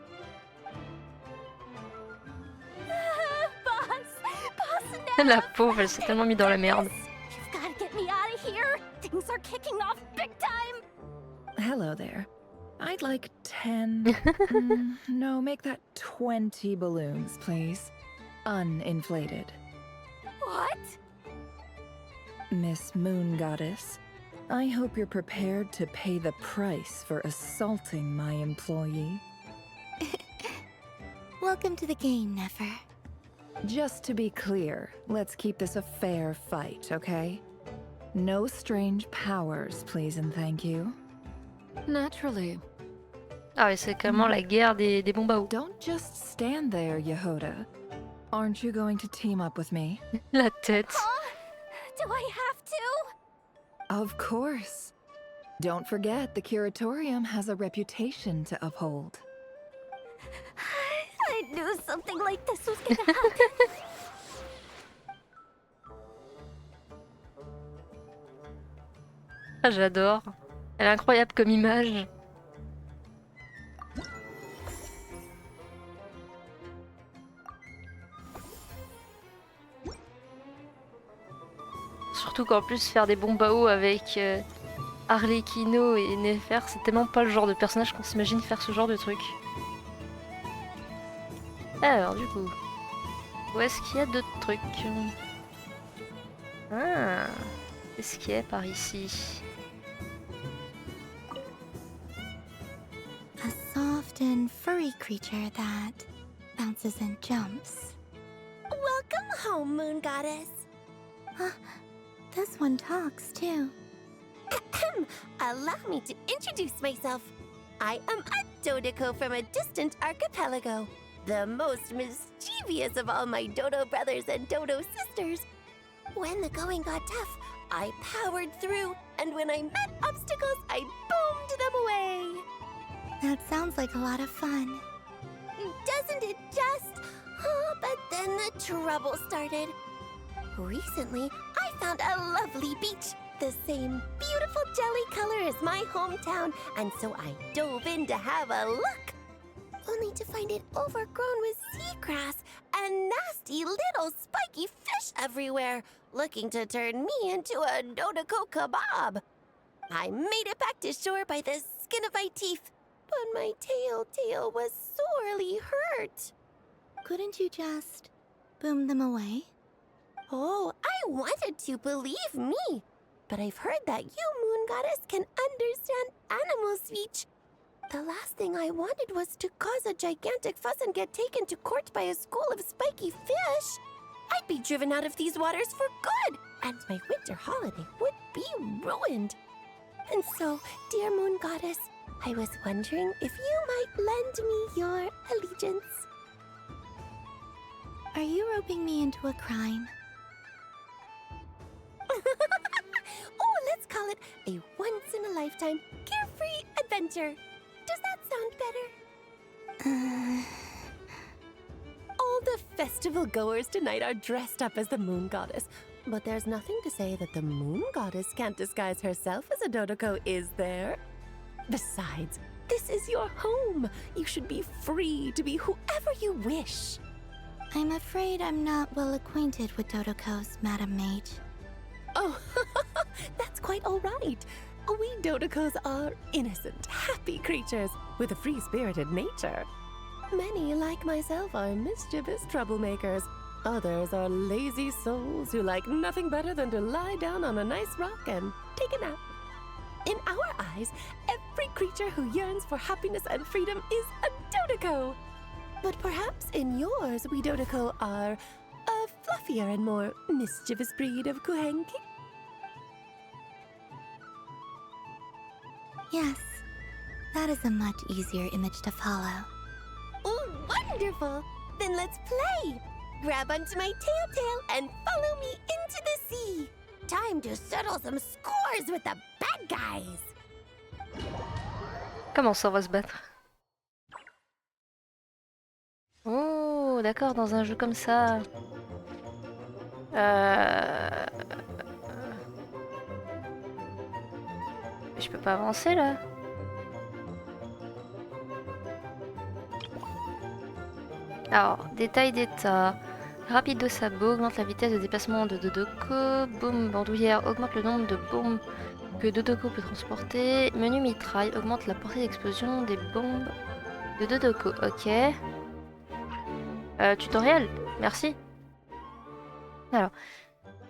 Boss, La pauvre, elle s'est tellement mis dans la merde. you've gotta get me out of here. Things are kicking off big time. Hello there. I'd like 10... no, make that 20 balloons, please. Uninflated. What? Miss Moon Goddess, I hope you're prepared to pay the price for assaulting my employee. Welcome to the game, Nefer. Just to be clear, let's keep this a fair fight, okay? No strange powers, please and thank you. Naturally. Ah ouais, c'est clairement la guerre des bons bao. Don't just stand there, Yehoda. Aren't you going to team up with me? La tête. Do I have to? Of course. Don't forget, the Curatorium has a reputation to uphold. I knew something like this was gonna happen. Ah, j'adore. Elle est incroyable comme image. Surtout qu'en plus faire des bons bao avec Arlecchino et Nefer, c'est tellement pas le genre de personnage qu'on s'imagine faire ce genre de truc. Alors du coup, où est-ce qu'il y a d'autres trucs? Ah, qu'est-ce qu'il y a par ici? A soft and furry creature that bounces and jumps. Welcome home, Moon Goddess. This one talks too. Allow me to introduce myself. I am a Dodiko from a distant archipelago, the most mischievous of all my Dodo brothers and Dodo sisters. When the going got tough, I powered through, and when I met obstacles, I boomed them away. That sounds like a lot of fun. Doesn't it just? Oh, but then the trouble started. Recently, I found a lovely beach, the same beautiful jelly color as my hometown, and so I dove in to have a look. Only to find it overgrown with seagrass and nasty little spiky fish everywhere, looking to turn me into a Dodiko kebab. I made it back to shore by the skin of my teeth, but my tail was sorely hurt. Couldn't you just boom them away? Oh, I wanted to, believe me. But I've heard that you, Moon Goddess, can understand animal speech. The last thing I wanted was to cause a gigantic fuss and get taken to court by a school of spiky fish. I'd be driven out of these waters for good, and my winter holiday would be ruined. And so, dear Moon Goddess, I was wondering if you might lend me your allegiance. Are you roping me into a crime? Oh, let's call it a once-in-a-lifetime carefree adventure. Does that sound better? All the festival goers tonight are dressed up as the Moon Goddess, but there's nothing to say that the Moon Goddess can't disguise herself as a Dodiko, is there? Besides, this is your home. You should be free to be whoever you wish. I'm afraid I'm not well acquainted with Dodikos, Madam Mage. Oh, that's quite all right. We Dodikos are innocent, happy creatures with a free-spirited nature. Many, like myself, are mischievous troublemakers, Others are lazy souls who like nothing better than to lie down on a nice rock and take a nap. In our eyes, every creature who yearns for happiness and freedom is a Dodoko. But perhaps in yours, we Dodoko are a fluffier and more mischievous breed of Kuhenki? Yes, that is a much easier image to follow. Oh, wonderful! Then let's play! Grab onto my tail and follow me into the sea! Time to settle some scores with the bad guys! Comment ça on va se battre? Oh, d'accord, dans un jeu comme ça. Je peux pas avancer là. Alors, détail d'état. Rapido sabot augmente la vitesse de déplacement de Dodoko. Boom bandoulière augmente le nombre de bombes que Dodoko peut transporter. Menu mitraille augmente la portée d'explosion des bombes de Dodoko. Ok. Tutoriel, merci. Alors,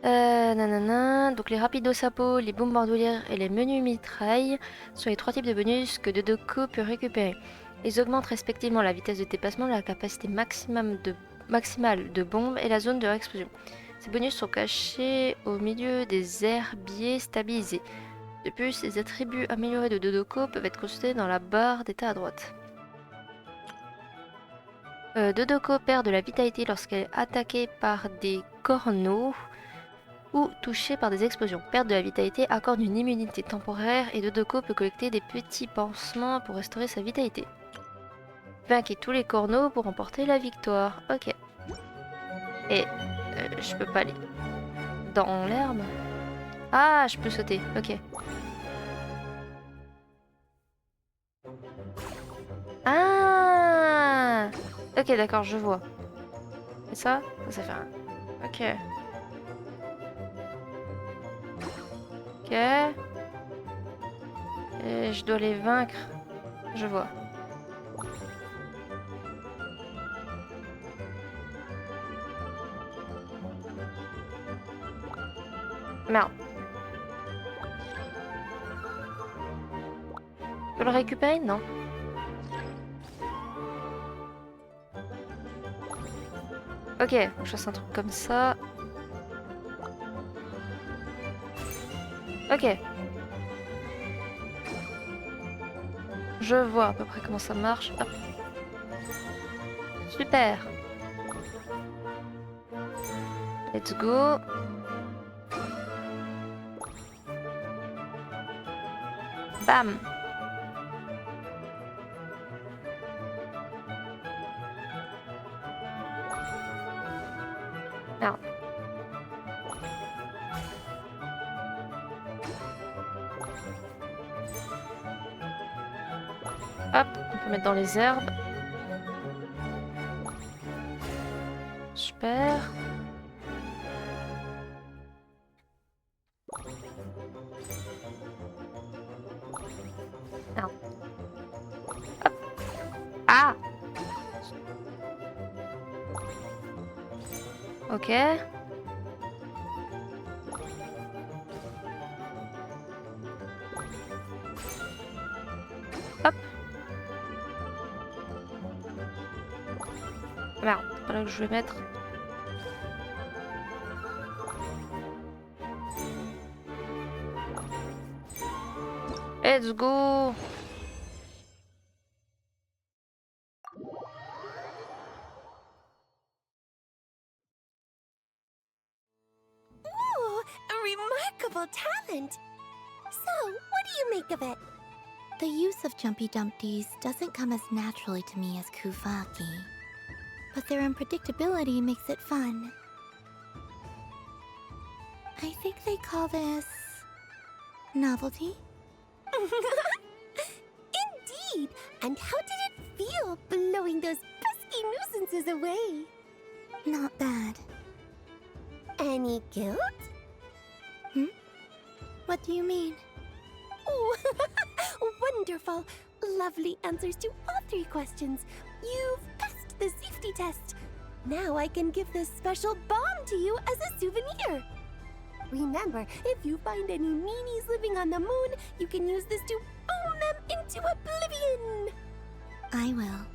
nanana. Donc les rapido sabots, les bombes bandoulières et les menus mitraille sont les 3 types de bonus que Dodoko peut récupérer. Ils augmentent respectivement la vitesse de déplacement, la capacité maximale de bombes et la zone de réexplosion. Ces bonus sont cachés au milieu des herbiers stabilisés. De plus, les attributs améliorés de Dodoko peuvent être consultés dans la barre d'état à droite. Dodoko perd de la vitalité lorsqu'elle est attaquée par des corneaux ou touchée par des explosions. Perte de la vitalité accorde une immunité temporaire et Dodoko peut collecter des petits pansements pour restaurer sa vitalité. Vainquez tous les corneaux pour remporter la victoire. Ok. Et je peux pas aller dans l'herbe. Ah, je peux sauter. Ok. Ah. Ok, d'accord, je vois. Et ça fait un... Ok. Ok. Et je dois les vaincre. Je vois. Merde. Je peux le récupérer? Non. Ok, faut que je fasse un truc comme ça. Ok. Je vois à peu près comment ça marche. Hop. Super. Let's go. Bam. Merde. Hop, on peut mettre dans les herbes. Super. Merde. Hop. Ah. Ok. Hop. Merde, c'est pas là que je vais mettre. Let's go. Ooh, a remarkable talent! So, what do you make of it? The use of Jumpy Dumpties doesn't come as naturally to me as Kuvaki, but their unpredictability makes it fun. I think they call this... novelty? Indeed! And how did it feel blowing those pesky nuisances away? Not bad. Any guilt? What do you mean? Oh, wonderful! Lovely answers to all 3 questions. You've passed the safety test. Now I can give this special bomb to you as a souvenir. Remember, if you find any meanies living on the moon, you can use this to boom them into oblivion. I will.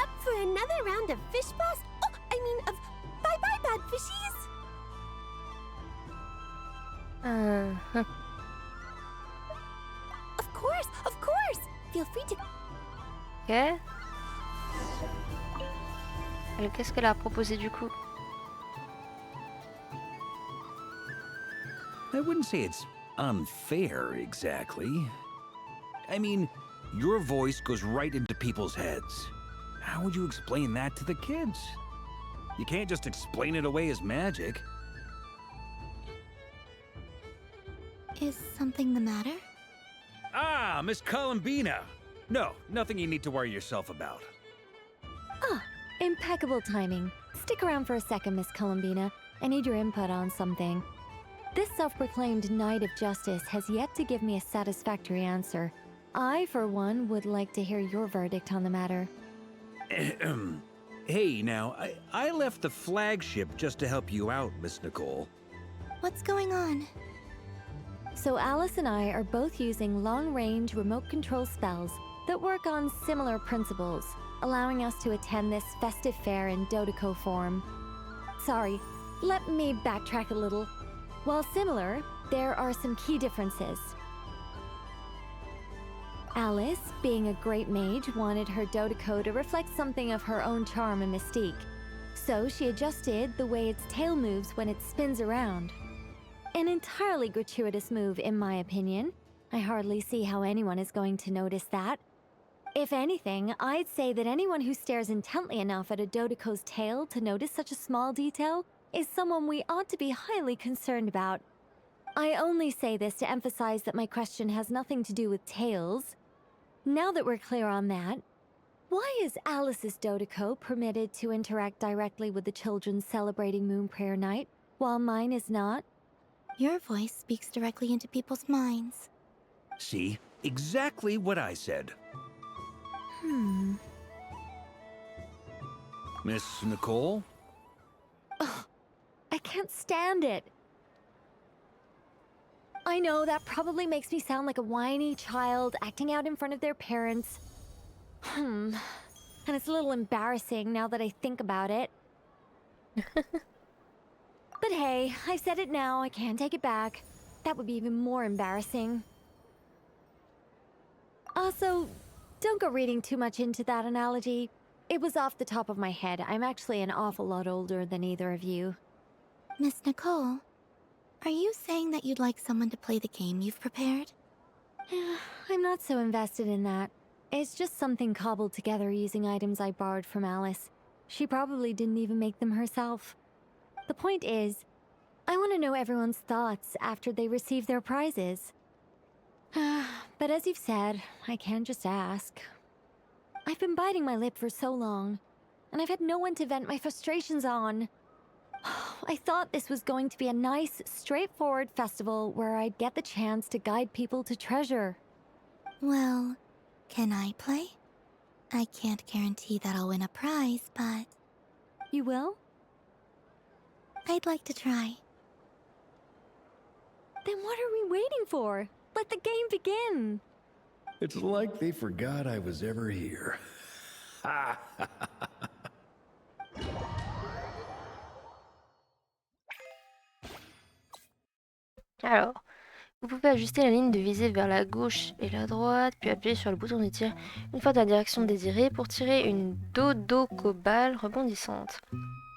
Up for another round of fish blast? Oh, I mean of bye-bye bad fishies. Of course. Feel free to... Ok. Alors, qu'est-ce qu'elle a proposé du coup? I wouldn't say it's unfair, exactly. I mean, your voice goes right into people's heads. How would you explain that to the kids? You can't just explain it away as magic. Is something the matter? Ah, Miss Columbina! No, nothing you need to worry yourself about. Ah, impeccable timing. Stick around for a second, Miss Columbina. I need your input on something. This self-proclaimed Knight of Justice has yet to give me a satisfactory answer. I, for one, would like to hear your verdict on the matter. Hey, now, I left the flagship just to help you out, Miss Nicole. What's going on? So Alice and I are both using long-range remote control spells that work on similar principles, allowing us to attend this festive fair in Dodoko form. Sorry, let me backtrack a little. While similar, there are some key differences. Alice, being a great mage, wanted her Dodoko to reflect something of her own charm and mystique. So she adjusted the way its tail moves when it spins around. An entirely gratuitous move, in my opinion. I hardly see how anyone is going to notice that. If anything, I'd say that anyone who stares intently enough at a Dodoko's tail to notice such a small detail is someone we ought to be highly concerned about. I only say this to emphasize that my question has nothing to do with tails. Now that we're clear on that, why is Alice's Dodoko permitted to interact directly with the children celebrating Moon Prayer Night, while mine is not? Your voice speaks directly into people's minds. See? Exactly what I said. Miss Nicole? Ugh, I can't stand it. I know that probably makes me sound like a whiny child acting out in front of their parents. And it's a little embarrassing now that I think about it. But hey, I've said it now, I can't take it back. That would be even more embarrassing. Also, don't go reading too much into that analogy. It was off the top of my head. I'm actually an awful lot older than either of you. Miss Nicole, are you saying that you'd like someone to play the game you've prepared? I'm not so invested in that. It's just something cobbled together using items I borrowed from Alice. She probably didn't even make them herself. The point is, I want to know everyone's thoughts after they receive their prizes. But as you've said, I can't just ask. I've been biting my lip for so long, and I've had no one to vent my frustrations on. I thought this was going to be a nice, straightforward festival where I'd get the chance to guide people to treasure. Well, can I play? I can't guarantee that I'll win a prize, but... You will? I'd like to try. Then what are we waiting for? Let the game begin! It's like they forgot I was ever here. Alors, vous pouvez ajuster la ligne de visée vers la gauche et la droite, puis appuyer sur le bouton de tir une fois dans la direction désirée pour tirer une Dodoko balle rebondissante.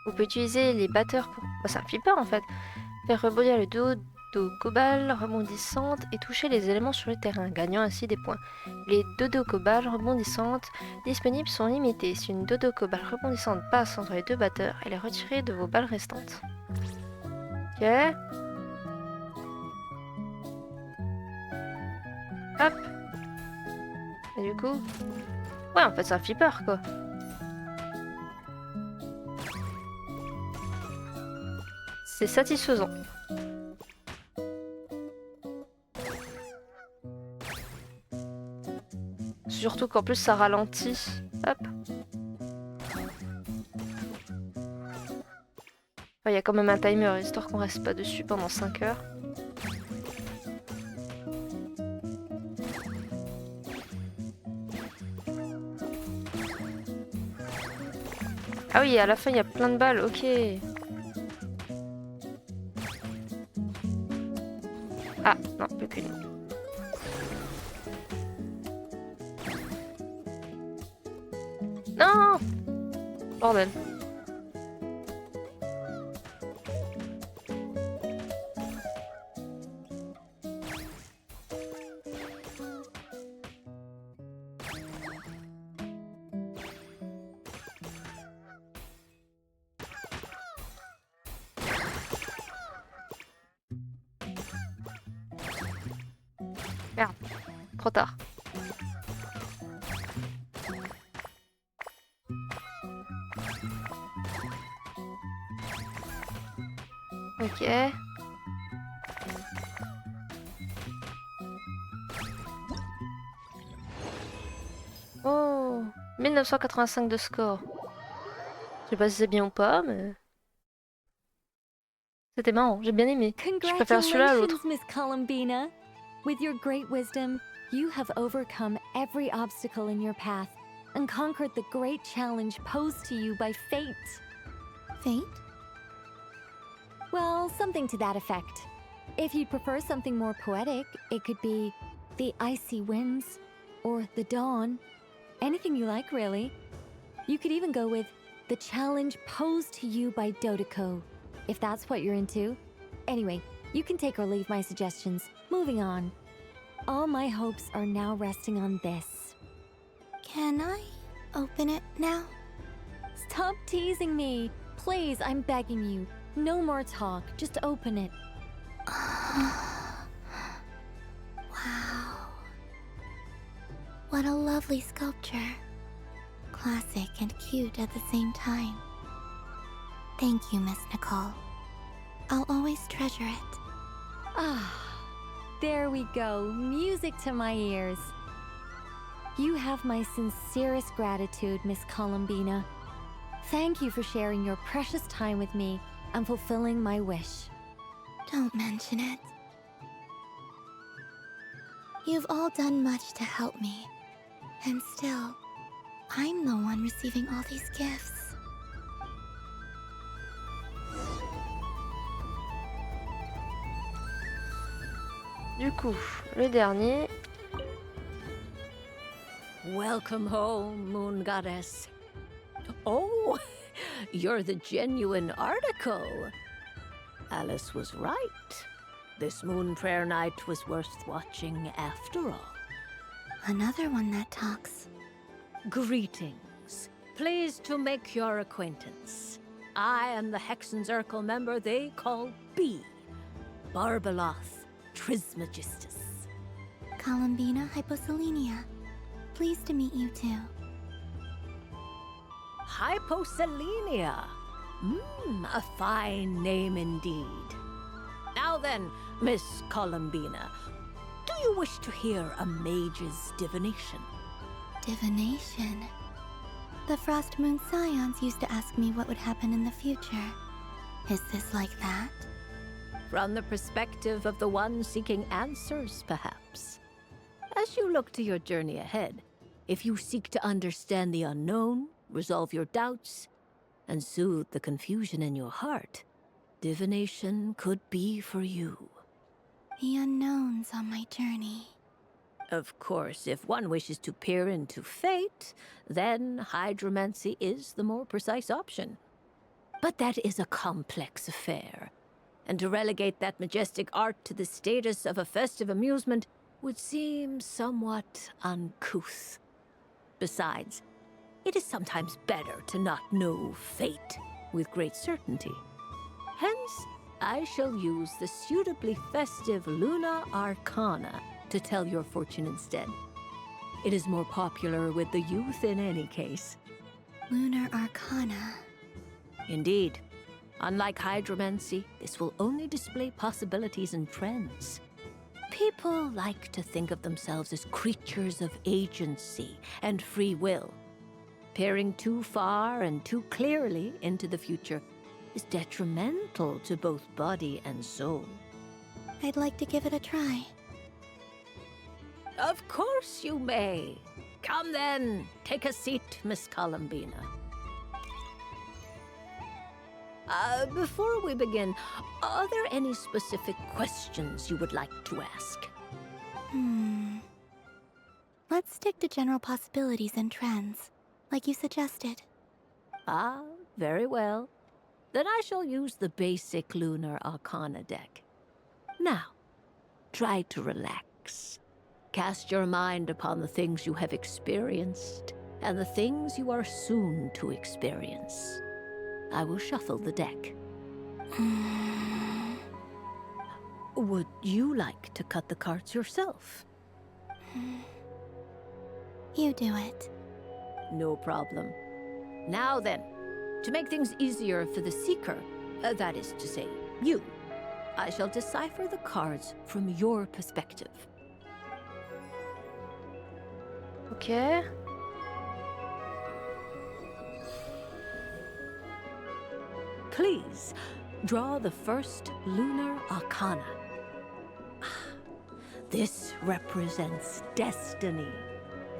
Vous pouvez utiliser les batteurs pour... Bah, c'est un flipper en fait. Faire rebondir le Dodoko balle rebondissante et toucher les éléments sur le terrain, gagnant ainsi des points. Les Dodoko balles rebondissantes disponibles sont limitées. Si une Dodoko balle rebondissante passe entre les deux batteurs, elle est retirée de vos balles restantes. Ok. Hop. Et du coup... Ouais, en fait, c'est un flipper, quoi. C'est satisfaisant. Surtout qu'en plus, ça ralentit. Hop. Il y a quand même un timer, histoire qu'on reste pas dessus pendant 5 heures. Ah oui, à la fin, il y a plein de balles, ok. Ah, non, plus qu'une. Non! Bordel. Merde, trop tard. Ok. Oh, 1985 de score. Je sais pas si c'est bien ou pas, mais... C'était marrant, j'ai bien aimé. Je préfère celui-là à l'autre. Congratulations, Miss Columbina. With your great wisdom, you have overcome every obstacle in your path and conquered the great challenge posed to you by fate. Fate? Well, something to that effect. If you'd prefer something more poetic, it could be the icy winds or the dawn. Anything you like, really. You could even go with the challenge posed to you by Dodeko, if that's what you're into. Anyway, you can take or leave my suggestions. Moving on. All my hopes are now resting on this. Can I open it now? Stop teasing me. Please, I'm begging you. No more talk. Just open it. Wow. What a lovely sculpture. Classic and cute at the same time. Thank you, Miss Nicole. I'll always treasure it. Ah, there we go. Music to my ears. You have my sincerest gratitude, Miss Columbina. Thank you for sharing your precious time with me and fulfilling my wish. Don't mention it. You've all done much to help me. And still, I'm the one receiving all these gifts. Du coup, le dernier. Welcome home, Moon Goddess. Oh, you're the genuine article. Alice was right. This moon prayer night was worth watching after all. Another one that talks. Greetings. Pleased to make your acquaintance. I am the Hexenzirkel member they call B. Barbeloth Trismegistus. Columbina Hyposelenia. Pleased to meet you too. Hyposelenia. A fine name indeed. Now then, Miss Columbina, do you wish to hear a mage's divination? Divination? The Frost Moon Scions used to ask me what would happen in the future. Is this like that? From the perspective of the one seeking answers, perhaps. As you look to your journey ahead, if you seek to understand the unknown, resolve your doubts, and soothe the confusion in your heart, divination could be for you. The unknowns on my journey. Of course, if one wishes to peer into fate, then hydromancy is the more precise option. But that is a complex affair, and to relegate that majestic art to the status of a festive amusement would seem somewhat uncouth. Besides, it is sometimes better to not know fate with great certainty. Hence, I shall use the suitably festive Luna Arcana to tell your fortune instead. It is more popular with the youth in any case. Lunar Arcana. Indeed. Unlike hydromancy, this will only display possibilities and trends. People like to think of themselves as creatures of agency and free will. Peering too far and too clearly into the future is detrimental to both body and soul. I'd like to give it a try. Of course you may. Come then, take a seat, Miss Columbina. Before we begin, are there any specific questions you would like to ask? Let's stick to general possibilities and trends, like you suggested. Ah, very well. Then I shall use the basic Lunar Arcana deck. Now, try to relax. Cast your mind upon the things you have experienced and the things you are soon to experience. I will shuffle the deck. Would you like to cut the cards yourself? You do it. No problem. Now then, to make things easier for the seeker, that is to say, you, I shall decipher the cards from your perspective. Ok. Please, draw the first Lunar Arcana. This represents destiny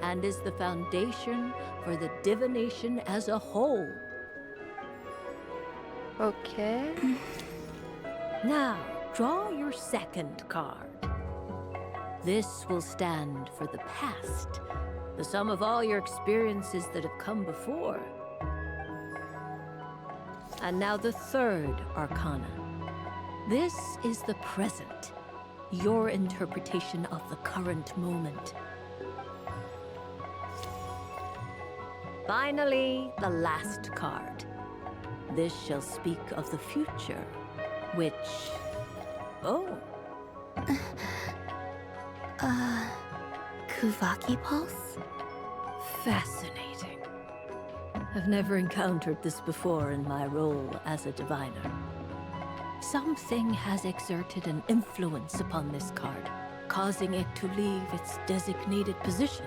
and is the foundation for the divination as a whole. Ok. Now, draw your second card. This will stand for the past, the sum of all your experiences that have come before. And now the third Arcana. This is the present, your interpretation of the current moment. Finally, the last card. This shall speak of the future, which... Oh. Kuvaki Pulse? Fascinating. I've never encountered this before in my role as a diviner. Something has exerted an influence upon this card, causing it to leave its designated position.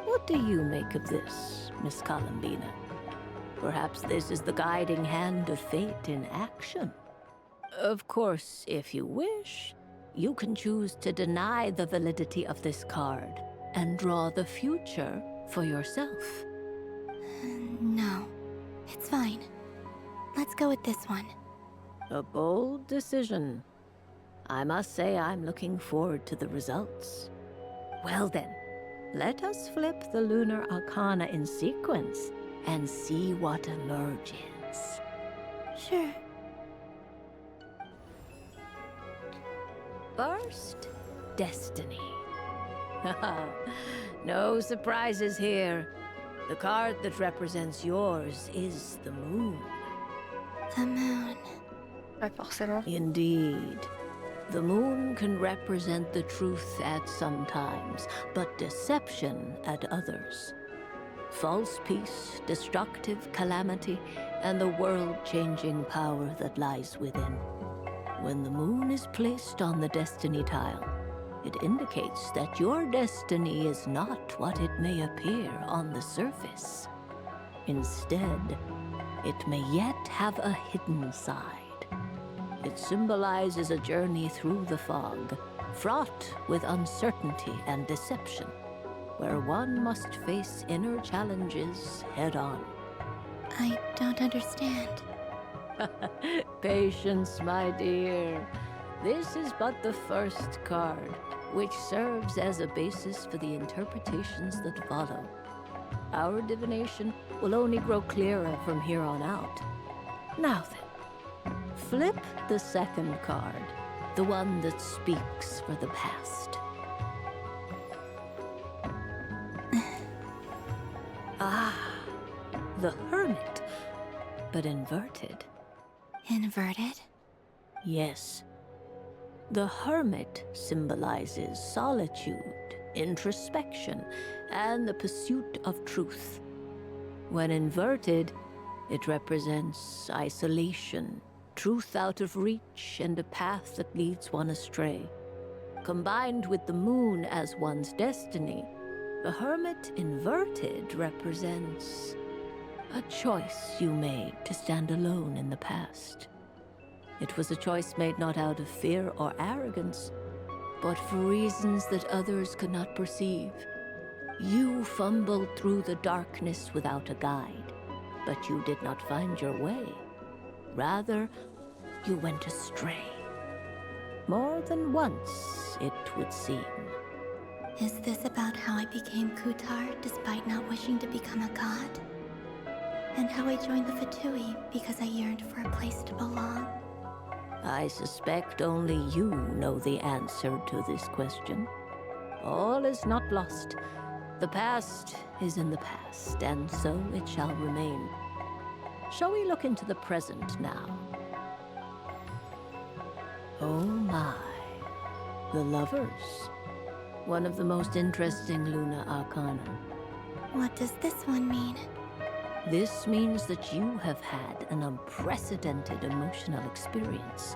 What do you make of this, Miss Columbina? Perhaps this is the guiding hand of fate in action. Of course, if you wish, you can choose to deny the validity of this card and draw the future for yourself. No, it's fine. Let's go with this one. A bold decision. I must say I'm looking forward to the results. Well then, let us flip the Lunar Arcana in sequence and see what emerges. Sure. First, Destiny. No surprises here. The card that represents yours is the Moon. The Moon. Forcément. Indeed. The Moon can represent the truth at some times, but deception at others. False peace, destructive calamity, and the world-changing power that lies within. When the Moon is placed on the Destiny tile, it indicates that your destiny is not what it may appear on the surface. Instead, it may yet have a hidden side. It symbolizes a journey through the fog, fraught with uncertainty and deception, where one must face inner challenges head-on. I don't understand. Patience, my dear. This is but the first card, which serves as a basis for the interpretations that follow. Our divination will only grow clearer from here on out. Now then, flip the second card, the one that speaks for the past. The Hermit, but inverted. Inverted? Yes. The Hermit symbolizes solitude, introspection, and the pursuit of truth. When inverted, it represents isolation, truth out of reach, and a path that leads one astray. Combined with the Moon as one's destiny, the Hermit inverted represents A choice you made to stand alone in the past. It was a choice made not out of fear or arrogance, but for reasons that others could not perceive. You fumbled through the darkness without a guide, but you did not find your way. Rather, you went astray. More than once, it would seem. Is this about how I became Kutar despite not wishing to become a god? And how I joined the Fatui because I yearned for a place to belong? I suspect only you know the answer to this question. All is not lost. The past is in the past, and so it shall remain. Shall we look into the present now? Oh my. The lovers. One of the most interesting Luna Arcana. What does this one mean? This means that you have had an unprecedented emotional experience.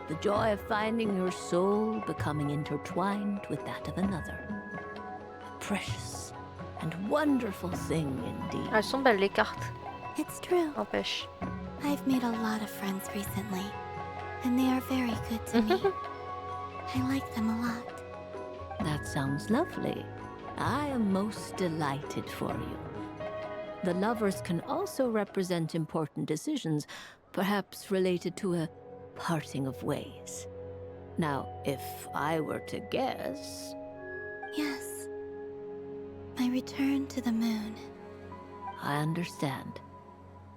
The joy of finding your soul becoming intertwined with that of another. A precious and wonderful thing indeed. Elles sont belles les cartes. It's true. N'empêche. I've made a lot of friends recently, and they are very good to me. I like them a lot. That sounds lovely. I am most delighted for you. The lovers can also represent important decisions, perhaps related to a parting of ways. Now, if I were to guess... Yes. My return to the moon. I understand.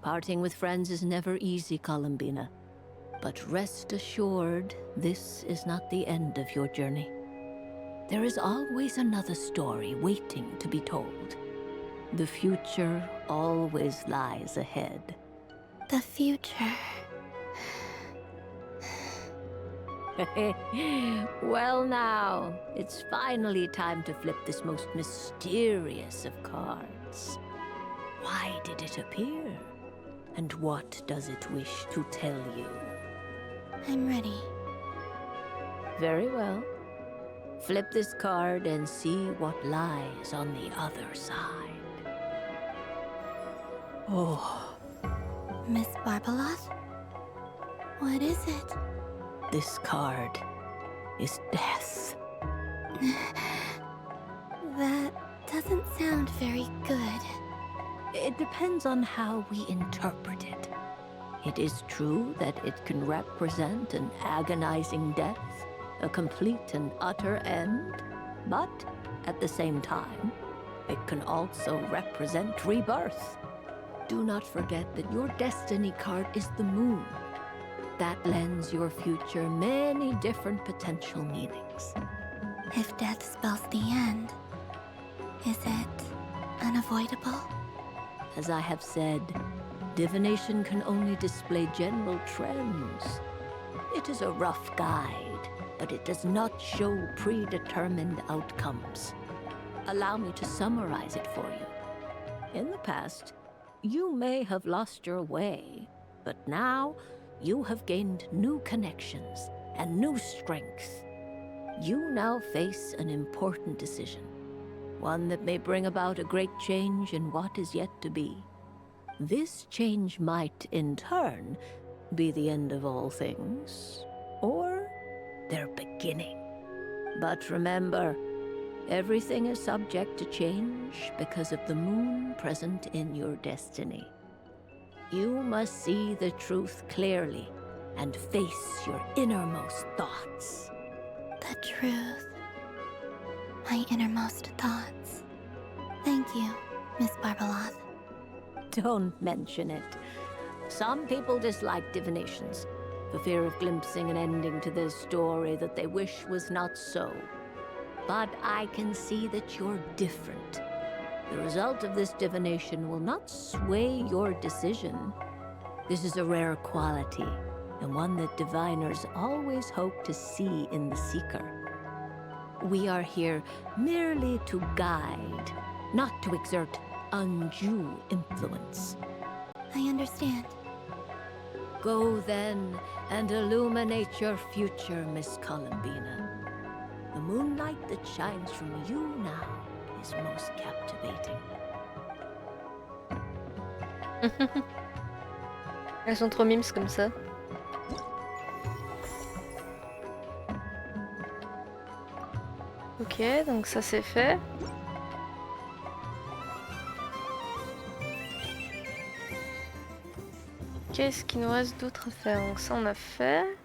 Parting with friends is never easy, Columbina. But rest assured, this is not the end of your journey. There is always another story waiting to be told. The future always lies ahead. The future. Well now, it's finally time to flip this most mysterious of cards. Why did it appear? And what does it wish to tell you? I'm ready. Very well. Flip this card and see what lies on the other side. Oh. Miss Barbeloth? What is it? This card is death. That doesn't sound very good. It depends on how we interpret it. It is true that it can represent an agonizing death, a complete and utter end, but at the same time, it can also represent rebirth. Do not forget that your destiny card is the moon. That lends your future many different potential meanings. If death spells the end, is it unavoidable? As I have said, divination can only display general trends. It is a rough guide, but it does not show predetermined outcomes. Allow me to summarize it for you. In the past, you may have lost your way, but now you have gained new connections and new strength. You now face an important decision, one that may bring about a great change in what is yet to be. This change might, in turn, be the end of all things, or their beginning. But remember, everything is subject to change because of the moon present in your destiny. You must see the truth clearly and face your innermost thoughts. The truth. My innermost thoughts. Thank you, Miss Barbeloth. Don't mention it. Some people dislike divinations, for fear of glimpsing an ending to their story that they wish was not so. But I can see that you're different. The result of this divination will not sway your decision. This is a rare quality, and one that diviners always hope to see in the seeker. We are here merely to guide, not to exert undue influence. I understand. Go then and illuminate your future, Miss Columbina. The moonlight that shines from you now is most captivating. Elles sont trop mimes comme ça. Ok, donc ça c'est fait. Qu'est-ce qu'il nous reste d'autre à faire? Donc ça on a fait.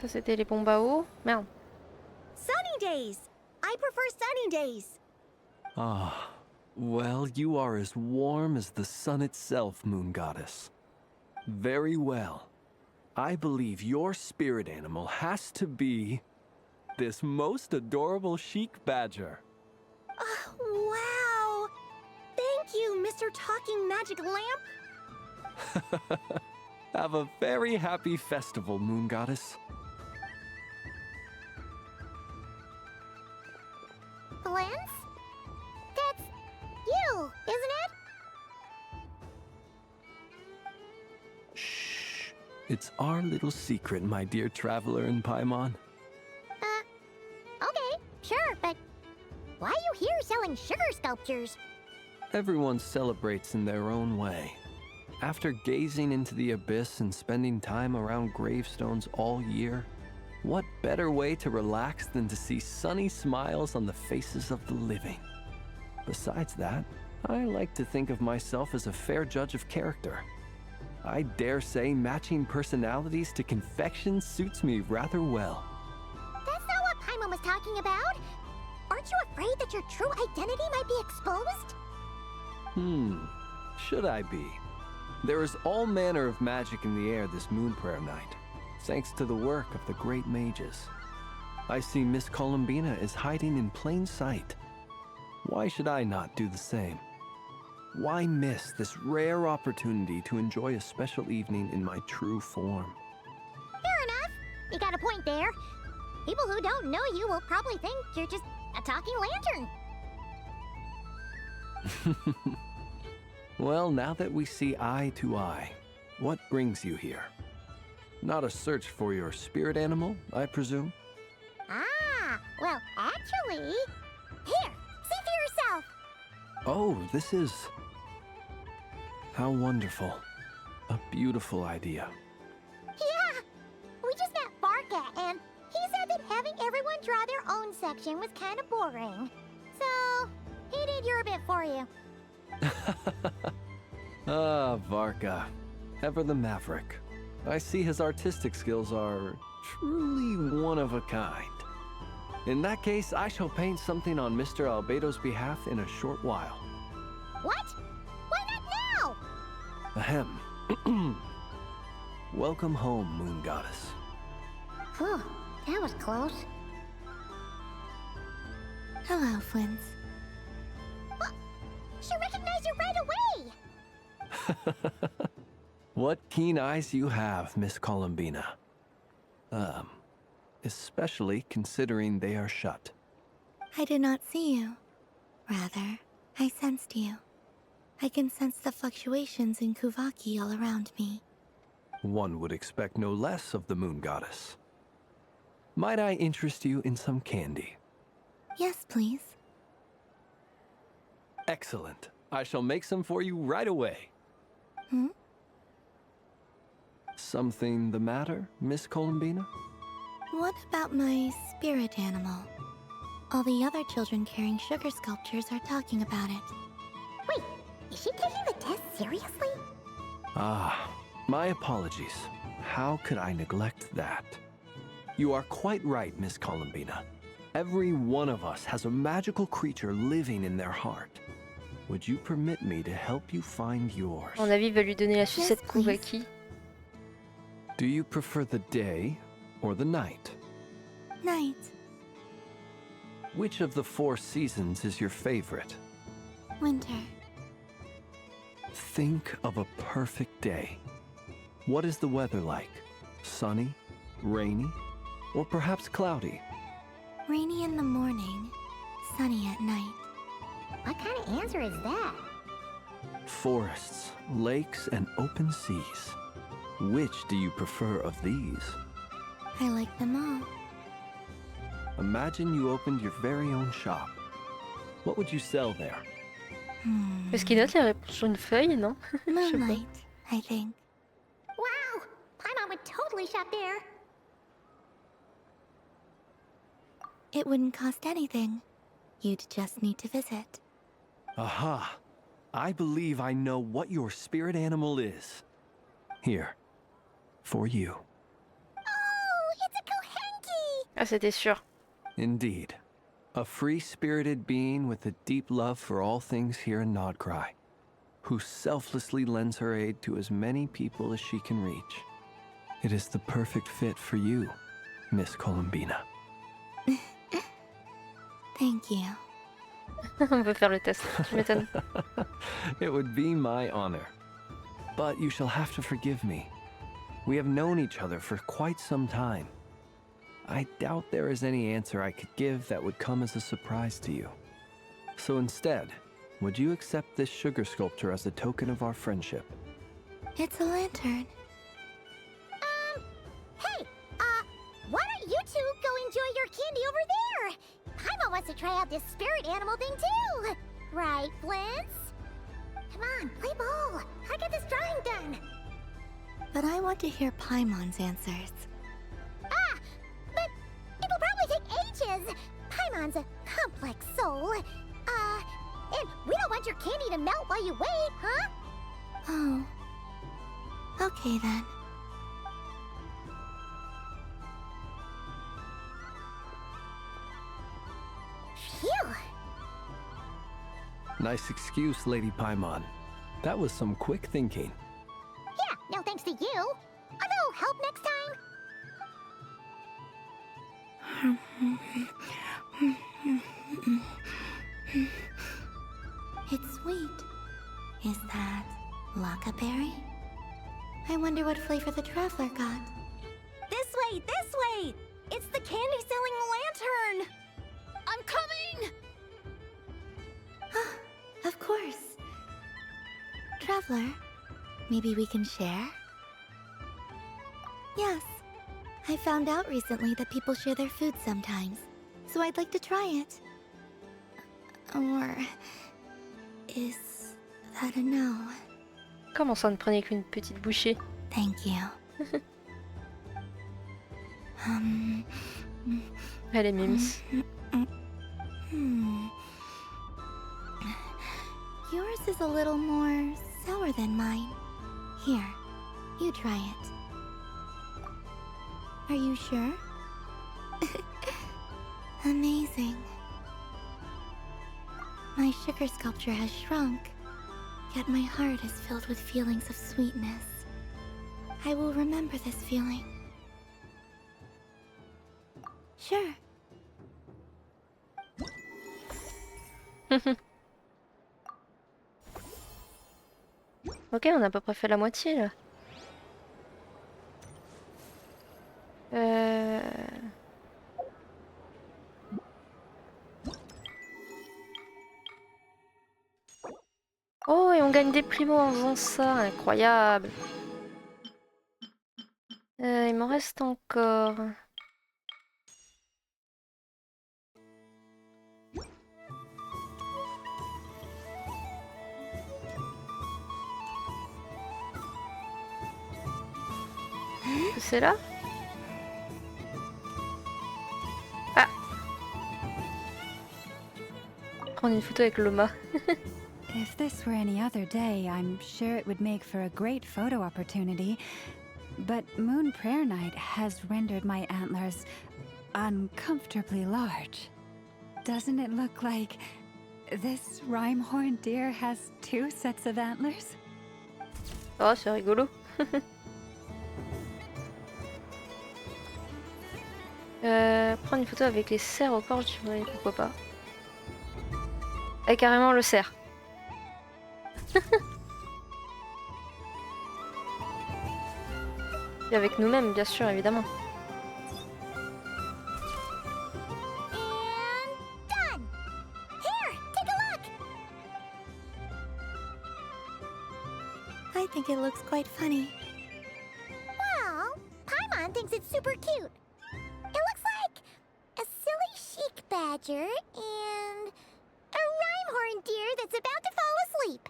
Ça c'était les bombes à eau. Merde. Sunny days! I prefer sunny days. Ah, well, you are as warm as the sun itself, Moon Goddess. Very well. I believe your spirit animal has to be this most adorable chic badger. Wow! Thank you, Mr. Talking Magic Lamp. Have a very happy festival, Moon Goddess. Lance? That's you, isn't it? Shh. It's our little secret, my dear traveler in Paimon. Okay, sure, but why are you here selling sugar sculptures? Everyone celebrates in their own way. After gazing into the abyss and spending time around gravestones all year, what better way to relax than to see sunny smiles on the faces of the living? Besides that, I like to think of myself as a fair judge of character. I dare say matching personalities to confection suits me rather well. That's not what Paimon was talking about. Aren't you afraid that your true identity might be exposed? Should I be? There is all manner of magic in the air this moon prayer night, thanks to the work of the great mages. I see Miss Columbina is hiding in plain sight. Why should I not do the same? Why miss this rare opportunity to enjoy a special evening in my true form? Fair enough. You got a point there. People who don't know you will probably think you're just a talking lantern. Well, now that we see eye to eye, what brings you here? Not a search for your spirit animal, I presume? Ah, well, actually... Here, see for yourself. Oh, this is... How wonderful. A beautiful idea. Yeah! We just met Barca, and he said that having everyone draw their own section was kind of boring. So, he did your bit for you. Ah, Varka. Ever the maverick. I see his artistic skills are truly one of a kind. In that case, I shall paint something on Mr. Albedo's behalf in a short while. What? Why not now? Ahem. Welcome home, Moon Goddess. Whew, that was close. Hello, Flint. She recognized you right away! What keen eyes you have, Miss Columbina. Especially considering they are shut. I did not see you. Rather, I sensed you. I can sense the fluctuations in Kuvaki all around me. One would expect no less of the Moon Goddess. Might I interest you in some candy? Yes, please. Excellent. I shall make some for you right away. Something the matter, Miss Columbina? What about my spirit animal? All the other children carrying sugar sculptures are talking about it. Wait, is she taking the test seriously? Ah, my apologies. How could I neglect that? You are quite right, Miss Columbina. Every one of us has a magical creature living in their heart. Would you permit me to help you find yours? À mon avis, il va lui donner la sucette Kuvaki. Do you prefer the day or the night? Night. Which of the 4 seasons is your favorite? Winter. Think of a perfect day. What is the weather like? Sunny, rainy, or perhaps cloudy? Rainy in the morning, sunny at night. What kind of answer is that? Forests, lakes, and open seas. Which do you prefer of these? I like them all. imagine you opened your very own shop. What would you sell there? Est-ce qu'il note les réponses sur une feuille, non? Je sais pas. Moonlight, I think. Wow! Paimon would totally shop there. It wouldn't cost anything. You'd just need to visit. Aha! I believe I know what your spirit animal is. Here. For you. Oh, it's a Kohenki! Ah, c'était sûr. Indeed. A free-spirited being with a deep love for all things here in Nod-Krai, who selflessly lends her aid to as many people as she can reach. It is the perfect fit for you, Miss Columbina. Thank you. On peut faire le test, tu m'étonnes. It would be my honor. But you shall have to forgive me. We have known each other for quite some time. I doubt there is any answer I could give that would come as a surprise to you. So instead, would you accept this sugar sculpture as a token of our friendship? It's a lantern. Hey, why don't you two go enjoy your candy over there? Paimon wants to try out this spirit animal thing too. Right, Blintz? Come on, play ball. I got this drawing done. But I want to hear Paimon's answers. Ah, but it'll probably take ages. Paimon's a complex soul. And we don't want your candy to melt while you wait, huh? Oh. Okay then. Phew. Nice excuse, Lady Paimon. That was some quick thinking. Yeah, no thanks to you. A little help next time? It's sweet. Is that Lockaberry? I wonder what flavor the traveler got. This way, this way! It's the candy-selling lantern! I'm coming! Of course. Traveler, maybe we can share? Yes. I found out recently that people share their food sometimes, so I'd like to try it. Or... is that a no? Comment ça ne prenait qu'une petite bouchée? Thank you. Elle est mimes. Yours is a little more sour than mine. Here, you try it. Are you sure? Amazing. My sugar sculpture has shrunk, yet my heart is filled with feelings of sweetness. I will remember this feeling. Sure. Ok, on a à peu près fait la moitié là. Oh, et on gagne des primos en faisant ça, incroyable. Il m'en reste encore. C'est là? Ah! Prendre une photo avec Loma. If this were any other day, I'm sure it would make for a great photo opportunity. But Moon Prayer Night has rendered my antlers uncomfortably large. Doesn't it look like this rhyme-horned deer has 2 sets of antlers? Oh, c'est rigolo. Prendre une photo avec les cerfs au corps, je dirais pourquoi pas. Et carrément le cerf. Et avec nous-mêmes, bien sûr, évidemment. Done! Here, take a look! I think it looks quite funny. Well, Paimon thinks it's super cute. It looks like a silly badger and a rhyme-horned deer that's about to fall asleep.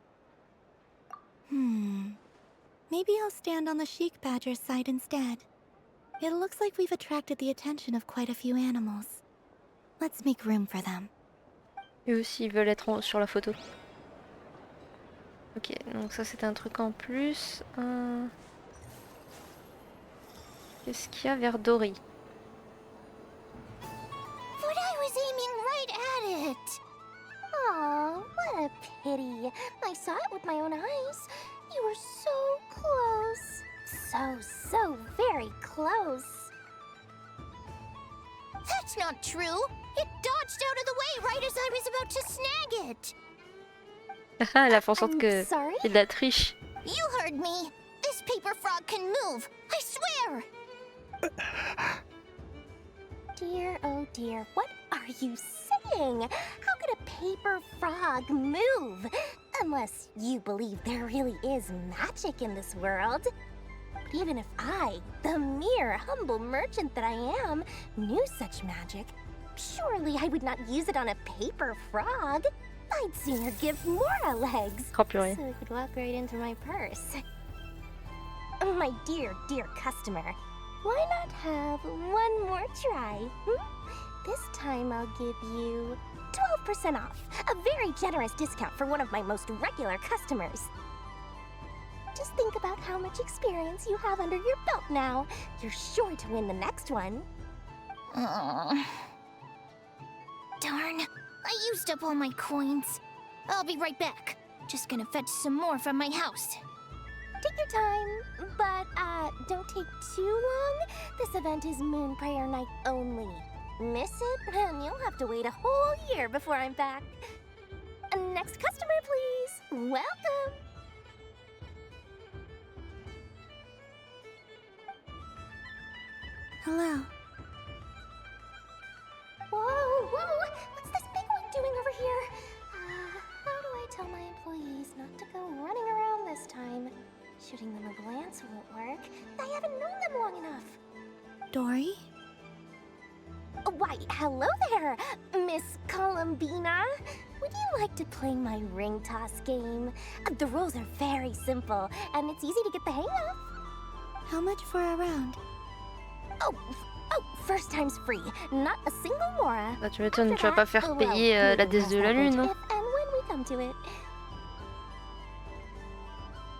Maybe I'll stand on the chic badger's side instead. It looks like we've attracted the attention of quite a few animals. Let's make room for them. Eux aussi ils veulent être sur la photo. Ok, donc ça c'est un truc en plus. Qu'est-ce qu'il y a vers Dory? But I was aiming right at it. Aw, what a pity. I saw it with my own eyes. You were so close. So very close. That's not true. It dodged out of the way right as I was about to snag it. Elle a fait en sorte que sorry? c'est de la triche. You heard me. This paper frog can move. I swear. Dear, oh dear, what are you saying? How could a paper frog move? Unless you believe there really is magic in this world. But even if I, the mere humble merchant that I am, knew such magic, surely I would not use it on a paper frog. I'd sooner give Mora legs, so Copyright. it could walk right into my purse. My dear, dear customer, why not have one more try? This time I'll give you 12% off, a very generous discount for one of my most regular customers. Just think about how much experience you have under your belt now. You're sure to win the next one. Darn, I used up all my coins. I'll be right back. Just gonna fetch some more from my house. Take your time, but don't take too long. This event is Moon Prayer Night only. Miss it, and you'll have to wait a whole year before I'm back. Next customer, please. Welcome. Hello. Whoa! What's this big one doing over here? How do I tell my employees not to go running around this time? Shooting them a glance won't work. I haven't known them long enough. Dory? Why, hello there, Miss Columbina. Would you like to play my ring toss game? The rules are very simple, and it's easy to get the hang of. How much for a round? Oh, first time's free. Not a single Mora. Bah tu m'étonnes, tu vas pas faire payer la déesse de la lune, non? And when we come to it.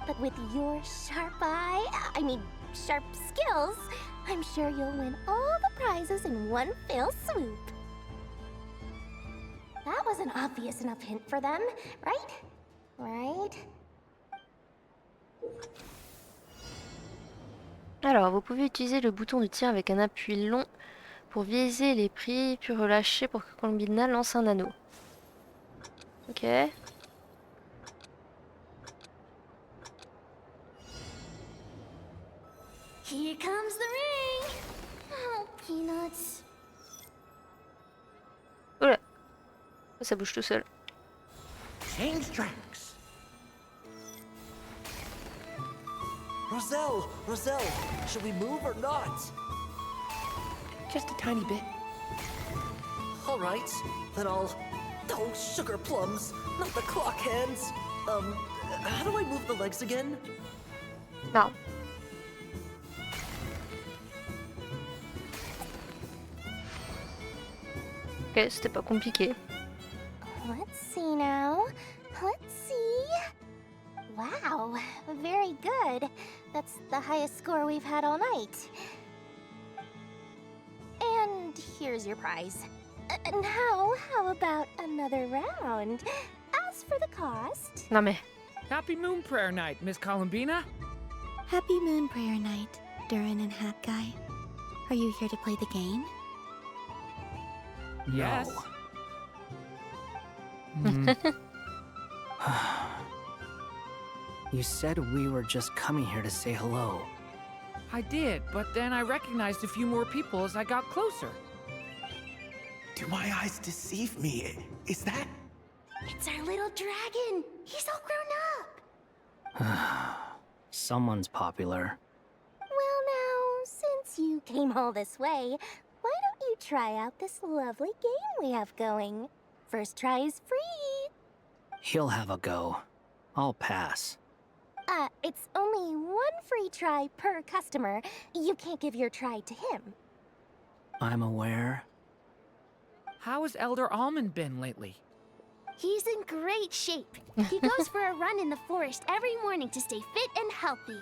But with your sharp sharp skills, I'm sure you'll win all the prizes in one fell swoop. That was an obvious enough hint for them, right? Right? Alors, vous pouvez utiliser le bouton de tir avec un appui long pour viser les prix, puis relâcher pour que Columbina lance un anneau. Ok. Here comes the ring! Oh, peanuts. Oula. Ça bouge tout seul. Change tracks. Roselle, should we move or not? Just a tiny bit. All right, then I'll... Oh, sugar plums, not the clock hands. How do I move the legs again? Non. Ok, c'était pas compliqué. Let's see now. Let's see. Wow, very good. That's the highest score we've had all night. And here's your prize. Now, how about another round? As for the cost... Non mais... Happy Moon Prayer Night, Miss Columbina. Happy Moon Prayer Night, Durin and Hat Guy. Are you here to play the game? Yes. You said we were just coming here to say hello. I did, but then I recognized a few more people as I got closer. Do my eyes deceive me? Is that... It's our little dragon! He's all grown up! Someone's popular. Well now, since you came all this way, why don't you try out this lovely game we have going. First try is free. He'll have a go. I'll pass. It's only one free try per customer. You can't give your try to him. I'm aware. How has Elder Almond been lately? He's in great shape. He goes for a run in the forest every morning to stay fit and healthy.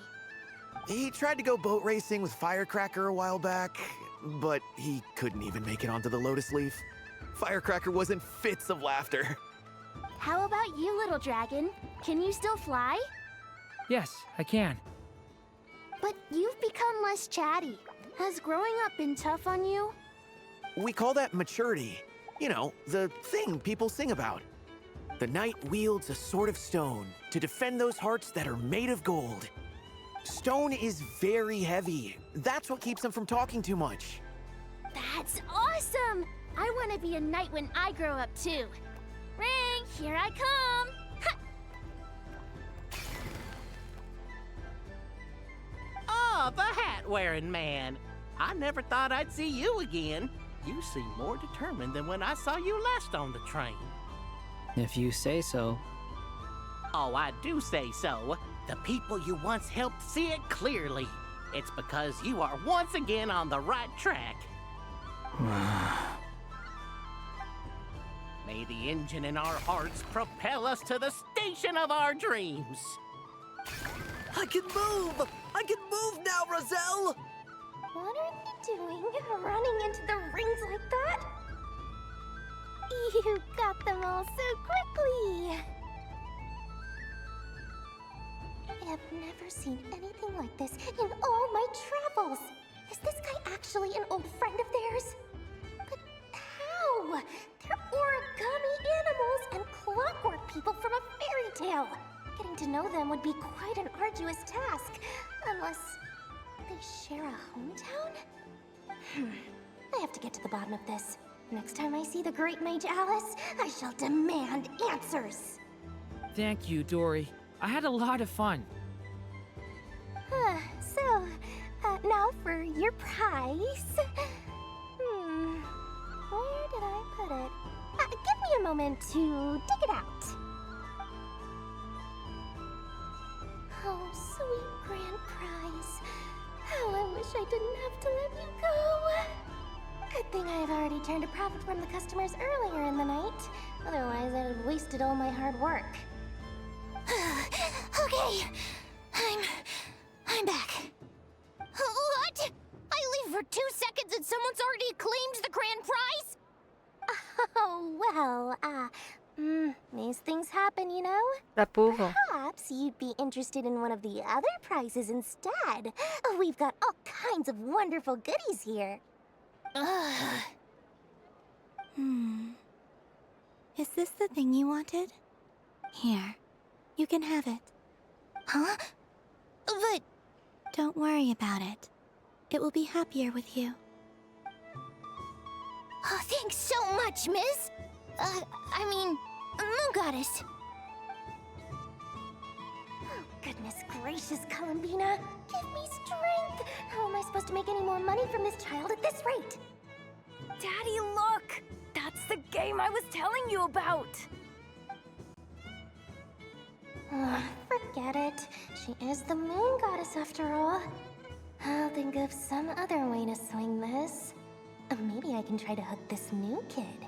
He tried to go boat racing with Firecracker a while back, but he couldn't even make it onto the Lotus Leaf. Firecracker was in fits of laughter. How about you, little dragon? Can you still fly? Yes, I can. But you've become less chatty. Has growing up been tough on you? We call that maturity. You know, the thing people sing about. The knight wields a sword of stone to defend those hearts that are made of gold. Stone is very heavy. That's what keeps him from talking too much. That's awesome! I want to be a knight when I grow up too. Ring, here I come! Ah, the hat-wearing man. I never thought I'd see you again. You seem more determined than when I saw you last on the train. If you say so. Oh, I do say so. The people you once helped see it clearly. It's because you are once again on the right track. May the engine in our hearts propel us to the station of our dreams. I can move! I can move now, Roselle! What are you doing, running into the rings like that? You got them all so quickly! I have never seen anything like this in all my travels! Is this guy actually an old friend of theirs? But how? They're origami animals and clockwork people from a fairy tale! Getting to know them would be quite an arduous task, unless they share a hometown? I have to get to the bottom of this. Next time I see the Great Mage Alice, I shall demand answers. Thank you, Dory. I had a lot of fun. So, now for your prize. Where did I put it? Give me a moment to dig it out. Oh, sweet grand prize. How I wish I didn't have to let you go. Good thing I had already turned a profit from the customers earlier in the night. Otherwise, I'd have wasted all my hard work. Okay, I'm back. What? I leave for 2 seconds and someone's already claimed the grand prize? Oh, well, these things happen, you know? La pauvre. Perhaps you'd be interested in one of the other prizes instead. We've got all kinds of wonderful goodies here. Is this the thing you wanted? Here, you can have it. Huh? But... Don't worry about it. It will be happier with you. Oh, thanks so much, miss. Moon Goddess. Oh, goodness gracious, Columbina. Give me strength. How am I supposed to make any more money from this child at this rate? Daddy, look! That's the game I was telling you about! Forget it. She is the Moon Goddess after all. I'll think of some other way to swing this. Maybe I can try to hook this new kid.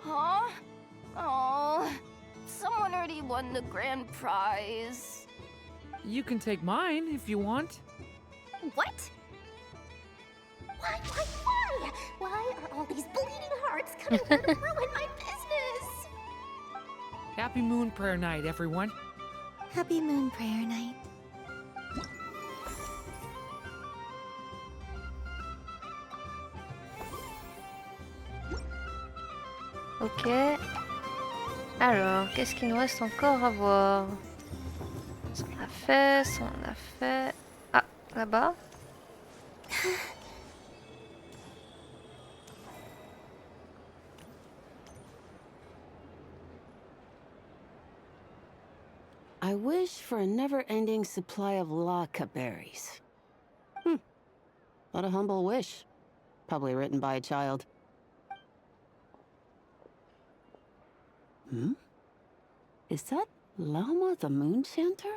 Huh? Oh, someone already won the grand prize. You can take mine if you want. What? Why? Why are all these bleeding hearts coming here to ruin my business? Happy Moon Prayer Night, everyone. Happy Moon Prayer Night. Ok. Alors, qu'est-ce qu'il nous reste encore à voir? Ça on a fait, ça on a fait. Ah, là-bas. I wish for a never-ending supply of laka berries. What a humble wish. Probably written by a child. Hmm? Is that Lauma the Moon Chanter?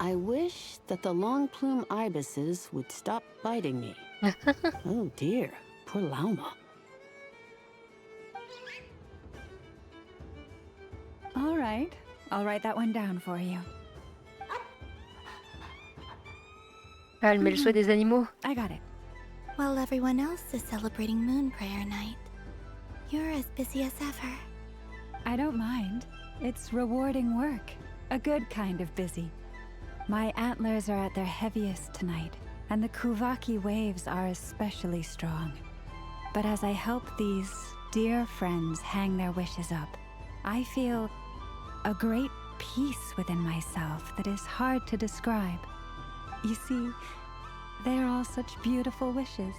I wish that the long plume ibises would stop biting me. Oh dear, poor Lauma. All right, I'll write that one down for you. Ah, elle met le souhait des animaux. I got it. While everyone else is celebrating Moon Prayer Night, you're as busy as ever. I don't mind. It's rewarding work. A good kind of busy. My antlers are at their heaviest tonight, and the Kuvaki waves are especially strong. But as I help these dear friends hang their wishes up, I feel a great peace within myself that is hard to describe. You see, they are all such beautiful wishes,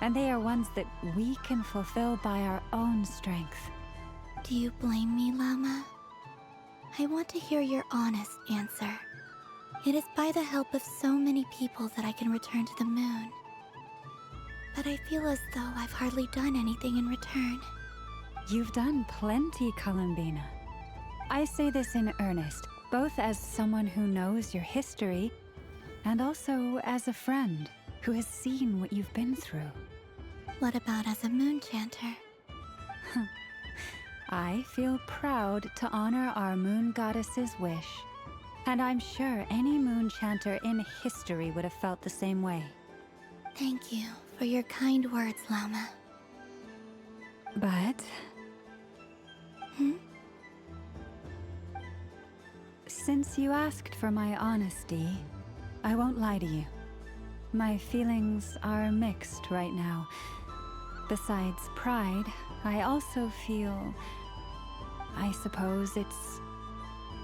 and they are ones that we can fulfill by our own strength. Do you blame me, Llama? I want to hear your honest answer. It is by the help of so many people that I can return to the moon. But I feel as though I've hardly done anything in return. You've done plenty, Columbina. I say this in earnest, both as someone who knows your history, and also as a friend who has seen what you've been through. What about as a moon chanter? I feel proud to honor our moon goddess's wish. And I'm sure any moon chanter in history would have felt the same way. Thank you for your kind words, Llama. But... Since you asked for my honesty, I won't lie to you. My feelings are mixed right now. Besides pride, I also feel... I suppose it's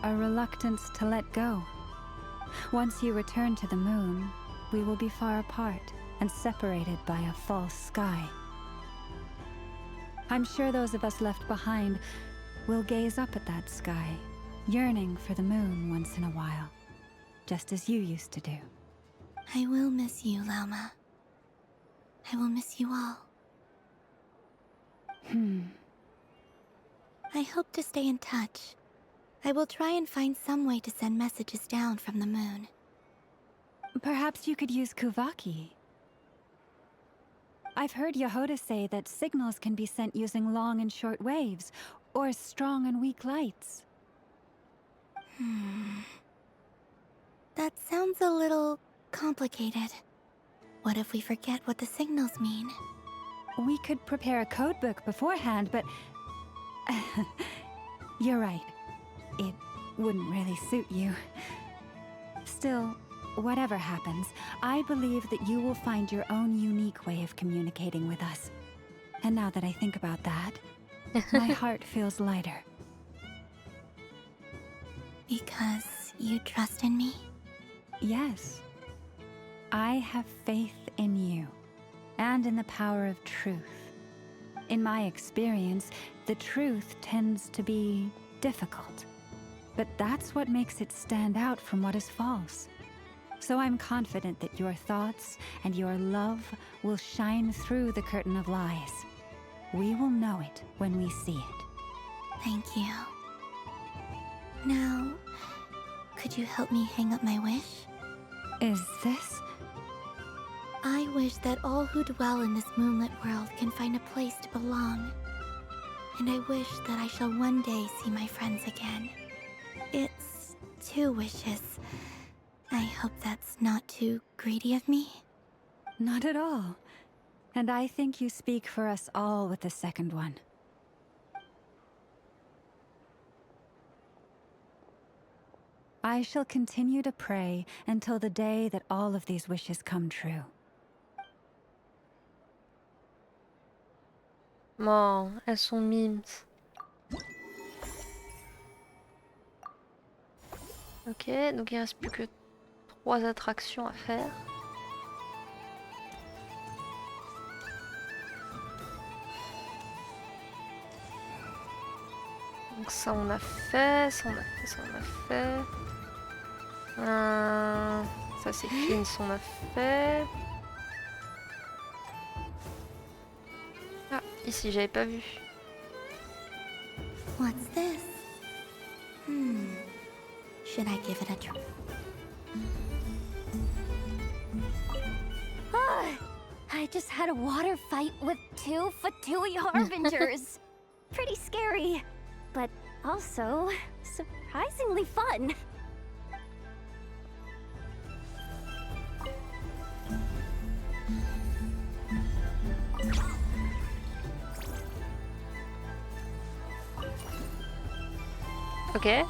a reluctance to let go. Once you return to the moon, we will be far apart and separated by a false sky. I'm sure those of us left behind will gaze up at that sky, yearning for the moon once in a while, just as you used to do. I will miss you, Llama. I will miss you all. I hope to stay in touch. I will try and find some way to send messages down from the moon. Perhaps you could use Kuvaki. I've heard Yehoda say that signals can be sent using long and short waves, or strong and weak lights. That sounds a little complicated. What if we forget what the signals mean? We could prepare a codebook beforehand, but... You're right. It wouldn't really suit you. Still, whatever happens, I believe that you will find your own unique way of communicating with us. And now that I think about that, my heart feels lighter. Because you trust in me? Yes. I have faith in you, and in the power of truth. In my experience, the truth tends to be difficult. But that's what makes it stand out from what is false. So I'm confident that your thoughts and your love will shine through the curtain of lies. We will know it when we see it. Thank you. Now, could you help me hang up my wish? Is this? I wish that all who dwell in this moonlit world can find a place to belong. And I wish that I shall one day see my friends again. It's 2 wishes. I hope that's not too greedy of me. Not at all. And I think you speak for us all with the second one. I shall continue to pray until the day that all of these wishes come true. Oh, elles sont mimes. Ok, donc il reste plus que 3 attractions à faire. Donc ça on a fait, ça on a fait, ça on a fait. Ça c'est clean, ça on a fait. Ah, ici j'avais pas vu. What's this? Should I give it a try? I just had a water fight with 2 Fatui Harbingers. Pretty scary, but also surprisingly fun. Ok.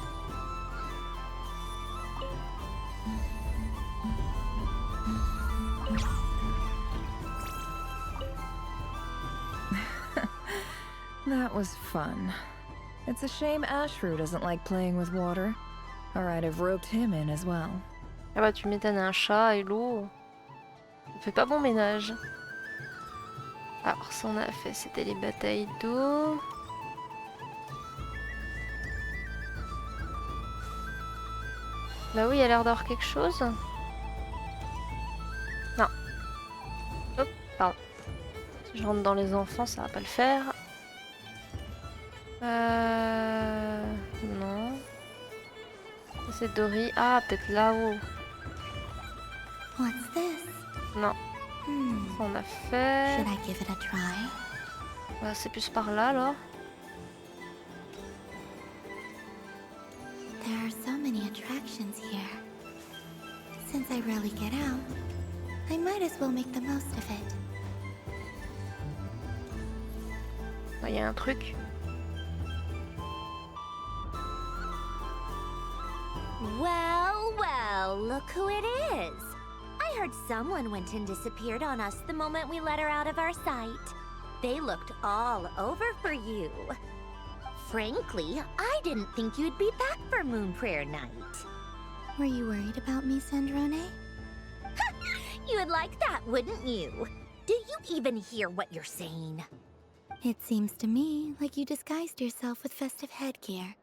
That was fun. It's a shame Ashru doesn't like playing with water. Alright, I've roped him in as well. Ah bah tu m'étonnes, un chat et l'eau. On fait pas bon ménage. Alors ça on a fait, c'était les batailles d'eau. Bah oui, il a l'air d'avoir quelque chose. Non. Hop, pardon. Si je rentre dans les enfants, ça va pas le faire. Non. Ça, c'est Dory. Ah, peut-être là-haut. What's this? Non. Ça, on a fait. Should I give it a try? Bah, c'est plus par là alors. There are so many attractions here. Since I rarely get out, I might as well make the most of it. Il y a un truc. Well, well, look who it is. I heard someone went and disappeared on us the moment we let her out of our sight. They looked all over for you. Frankly, I didn't think you'd be back for Moon Prayer Night. Were you worried about me, Sandrone? You would like that, wouldn't you? Do you even hear what you're saying? It seems to me like you disguised yourself with festive headgear,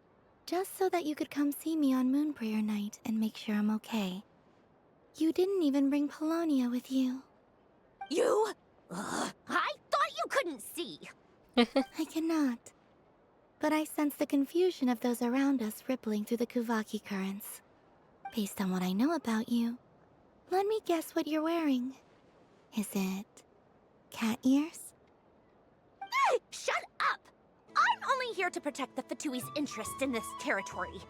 just so that you could come see me on Moon Prayer Night and make sure I'm okay. You didn't even bring Polonia with you. You? I thought you couldn't see. I cannot. But I sense the confusion of those around us rippling through the Kuvaki currents. Based on what I know about you, let me guess what you're wearing. Is it cat ears? Shut up! I'm only here to protect the Fatui's interest in this territory.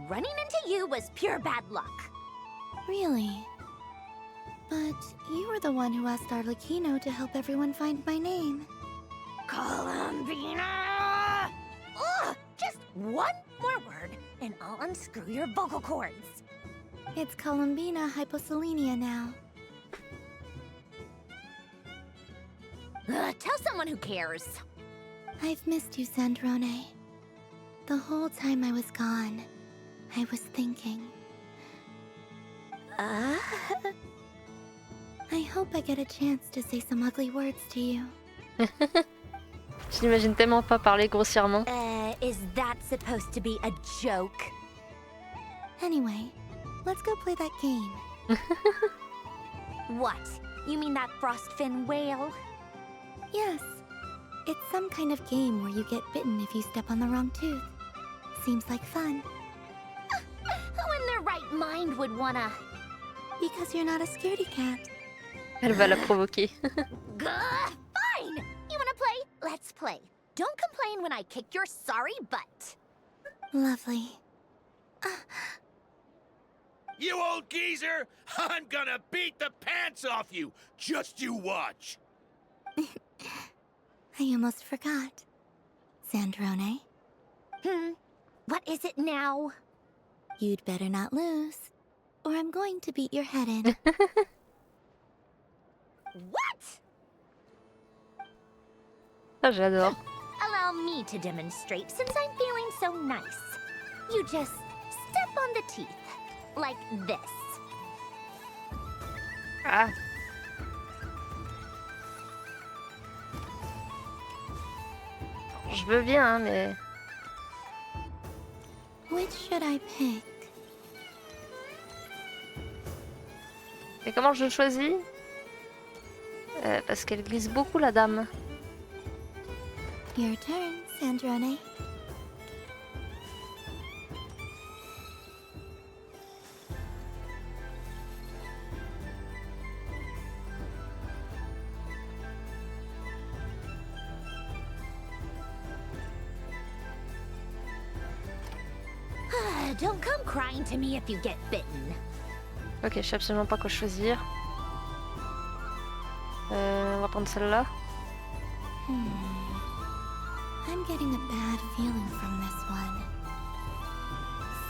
Running into you was pure bad luck. Really? But you were the one who asked Arlecchino to help everyone find my name. Columbina! Ugh! Just one more word, and I'll unscrew your vocal cords. It's Columbina hyposelenia now. Tell someone who cares. I've missed you, Sandrone. The whole time I was gone, I was thinking. I hope I get a chance to say some ugly words to you. Je l'imagine tellement pas parler grossièrement. Is that supposed to be a joke? Anyway, let's go play that game. What? You mean that frostfin whale? Yes. It's some kind of game where you get bitten if you step on the wrong tooth. Seems like fun. Who in their right mind would wanna? Because you're not a scaredy cat. Elle va la provoquer. Fine! You wanna play? Let's play. Don't complain when I kick your sorry butt. Lovely. You old geezer! I'm gonna beat the pants off you! Just you watch! I almost forgot. Sandrone? What is it now? You'd better not lose, or I'm going to beat your head in. What? Ah, j'adore. Allow me to demonstrate since I'm feeling so nice. You just step on the teeth, like this. Ah. Je veux bien, hein, mais... Which should I pick? Et comment je choisis? Parce qu'elle glisse beaucoup, la dame. Your turn, Sandrone. Don't come crying to me if you get bitten. Ok, je sais absolument pas quoi choisir. On va prendre celle-là. I'm getting a bad feeling from this one.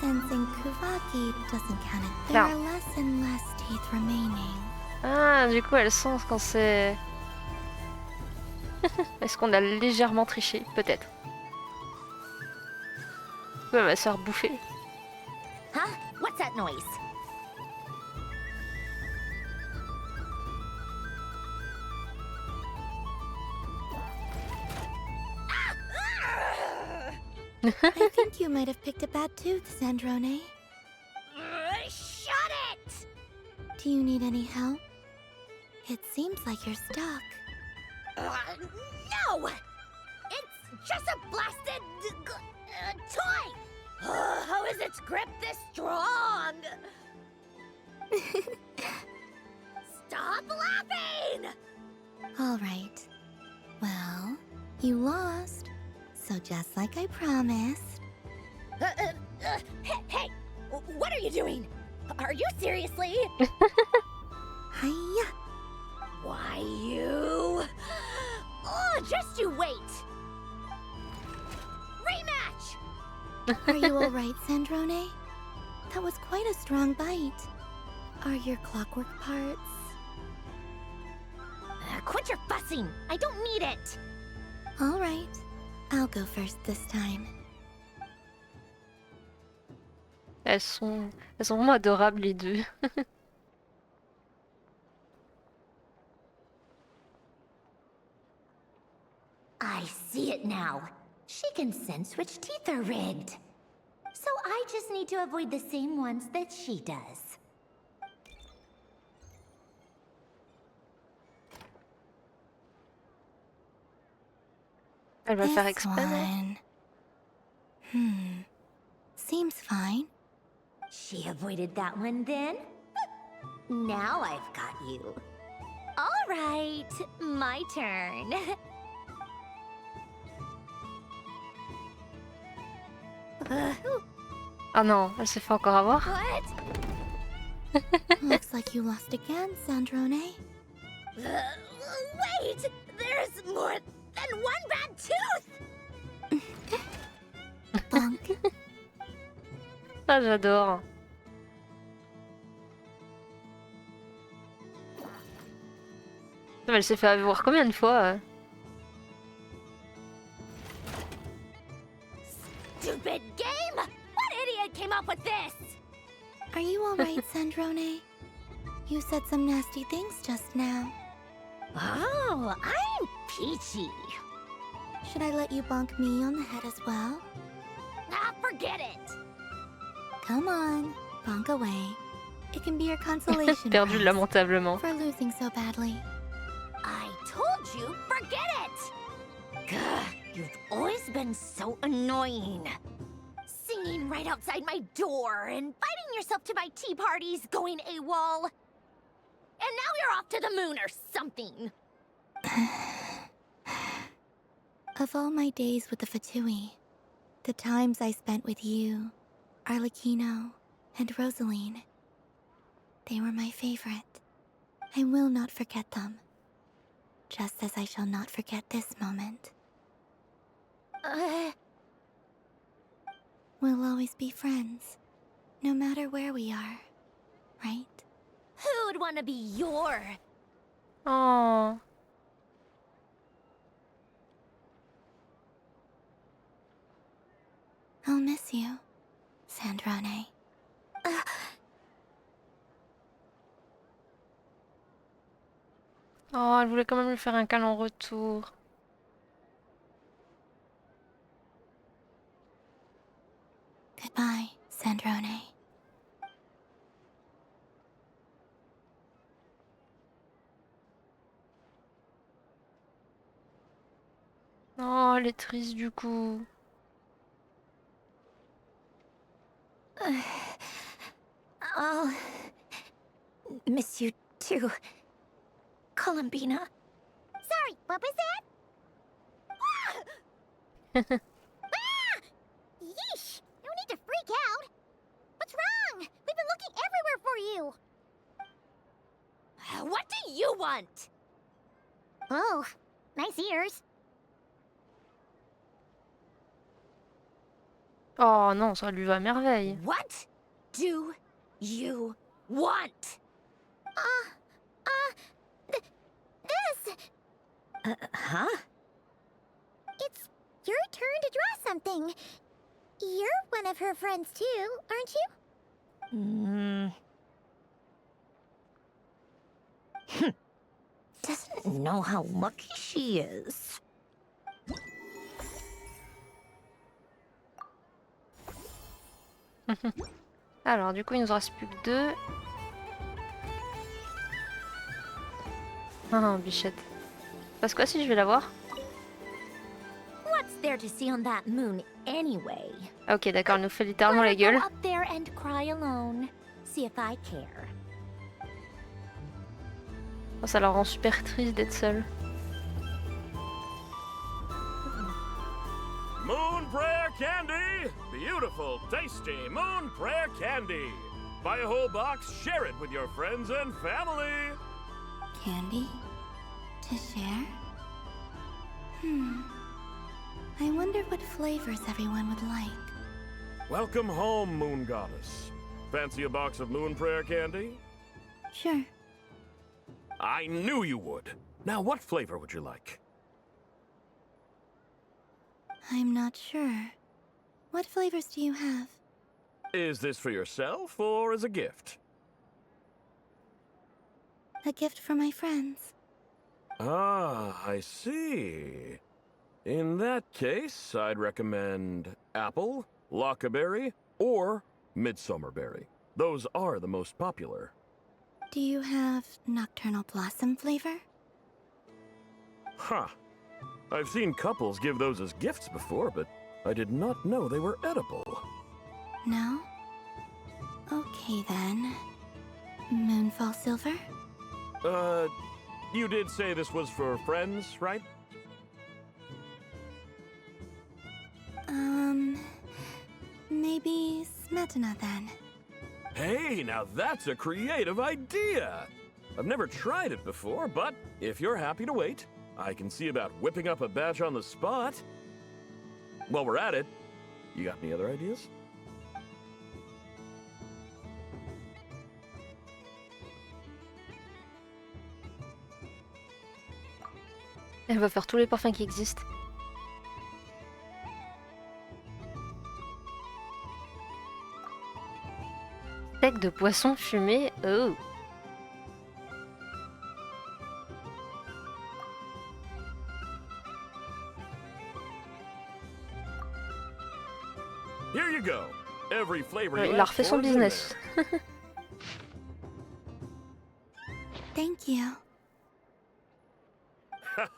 Sensing Kuvaki doesn't count it. There are less and less teeth remaining. Ah, du coup, elle sent quand c'est... Est-ce qu'on a légèrement triché? Peut-être. Ouais, elle va se faire bouffer. Huh? What's that noise? I think you might have picked a bad tooth, Sandrone. Shut it! Do you need any help? It seems like you're stuck. No! It's just a blasted toy! How is its grip this strong? Stop laughing! All right. Well, you lost. So just like I promised. Hey! What are you doing? Are you seriously? Hiya! Why you? Oh, just you wait! Rematch! Are you all right, Sandrone? That was quite a strong bite. Are your clockwork parts? Quit your fussing! I don't need it! All right. I'll go first this time. Elles sont vraiment adorables, les deux. I see it now. She can sense which teeth are rigged. So I just need to avoid the same ones that she does. Elle va faire exprès. Seems fine. She avoided that one then? Now I've got you. All right, my turn. Ah non, elle s'est fait encore avoir. What? Looks like you lost again, Sandrone. Wait! There's more than one bad tooth! Bonk. Ah, j'adore. Mais elle s'est fait avoir combien de fois Stupid game! What idiot came up with this? Are you all right, Sandrone? You said some nasty things just now. Oh, I'm peachy. Should I let you bonk me on the head as well? Ah, forget it. Come on, bonk away. It can be your consolation Perdu prize lamentablement. for losing so badly. I told you, forget it! Gah, you've always been so annoying. Singing right outside my door, inviting yourself to my tea parties, going AWOL. And now you're off to the moon or something. Of all my days with the Fatui, the times I spent with you, Arlecchino, and Rosaline, they were my favorite. I will not forget them. Just as I shall not forget this moment. We'll always be friends, no matter where we are, right? Who'd want to be your... Oh. I'll miss you, Sandrone. Oh, elle voulait quand même lui faire un câlin en retour. Goodbye, Sandrone. Oh, elle est triste du coup. I'll miss you too, Columbina. Sorry, what was that? Ah! Yeesh! No need to freak out. What's wrong? We've been looking everywhere for you. What do you want? Oh, nice ears. Oh non, ça lui va à merveille. What do you want? This. Huh? It's your turn to draw something. You're one of her friends too, aren't you? Doesn't know how lucky she is. Alors, du coup, il nous en reste plus que 2. Ah, bichette. Parce que si je vais la voir. What's there to see on that moon anyway? Ok, d'accord, elle nous fait littéralement la gueule. Go up there and cry alone. See if I care. Oh, ça la rend super triste d'être seule. Moon prayer candy! Beautiful, tasty moon prayer candy! Buy a whole box, share it with your friends and family! Candy? To share? I wonder what flavors everyone would like. Welcome home, Moon Goddess. Fancy a box of moon prayer candy? Sure. I knew you would. Now, what flavor would you like? I'm not sure. What flavors do you have? Is this for yourself or as a gift? A gift for my friends. Ah, I see. In that case, I'd recommend apple, lockaberry, or midsummerberry. Those are the most popular. Do you have nocturnal blossom flavor? Huh. I've seen couples give those as gifts before, but I did not know they were edible. No? Okay then. Moonfall silver? You did say this was for friends, right? Maybe smetana then. Hey, now that's a creative idea! I've never tried it before, but if you're happy to wait, I can see about whipping up a batch on the spot. While we're at it, you got any other ideas? Elle va faire tous les parfums qui existent. Steak de poisson fumé. Oh. Here you go. Every flavor you Il a asked refait son for is in business. Thank you.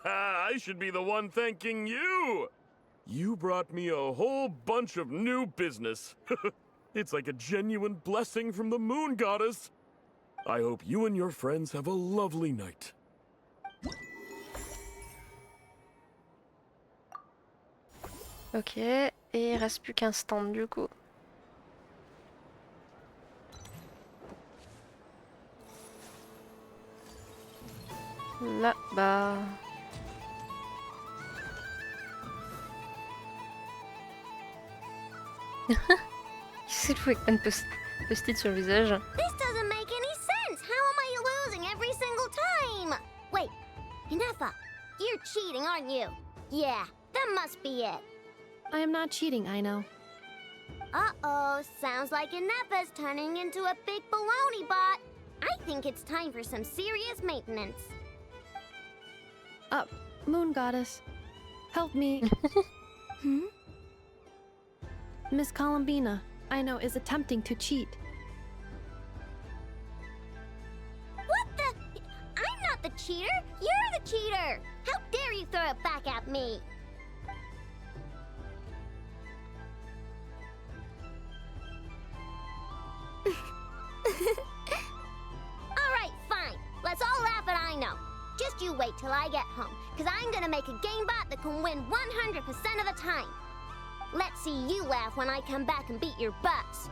I should be the one thanking you! You brought me a whole bunch of new business. It's like a genuine blessing from the Moon Goddess. I hope you and your friends have a lovely night. Ok, et il reste plus qu'un stand du coup. Là, bah... Qu'est-ce qu'il faut avec plein de post-it sur le visage? This doesn't make any sense. How am I losing every single time? Wait, Inefa, you're cheating, aren't you? Yeah, that must be it. I am not cheating, I know. Uh-oh, sounds like Inefa's turning into a big baloney bot. I think it's time for some serious maintenance. Moon Goddess, help me. Miss Columbina, I know, is attempting to cheat. What the? I'm not the cheater. You're the cheater. How dare you throw it back at me? Alright, fine. Let's all laugh at I know. Just you wait till I get home, because I'm gonna make a game bot that can win 100% of the time. Let's see you laugh when I come back and beat your butts.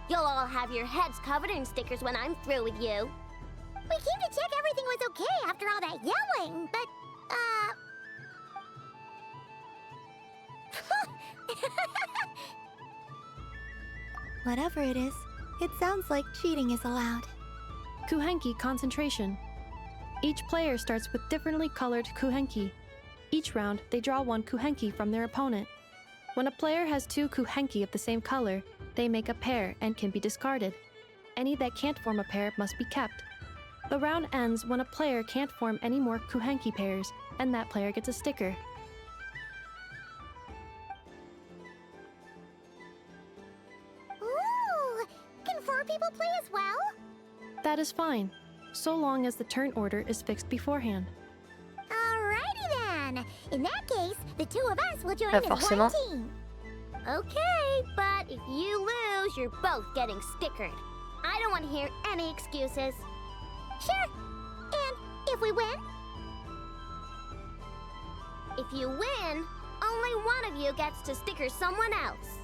You'll all have your heads covered in stickers when I'm through with you. We came to check everything was okay after all that yelling, but, Whatever it is, it sounds like cheating is allowed. Kuhenki concentration. Each player starts with differently colored kuhenki. Each round, they draw one kuhenki from their opponent. When a player has two kuhenki of the same color, they make a pair and can be discarded. Any that can't form a pair must be kept. The round ends when a player can't form any more kuhenki pairs, and that player gets a sticker. ooh, can 4 people play as well? That is fine, so long as the turn order is fixed beforehand. Alrighty then. In that case, the 2 of us will join as one forcément. team. Okay, but if you lose, you're both getting stickered. I don't want to hear any excuses. Sure. And if we win? If you win, only one of you gets to sticker someone else.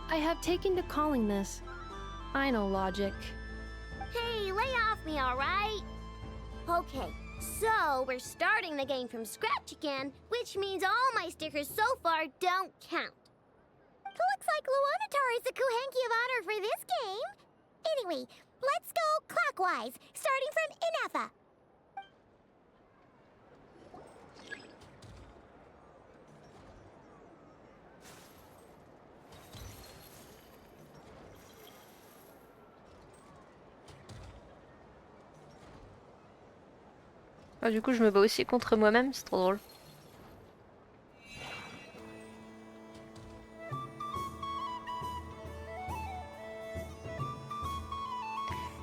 I have taken to calling this. I know logic. Hey, lay off me, alright? Okay, so we're starting the game from scratch again, which means all my stickers so far don't count. Looks like Luonatar is the Kuhenki of honor for this game. Anyway, let's go clockwise, starting from Inefa. Ah, du coup, je me bats aussi contre moi-même, c'est trop drôle.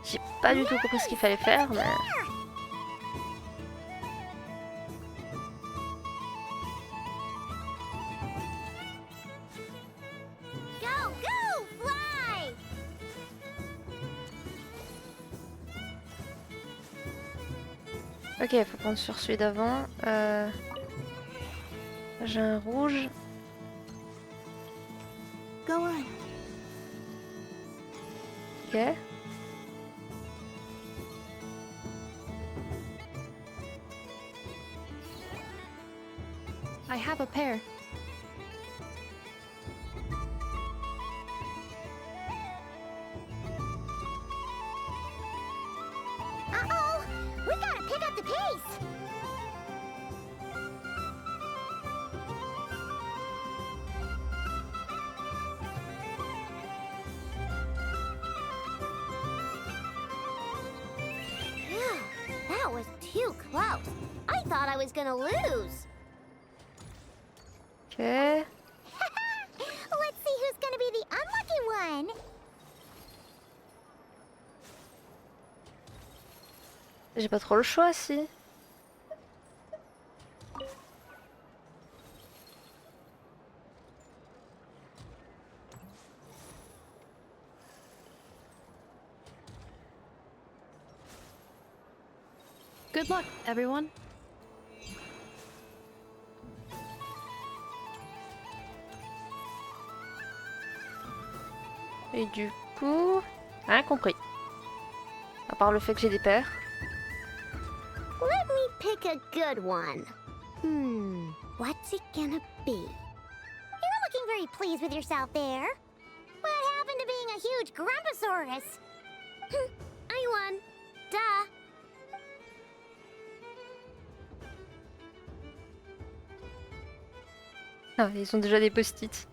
J'ai pas du tout compris ce qu'il fallait faire, mais... Go, go, fly! Ok, il faut prendre sur celui d'avant. J'ai un rouge. Go on. Ok. I have a pair. Uh-oh! We gotta pick up the pace! Phew, that was too close. I thought I was gonna lose. Ok. Let's see who's gonna be the unlucky one. J'ai pas trop le choix, si. Good luck, everyone. Et du coup... Rien compris. À part le fait que j'ai des paires. Let me pick a good one. What's it gonna be? You're looking very pleased with yourself there. What happened to being a huge Grumposaurus? I won. Duh. Ah, ils ont déjà des post-it.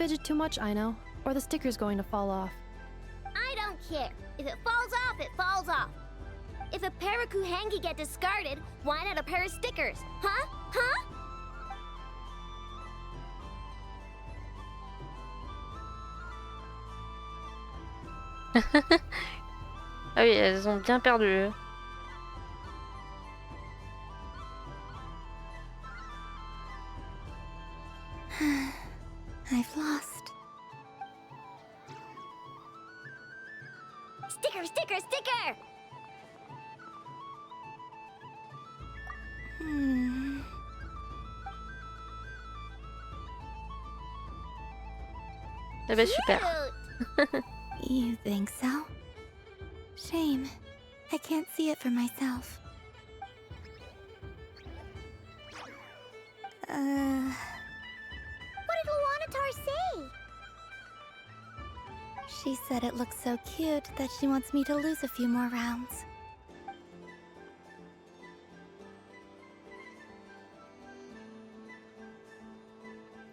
fidget too much, I know, or the sticker's going to fall off. I don't care. If it falls off, it falls off. If a pair of kuhenki get discarded, why not a pair of stickers? Huh? Huh? Ah oui, elles ont bien perdu. I've lost. Sticker, sticker, sticker! Eh ben super. You think so? Shame. I can't see it for myself. What did Luanatar say? She said it looks so cute that she wants me to lose a few more rounds.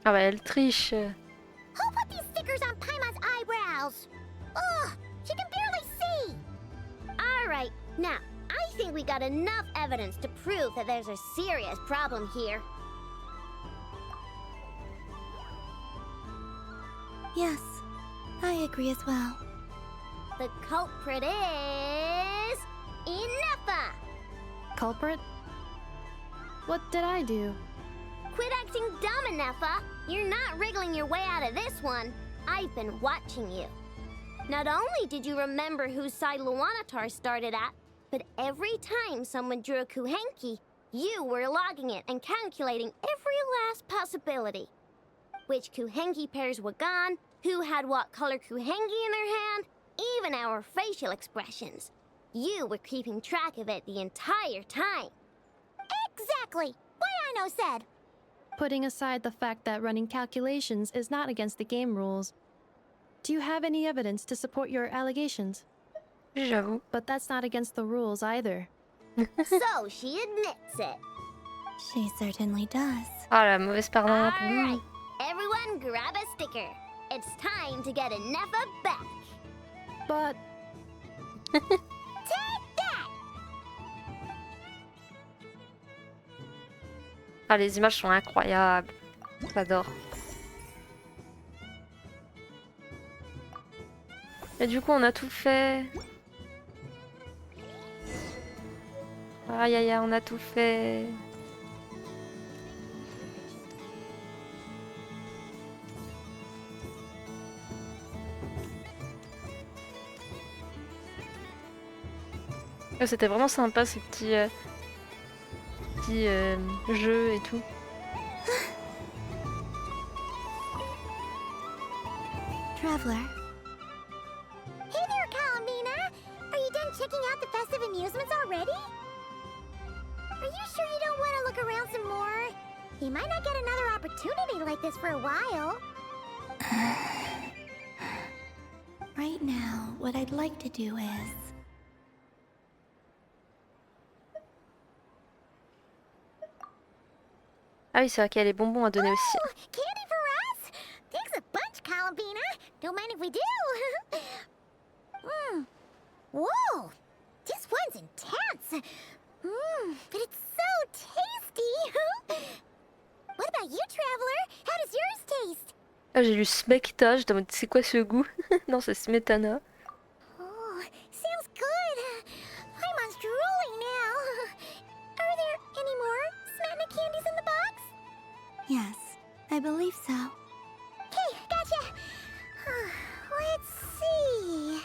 Ah bah elle triche. Who put these stickers on Paimon's eyebrows? Ugh, she can barely see. All right, now, I think we got enough evidence to prove that there's a serious problem here. Yes, I agree as well. The culprit is... Ineffa! Culprit? What did I do? Quit acting dumb, Ineffa! You're not wriggling your way out of this one. I've been watching you. Not only did you remember whose side Luanatar started at, but every time someone drew a kuhenki, you were logging it and calculating every last possibility. Which kuhenki pairs were gone, who had what color kuhenki in their hand, even our facial expressions. You were keeping track of it the entire time. Exactly! What I know said! Putting aside the fact that running calculations is not against the game rules, do you have any evidence to support your allegations? J'avoue. But that's not against the rules either. So she admits it. She certainly does. Ah la mauvaise perdante. Alright, everyone grab a sticker. It's time to get Ineffa back. But... Take that! Ah les images sont incroyables. J'adore. Et du coup on a tout fait. Aïe aïe aïe, on a tout fait. C'était vraiment sympa ces petits jeux et tout. Traveler. Hey there, Columbina! Are you done checking out the festive amusements already? Are you sure you don't want to look around some more? You might not get another opportunity like this for a while. Right now, what I'd like to do is... Ah oui, c'est vrai qu'il y a les bonbons à donner aussi. Candy for us? Thanks a bunch, Columbina. Don't mind if we do. Whoa! This one's intense. But it's so tasty. What about you, Traveler? How does yours taste? Ah, j'ai lu smecta, j'étais en mode c'est quoi ce goût? Non, c'est smetana. Oh, sounds good. I'm drooling now. Are there any more Smetana candies in the box? Yes, I believe so. Okay, gotcha. Let's see.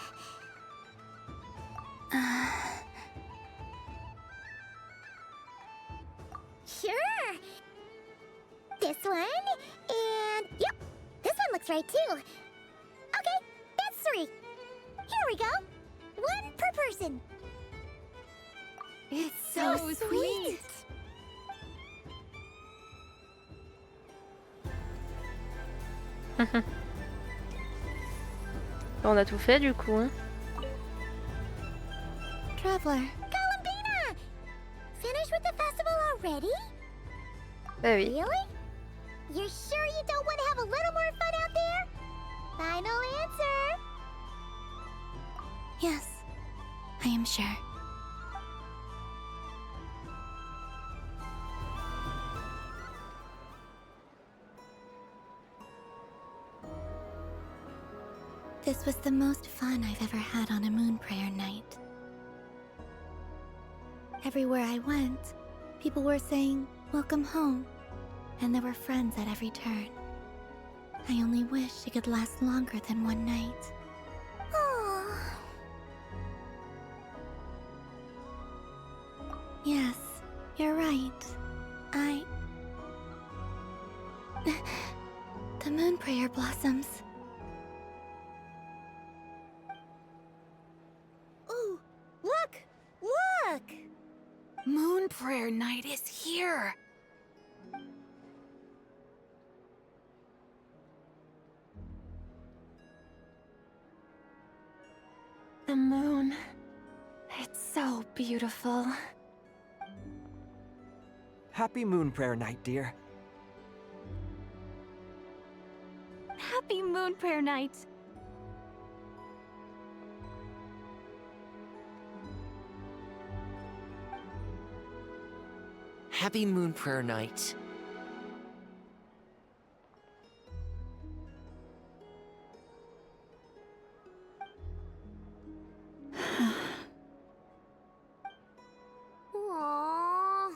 Sure. This one, and yep, this one looks right too. Okay, that's 3. Here we go. 1 per person. It's so sweet. On a tout fait du coup. Hein. Traveler. Columbina! Finished with the festival already? Bah oui. Really? You're sure you don't want to have a little more fun out there? Final answer? Yes, I am sure. This was the most fun I've ever had on a moon prayer night. Everywhere I went, people were saying, "Welcome home," and there were friends at every turn. I only wish it could last longer than one night. Oh. Yes, you're right. The moon prayer blossoms. Ooh, look! Look! Moon prayer night is here. The moon. It's so beautiful. Happy Moon Prayer Night, dear. Happy moon prayer night. Happy Moon Prayer Night. Aww.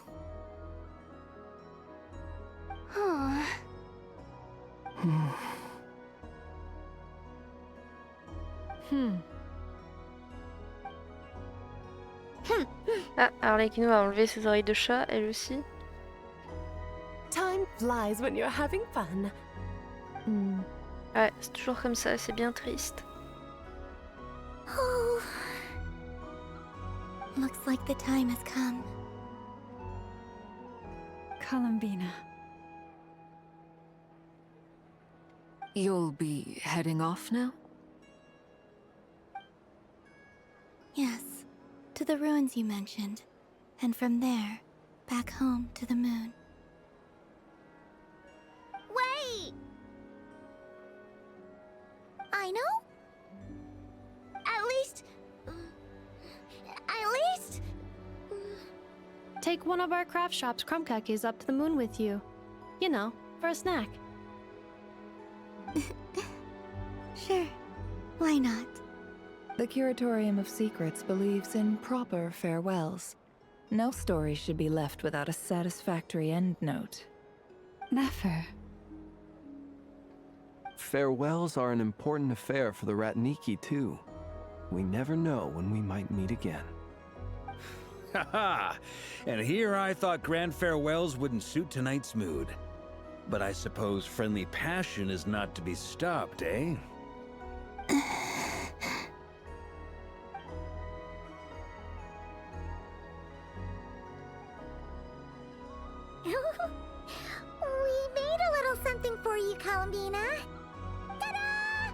Huh. Ah, Arlecchino a enlevé ses oreilles de chat, elle aussi. Time flies when you're having fun. Ouais, c'est toujours comme ça, c'est bien triste. Oh. Looks like the time has come. Columbina. You'll be heading off now? Yes, to the ruins you mentioned. And from there, back home to the moon. Wait! I know? At least... Take one of our craft shop's crumb cookies up to the moon with you. You know, for a snack. Sure, why not? The Curatorium of Secrets believes in proper farewells. No story should be left without a satisfactory endnote. Never. Farewells are an important affair for the Ratniki, too. We never know when we might meet again. Haha! And here I thought grand farewells wouldn't suit tonight's mood. But I suppose friendly passion is not to be stopped, eh? We made a little something for you, Columbina. Ta-da!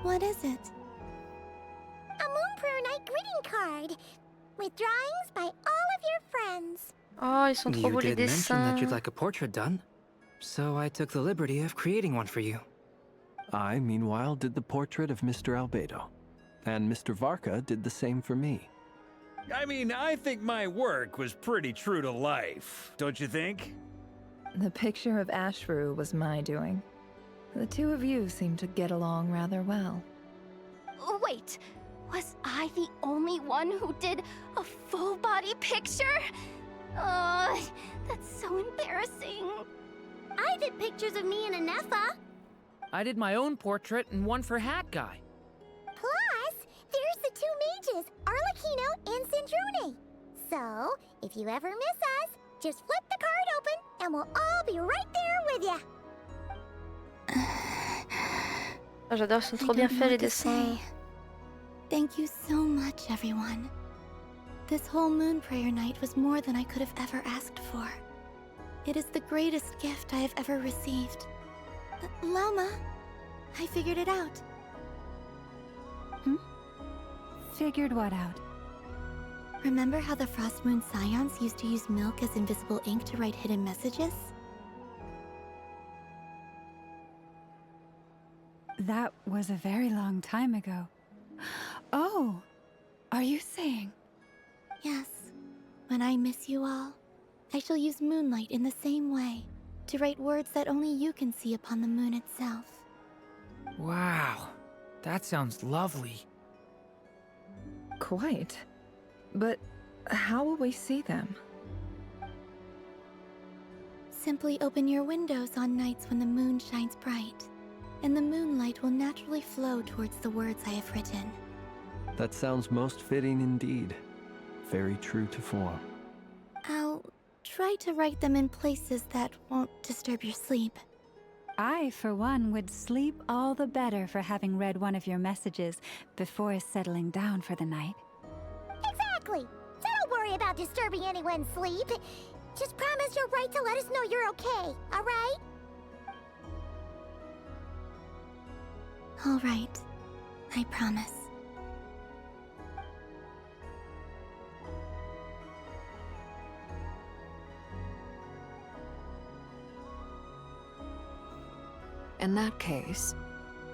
What is it? A Moon Prayer Night greeting card with drawings by all of your friends. Oh, ils sont trop beaux les You did mention that you'd dessins. like a portrait done, so I took the liberty of creating one for you. I, meanwhile, did the portrait of Mr. Albedo. And Mr. Varka did the same for me. I mean, I think my work was pretty true to life, don't you think? The picture of Ashru was my doing. The two of you seem to get along rather well. Wait, was I the only one who did a full body picture? That's so embarrassing. I did pictures of me and Anefa. I did my own portrait and one for Hat Guy. Plus, there's the two mages, Arlecchino and Sandrone. So, if you ever miss us, just flip the card open and we'll all be right there with you. Ah, j'adore, ils sont trop bien faits les dessins. Thank you so much, everyone. This whole moon prayer night was more than I could have ever asked for. It is the greatest gift I have ever received. Lauma, I figured it out. Figured what out? Remember how the Frost Moon Scions used to use milk as invisible ink to write hidden messages? That was a very long time ago. Oh, are you saying? Yes. When I miss you all, I shall use moonlight in the same way to write words that only you can see upon the moon itself. Wow, that sounds lovely. Quite. But how will we see them? Simply open your windows on nights when the moon shines bright, and the moonlight will naturally flow towards the words I have written. That sounds most fitting indeed. Very true to form. I'll try to write them in places that won't disturb your sleep. I, for one, would sleep all the better for having read one of your messages before settling down for the night. Exactly! So don't worry about disturbing anyone's sleep. Just promise you'll write to let us know you're okay, alright? Alright. I promise. In that case,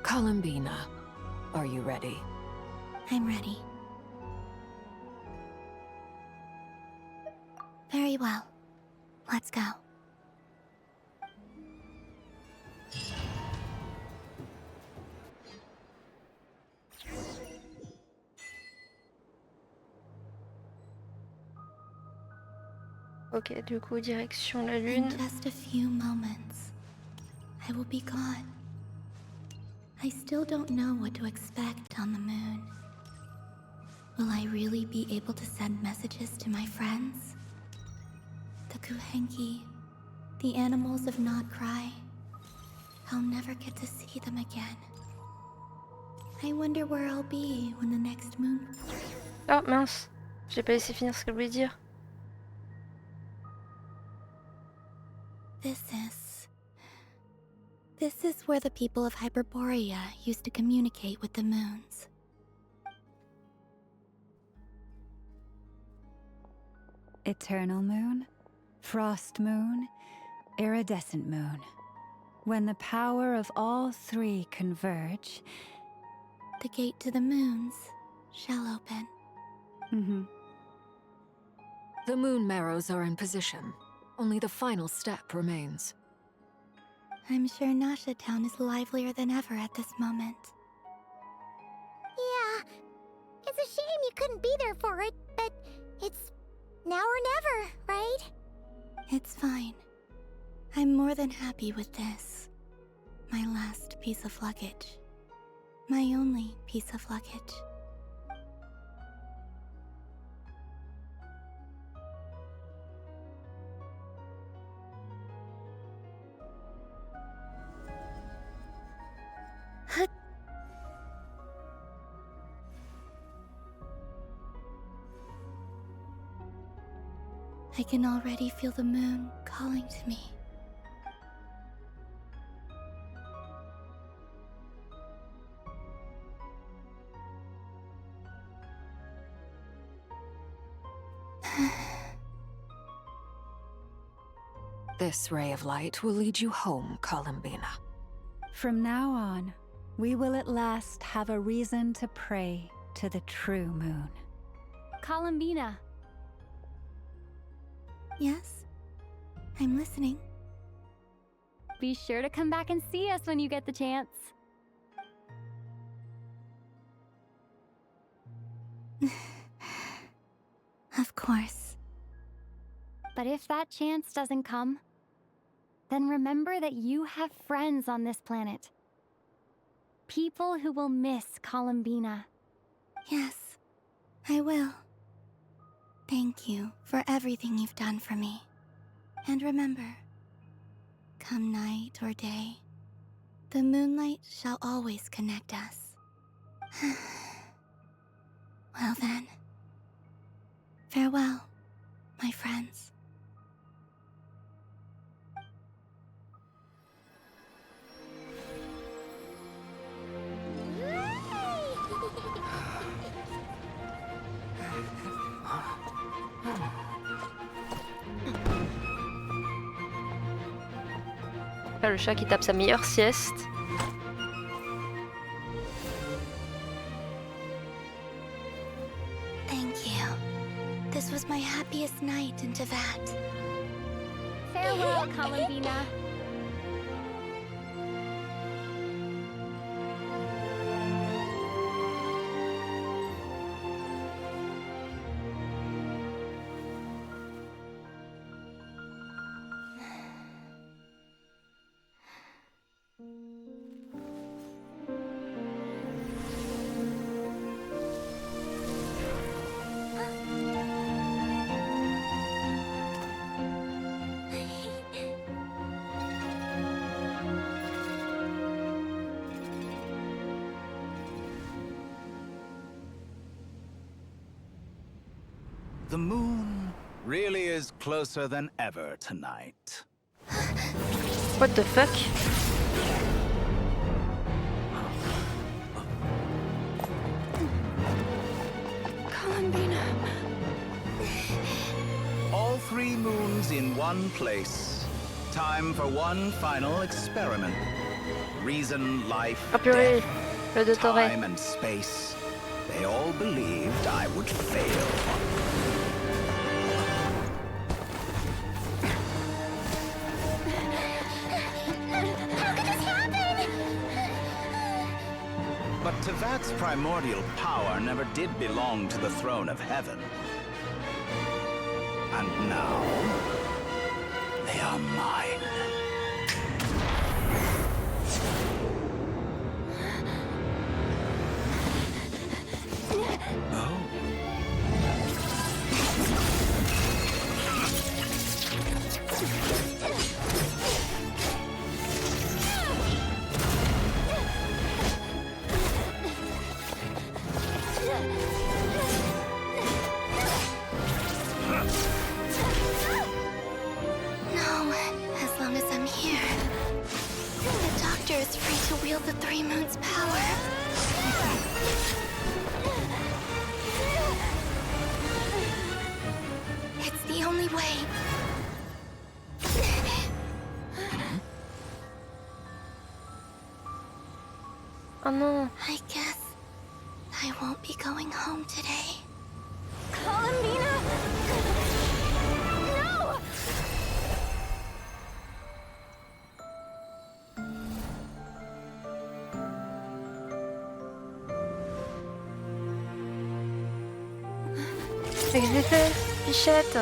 Columbina, are you ready? I'm ready. Very well. Let's go. Ok, du coup, direction la Lune. In just a few moments, I will be gone. I still don't know what to expect on the moon. Will I really be able to send messages to my friends? The Kuhenki, the animals of Nod-Krai. I'll never get to see them again. I wonder where I'll be when the next moon... Oh mince, j'ai pas laissé finir ce qu'elle voulait dire. This is where the people of Hyperborea used to communicate with the moons. Eternal moon, frost moon, iridescent moon. When the power of all three converge, the gate to the moons shall open. Mm-hmm. The moon marrows are in position. Only the final step remains. I'm sure Nasha Town is livelier than ever at this moment. Yeah, it's a shame you couldn't be there for it, but it's now or never, right? It's fine. I'm more than happy with this. My last piece of luggage. My only piece of luggage. I can already feel the moon calling to me. This ray of light will lead you home, Columbina. From now on, we will at last have a reason to pray to the true moon. Columbina. Yes? I'm listening. Be sure to come back and see us when you get the chance. Of course. But if that chance doesn't come, then remember that you have friends on this planet. People who will miss Columbina. Yes, I will. Thank you for everything you've done for me. And remember, come night or day, the moonlight shall always connect us. Well then, farewell, my friends. Là, le chat qui tape sa meilleure sieste. of night into that. Farewell, Columbina. The moon really is closer than ever tonight. What the fuck? Columbina. All 3 moons in one place. Time for one final experiment. Reason, life, purée, le de Torre. time and space. They all believed I would fail. But Tevat's primordial power never did belong to the throne of heaven. And now, they are mine. Oh. No, as long as I'm here. The Doctor is free to wield the 3 moons' power. It's the only way. Oh non. I guess I won't be going home today. Columbina! No! Qu'est-ce que j'ai fait, Pichette?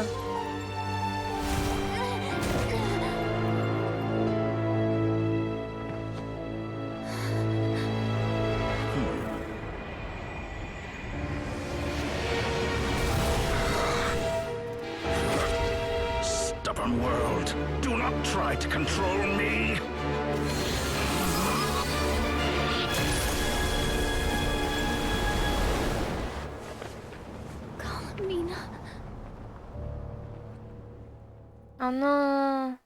Stubborn world, do not try to control me. Columbina. Oh non.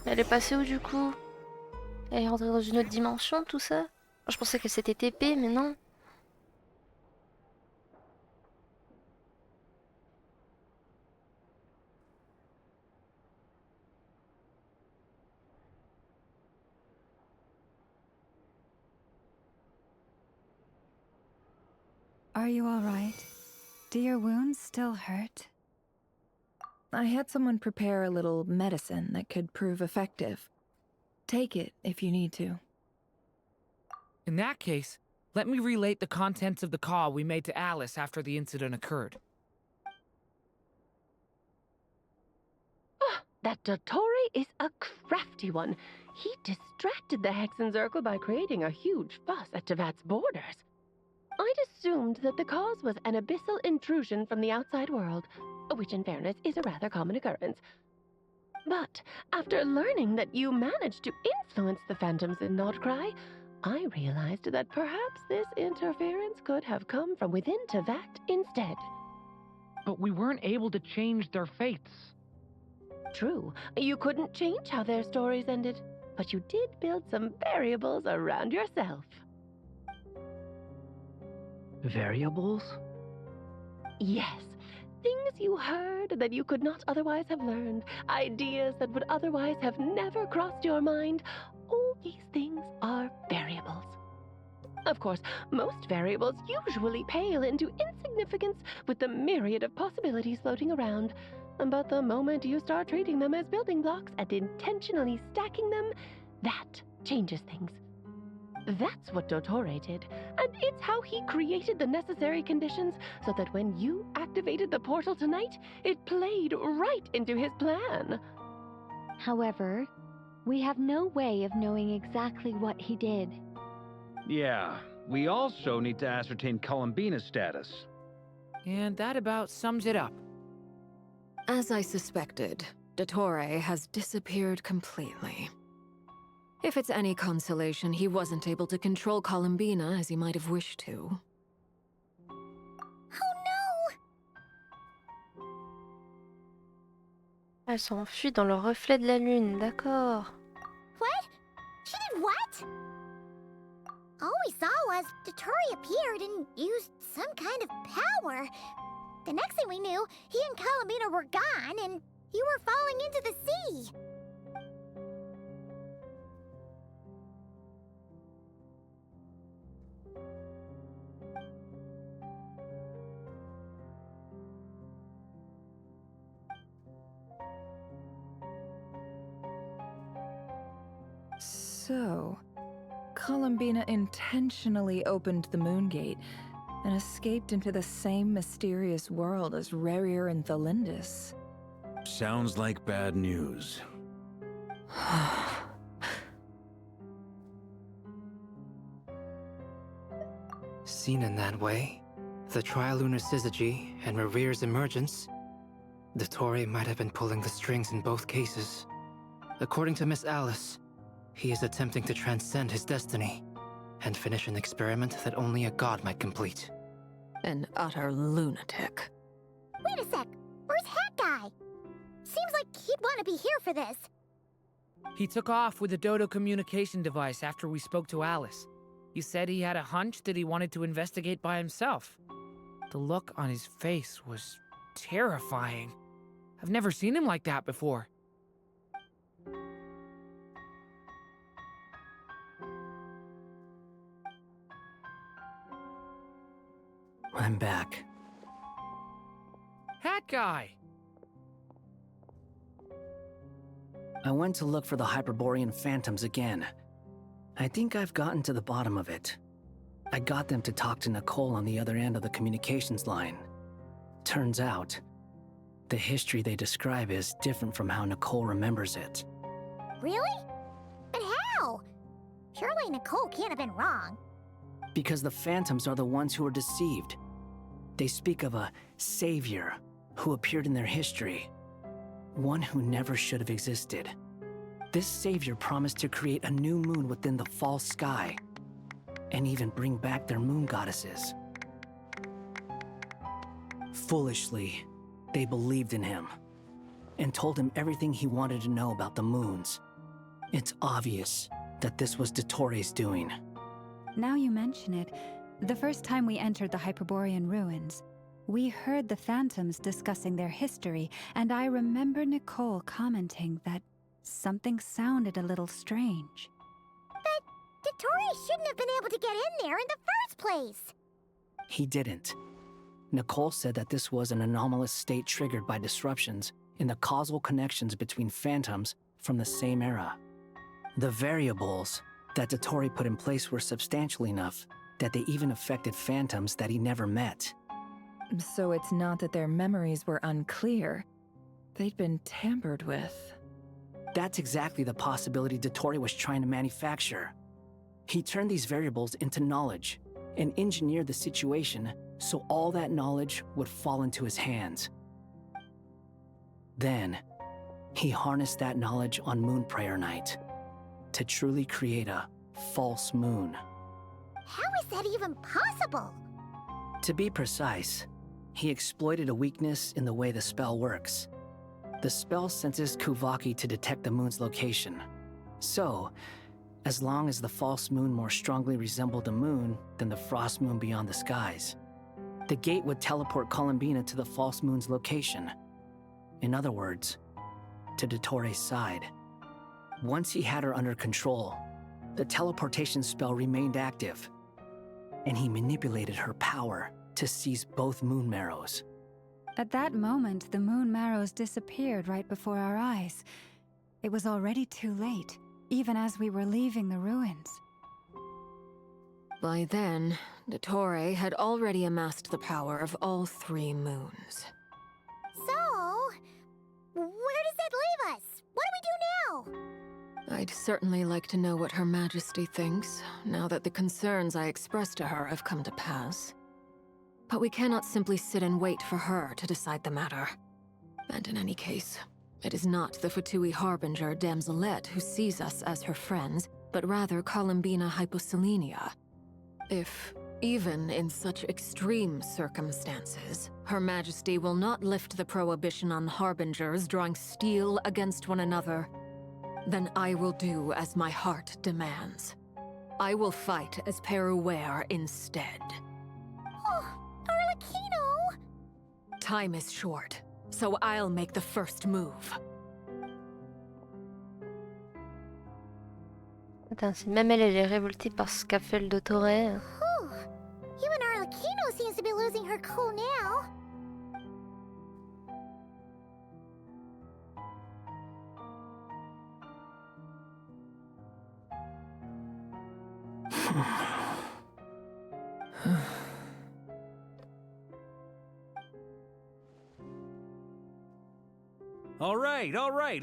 Elle est passée où du coup? Elle est rentrée dans une autre dimension, tout ça? Je pensais que c'était TP, mais non. Are you all right? Do your wounds still hurt? I had someone prepare a little medicine that could prove effective. Take it if you need to. In that case, let me relate the contents of the call we made to Alice after the incident occurred. That Dottore is a crafty one. He distracted the Hexenzirkel by creating a huge fuss at Tevat's borders. I'd assumed that the cause was an abyssal intrusion from the outside world, which in fairness is a rather common occurrence. But after learning that you managed to influence the phantoms in Nod-Krai, I realized that perhaps this interference could have come from within Tevat instead. But we weren't able to change their fates. True, you couldn't change how their stories ended, but you did build some variables around yourself. Variables? Yes, things you heard that you could not otherwise have learned, ideas that would otherwise have never crossed your mind. All these things are variables. Of course, most variables usually pale into insignificance with the myriad of possibilities floating around. But the moment you start treating them as building blocks and intentionally stacking them, that changes things. That's what Dottore did, and it's how he created the necessary conditions so that when you activated the portal tonight, it played right into his plan. However, we have no way of knowing exactly what he did. Yeah, we also need to ascertain Columbina's status. And that about sums it up. As I suspected, Dottore has disappeared completely. If it's any consolation, he wasn't able to control Columbina as he might have wished to. Elle s'enfuit dans le reflet de la lune, d'accord. What? She did what? All we saw was Dottore appeared and used some kind of power. The next thing we knew, he and Columbina were gone and you were falling into the sea. So, Columbina intentionally opened the Moon Gate and escaped into the same mysterious world as Rerir and Thalindis. Sounds like bad news. Seen in that way, the Trilunar Syzygy and Rerir's emergence, Dottore might have been pulling the strings in both cases. According to Miss Alice, he is attempting to transcend his destiny and finish an experiment that only a god might complete. An utter lunatic. Wait a sec, where's Hat Guy? Seems like he'd want to be here for this. He took off with the Dodo communication device after we spoke to Alice. He said he had a hunch that he wanted to investigate by himself. The look on his face was terrifying. I've never seen him like that before. I'm back. Hat Guy! I went to look for the Hyperborean phantoms again. I think I've gotten to the bottom of it. I got them to talk to Nicole on the other end of the communications line. Turns out, the history they describe is different from how Nicole remembers it. Really? But how? Surely Nicole can't have been wrong. Because the phantoms are the ones who are deceived. They speak of a savior who appeared in their history. One who never should have existed. This savior promised to create a new moon within the false sky, and even bring back their moon goddesses. Foolishly, they believed in him, and told him everything he wanted to know about the moons. It's obvious that this was Dottore's doing. Now you mention it, the first time we entered the Hyperborean ruins, we heard the phantoms discussing their history, and I remember Nicole commenting that something sounded a little strange. But Dottore shouldn't have been able to get in there in the first place. He didn't. Nicole said that this was an anomalous state triggered by disruptions in the causal connections between phantoms from the same era. The variables that Dottore put in place were substantial enough that they even affected phantoms that he never met. So it's not that their memories were unclear. They'd been tampered with. That's exactly the possibility Dottore was trying to manufacture. He turned these variables into knowledge and engineered the situation so all that knowledge would fall into his hands. Then, he harnessed that knowledge on Moon Prayer Night to truly create a false moon. How is that even possible? To be precise, he exploited a weakness in the way the spell works. The spell senses Kuvaki to detect the moon's location. So, as long as the false moon more strongly resembled a moon than the frost moon beyond the skies, the gate would teleport Columbina to the false moon's location. In other words, to Dottore's side. Once he had her under control, the teleportation spell remained active, and he manipulated her power to seize both moon marrows. At that moment, the moon marrows disappeared right before our eyes. It was already too late, even as we were leaving the ruins. By then, Dottore had already amassed the power of all 3 moons. So, where does that leave us? What do we do now? I'd certainly like to know what Her Majesty thinks, now that the concerns I expressed to her have come to pass. But we cannot simply sit and wait for her to decide the matter. And in any case, it is not the Fatui Harbinger Damselette who sees us as her friends, but rather Columbina Hyposelenia. If, even in such extreme circumstances, Her Majesty will not lift the prohibition on Harbingers drawing steel against one another, then I will do as my heart demands. I will fight as Peruware instead. Oh, Arlecchino! Time is short, so I'll make the first move. Attends, si même elle est révoltée par ce qu'a fait le Dottore. Whew. Even Arlecchino seems to be losing her cool now.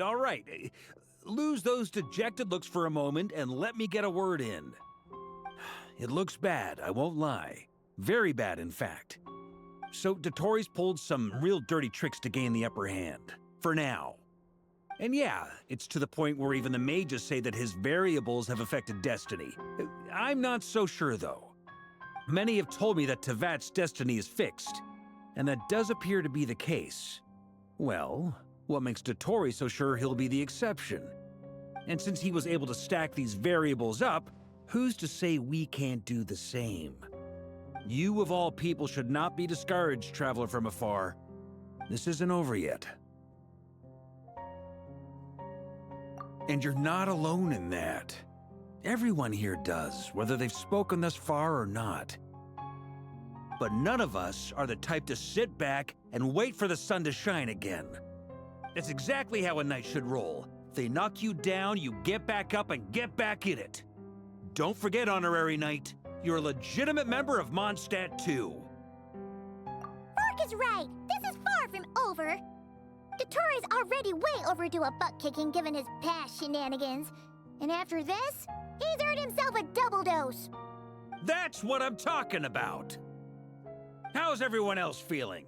All right. Lose those dejected looks for a moment and let me get a word in. It looks bad, I won't lie. Very bad, in fact. So Dottore's pulled some real dirty tricks to gain the upper hand. For now. And yeah, it's to the point where even the mages say that his variables have affected destiny. I'm not so sure, though. Many have told me that Tevat's destiny is fixed, and that does appear to be the case. Well, what makes Dottore so sure he'll be the exception? And since he was able to stack these variables up, who's to say we can't do the same? You of all people should not be discouraged, traveler from afar. This isn't over yet. And you're not alone in that. Everyone here does, whether they've spoken thus far or not. But none of us are the type to sit back and wait for the sun to shine again. That's exactly how a knight should roll. If they knock you down, you get back up and get back in it. Don't forget, Honorary Knight, you're a legitimate member of Mondstadt too. Fork is right. This is far from over. Dottore's already way overdue a butt-kicking given his past shenanigans. And after this, he's earned himself a double dose. That's what I'm talking about. How's everyone else feeling?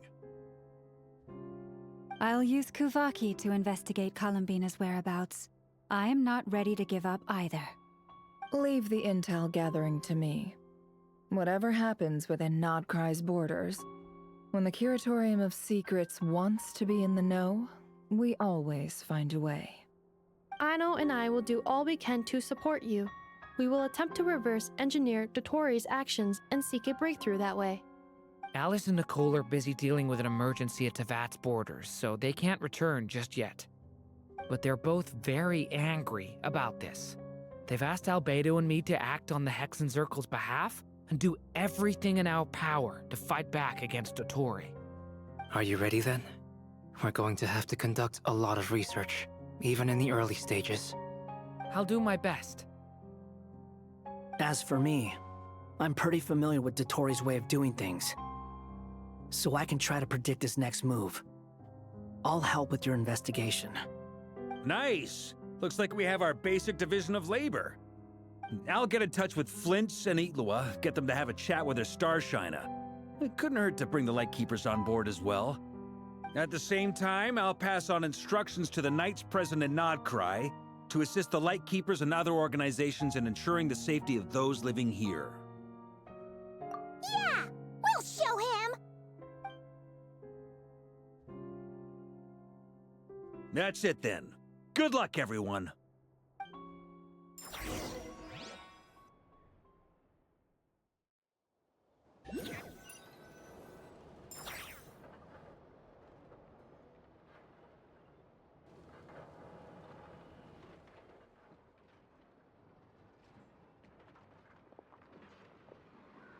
I'll use Kuvaki to investigate Columbina's whereabouts. I am not ready to give up either. Leave the intel gathering to me. Whatever happens within Nod-Krai's borders, when the Curatorium of Secrets wants to be in the know, we always find a way. Ano and I will do all we can to support you. We will attempt to reverse engineer Dottore's actions and seek a breakthrough that way. Alice and Nicole are busy dealing with an emergency at Tevat's borders, so they can't return just yet. But they're both very angry about this. They've asked Albedo and me to act on the Hexen Circle's behalf and do everything in our power to fight back against Dottore. Are you ready then? We're going to have to conduct a lot of research, even in the early stages. I'll do my best. As for me, I'm pretty familiar with Dottore's way of doing things, so I can try to predict his next move. I'll help with your investigation. Nice! Looks like we have our basic division of labor. I'll get in touch with Flints and Itlua, get them to have a chat with their Starshiner. It couldn't hurt to bring the Lightkeepers on board as well. At the same time, I'll pass on instructions to the Knights present in Nod-Krai to assist the Lightkeepers and other organizations in ensuring the safety of those living here. Yeah! We'll show him! That's it then. Good luck, everyone.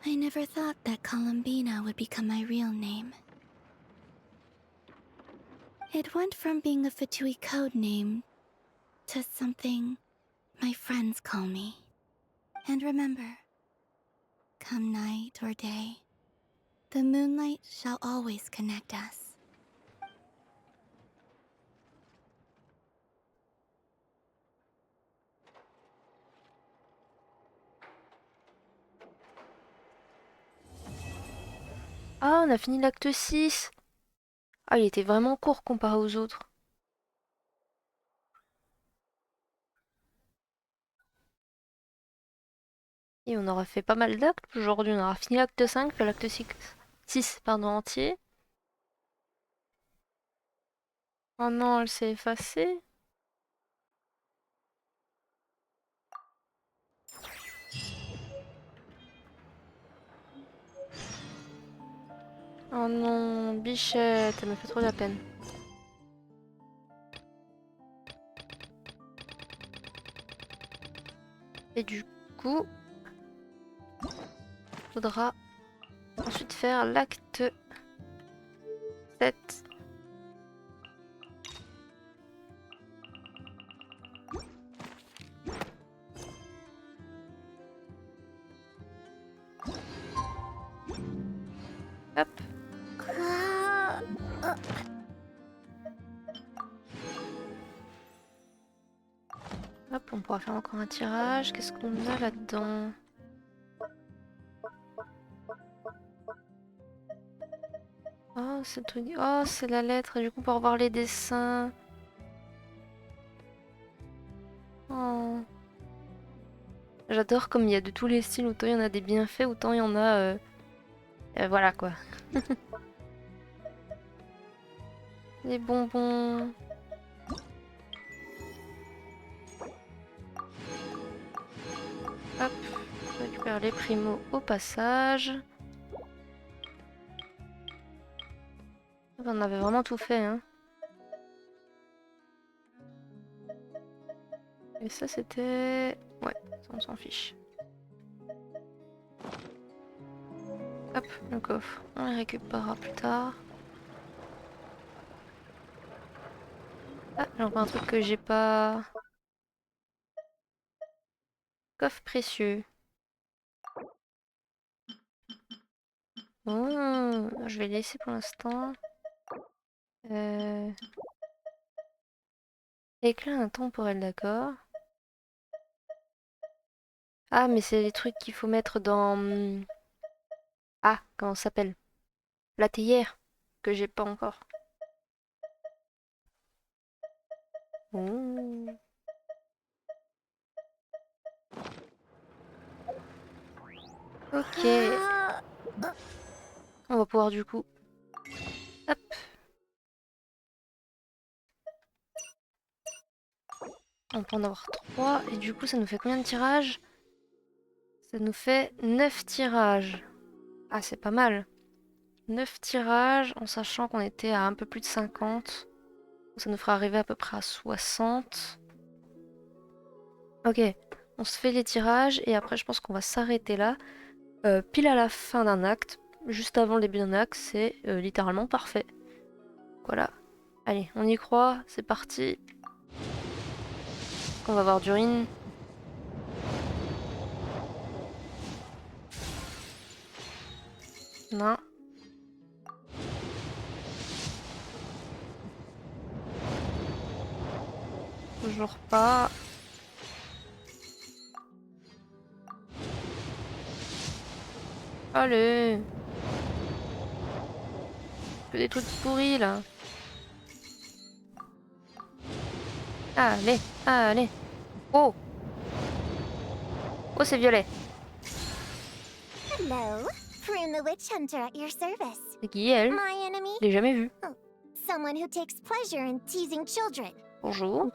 I never thought that Columbina would become my real name. It went from being a Fatui code name to something my friends call me. And remember, come night or day, the moonlight shall always connect us. Ah, on a fini l'acte 6. Ah, il était vraiment court comparé aux autres. Et on aura fait pas mal d'actes aujourd'hui. On aura fini l'acte 5, puis l'acte 6 pardon, entier. Oh non, elle s'est effacée. Oh non, bichette, elle me fait trop de la peine. Et du coup, faudra ensuite faire l'acte 7. Hop. Hop, on pourra faire encore un tirage. Qu'est-ce qu'on a là-dedans? Oh, c'est le truc. Oh, c'est la lettre. Et du coup, pour revoir les dessins. Oh. J'adore comme il y a de tous les styles. Autant il y en a des bien faits, autant il y en a. Voilà quoi. Les bonbons. Hop, on récupère les primos au passage. On avait vraiment tout fait, hein. Et ça c'était... Ouais, ça on s'en fiche. Hop, le coffre, on les récupérera plus tard. Ah, j'ai encore un truc que j'ai pas... Coffre précieux. Oh, je vais le laisser pour l'instant. Éclat intemporel, d'accord. Ah, mais c'est les trucs qu'il faut mettre dans... Ah, comment ça s'appelle? La théière, que j'ai pas encore. Oh. Ok. On va pouvoir du coup... Hop. On peut en avoir 3. Et du coup, ça nous fait combien de tirages? Ça nous fait 9 tirages. Ah, c'est pas mal. 9 tirages, en sachant qu'on était à un peu plus de 50. Ça nous fera arriver à peu près à 60. Ok, on se fait les tirages et après je pense qu'on va s'arrêter là. Pile à la fin d'un acte, juste avant le début d'un acte, c'est littéralement parfait. Voilà. Allez, on y croit, c'est parti. On va voir Durin. Non. Toujours pas. Allez. Que des trucs pourris là. Allez, allez. Oh. Oh, c'est violet. Hello, Prune the Witch Hunter at your service. C'est qui elle? My enemy? Je l'ai jamais vue. Oh, someone who takes pleasure in teasing children. Bonjour.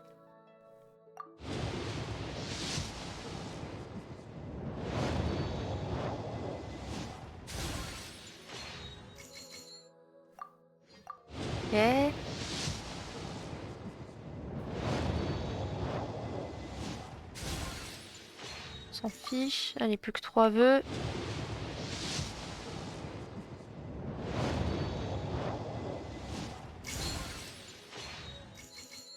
Ok. On s'en fiche. Allez, plus que 3 vœux.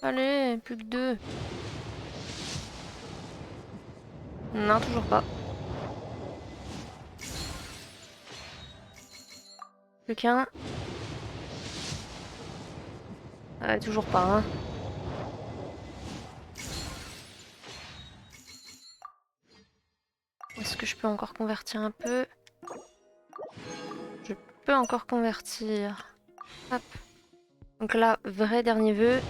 Allez, plus que 2. Non, toujours pas. Plus qu'un. Toujours pas, hein. Est-ce que je peux encore convertir un peu? Je peux encore convertir. Hop. Donc là, vrai dernier vœu.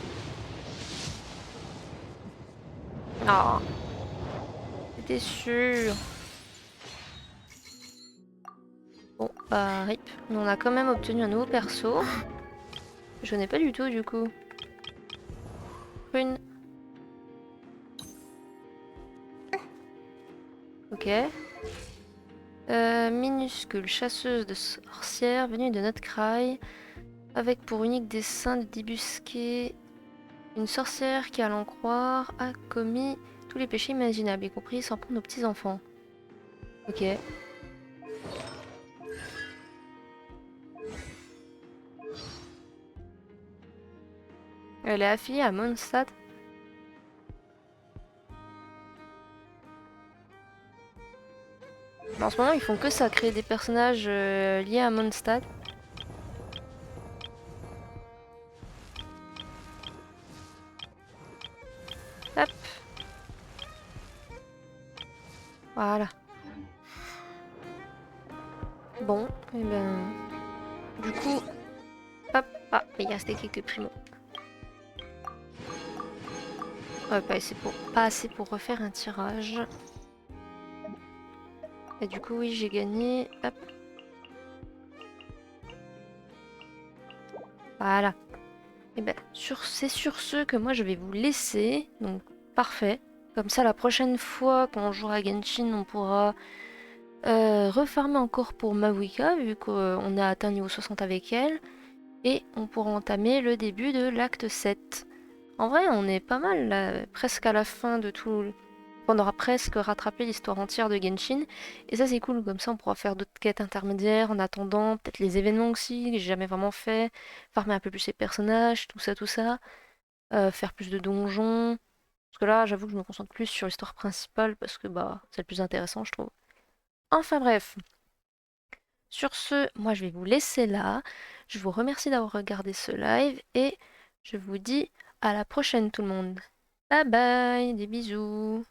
Ah. J'étais sûr. Bon, bah rip. Mais on a quand même obtenu un nouveau perso. Je n'ai pas du tout du coup. Prune. Ok. Minuscule, chasseuse de sorcières venue de Nod-Krai, avec pour unique dessein de débusquer une sorcière qui, à l'en croire, a commis tous les péchés imaginables, y compris s'en prendre aux petits-enfants. Ok. Elle est affiliée à Mondstadt. En ce moment, ils font que ça, créer des personnages liés à Mondstadt. Hop. Voilà. Bon, et ben... Du coup... Hop. Ah, mais il restait quelques primos. Ouais, pas assez pour refaire un tirage. Et du coup, oui, j'ai gagné. Hop. Voilà. Et ben, c'est sur ce que moi je vais vous laisser. Donc, parfait. Comme ça, la prochaine fois qu'on jouera à Genshin, on pourra refarmer encore pour Mavuika, vu qu'on a atteint niveau 60 avec elle. Et on pourra entamer le début de l'acte 7. En vrai, on est pas mal, là, presque à la fin de tout... On aura presque rattrapé l'histoire entière de Genshin. Et ça, c'est cool, comme ça, on pourra faire d'autres quêtes intermédiaires en attendant. Peut-être les événements aussi, que j'ai jamais vraiment fait. Farmer un peu plus les personnages, tout ça, tout ça. Faire plus de donjons. Parce que là, j'avoue que je me concentre plus sur l'histoire principale, parce que bah, c'est le plus intéressant, je trouve. Enfin bref. Sur ce, moi, je vais vous laisser là. Je vous remercie d'avoir regardé ce live. Et je vous dis à la prochaine, tout le monde. Bye bye, des bisous.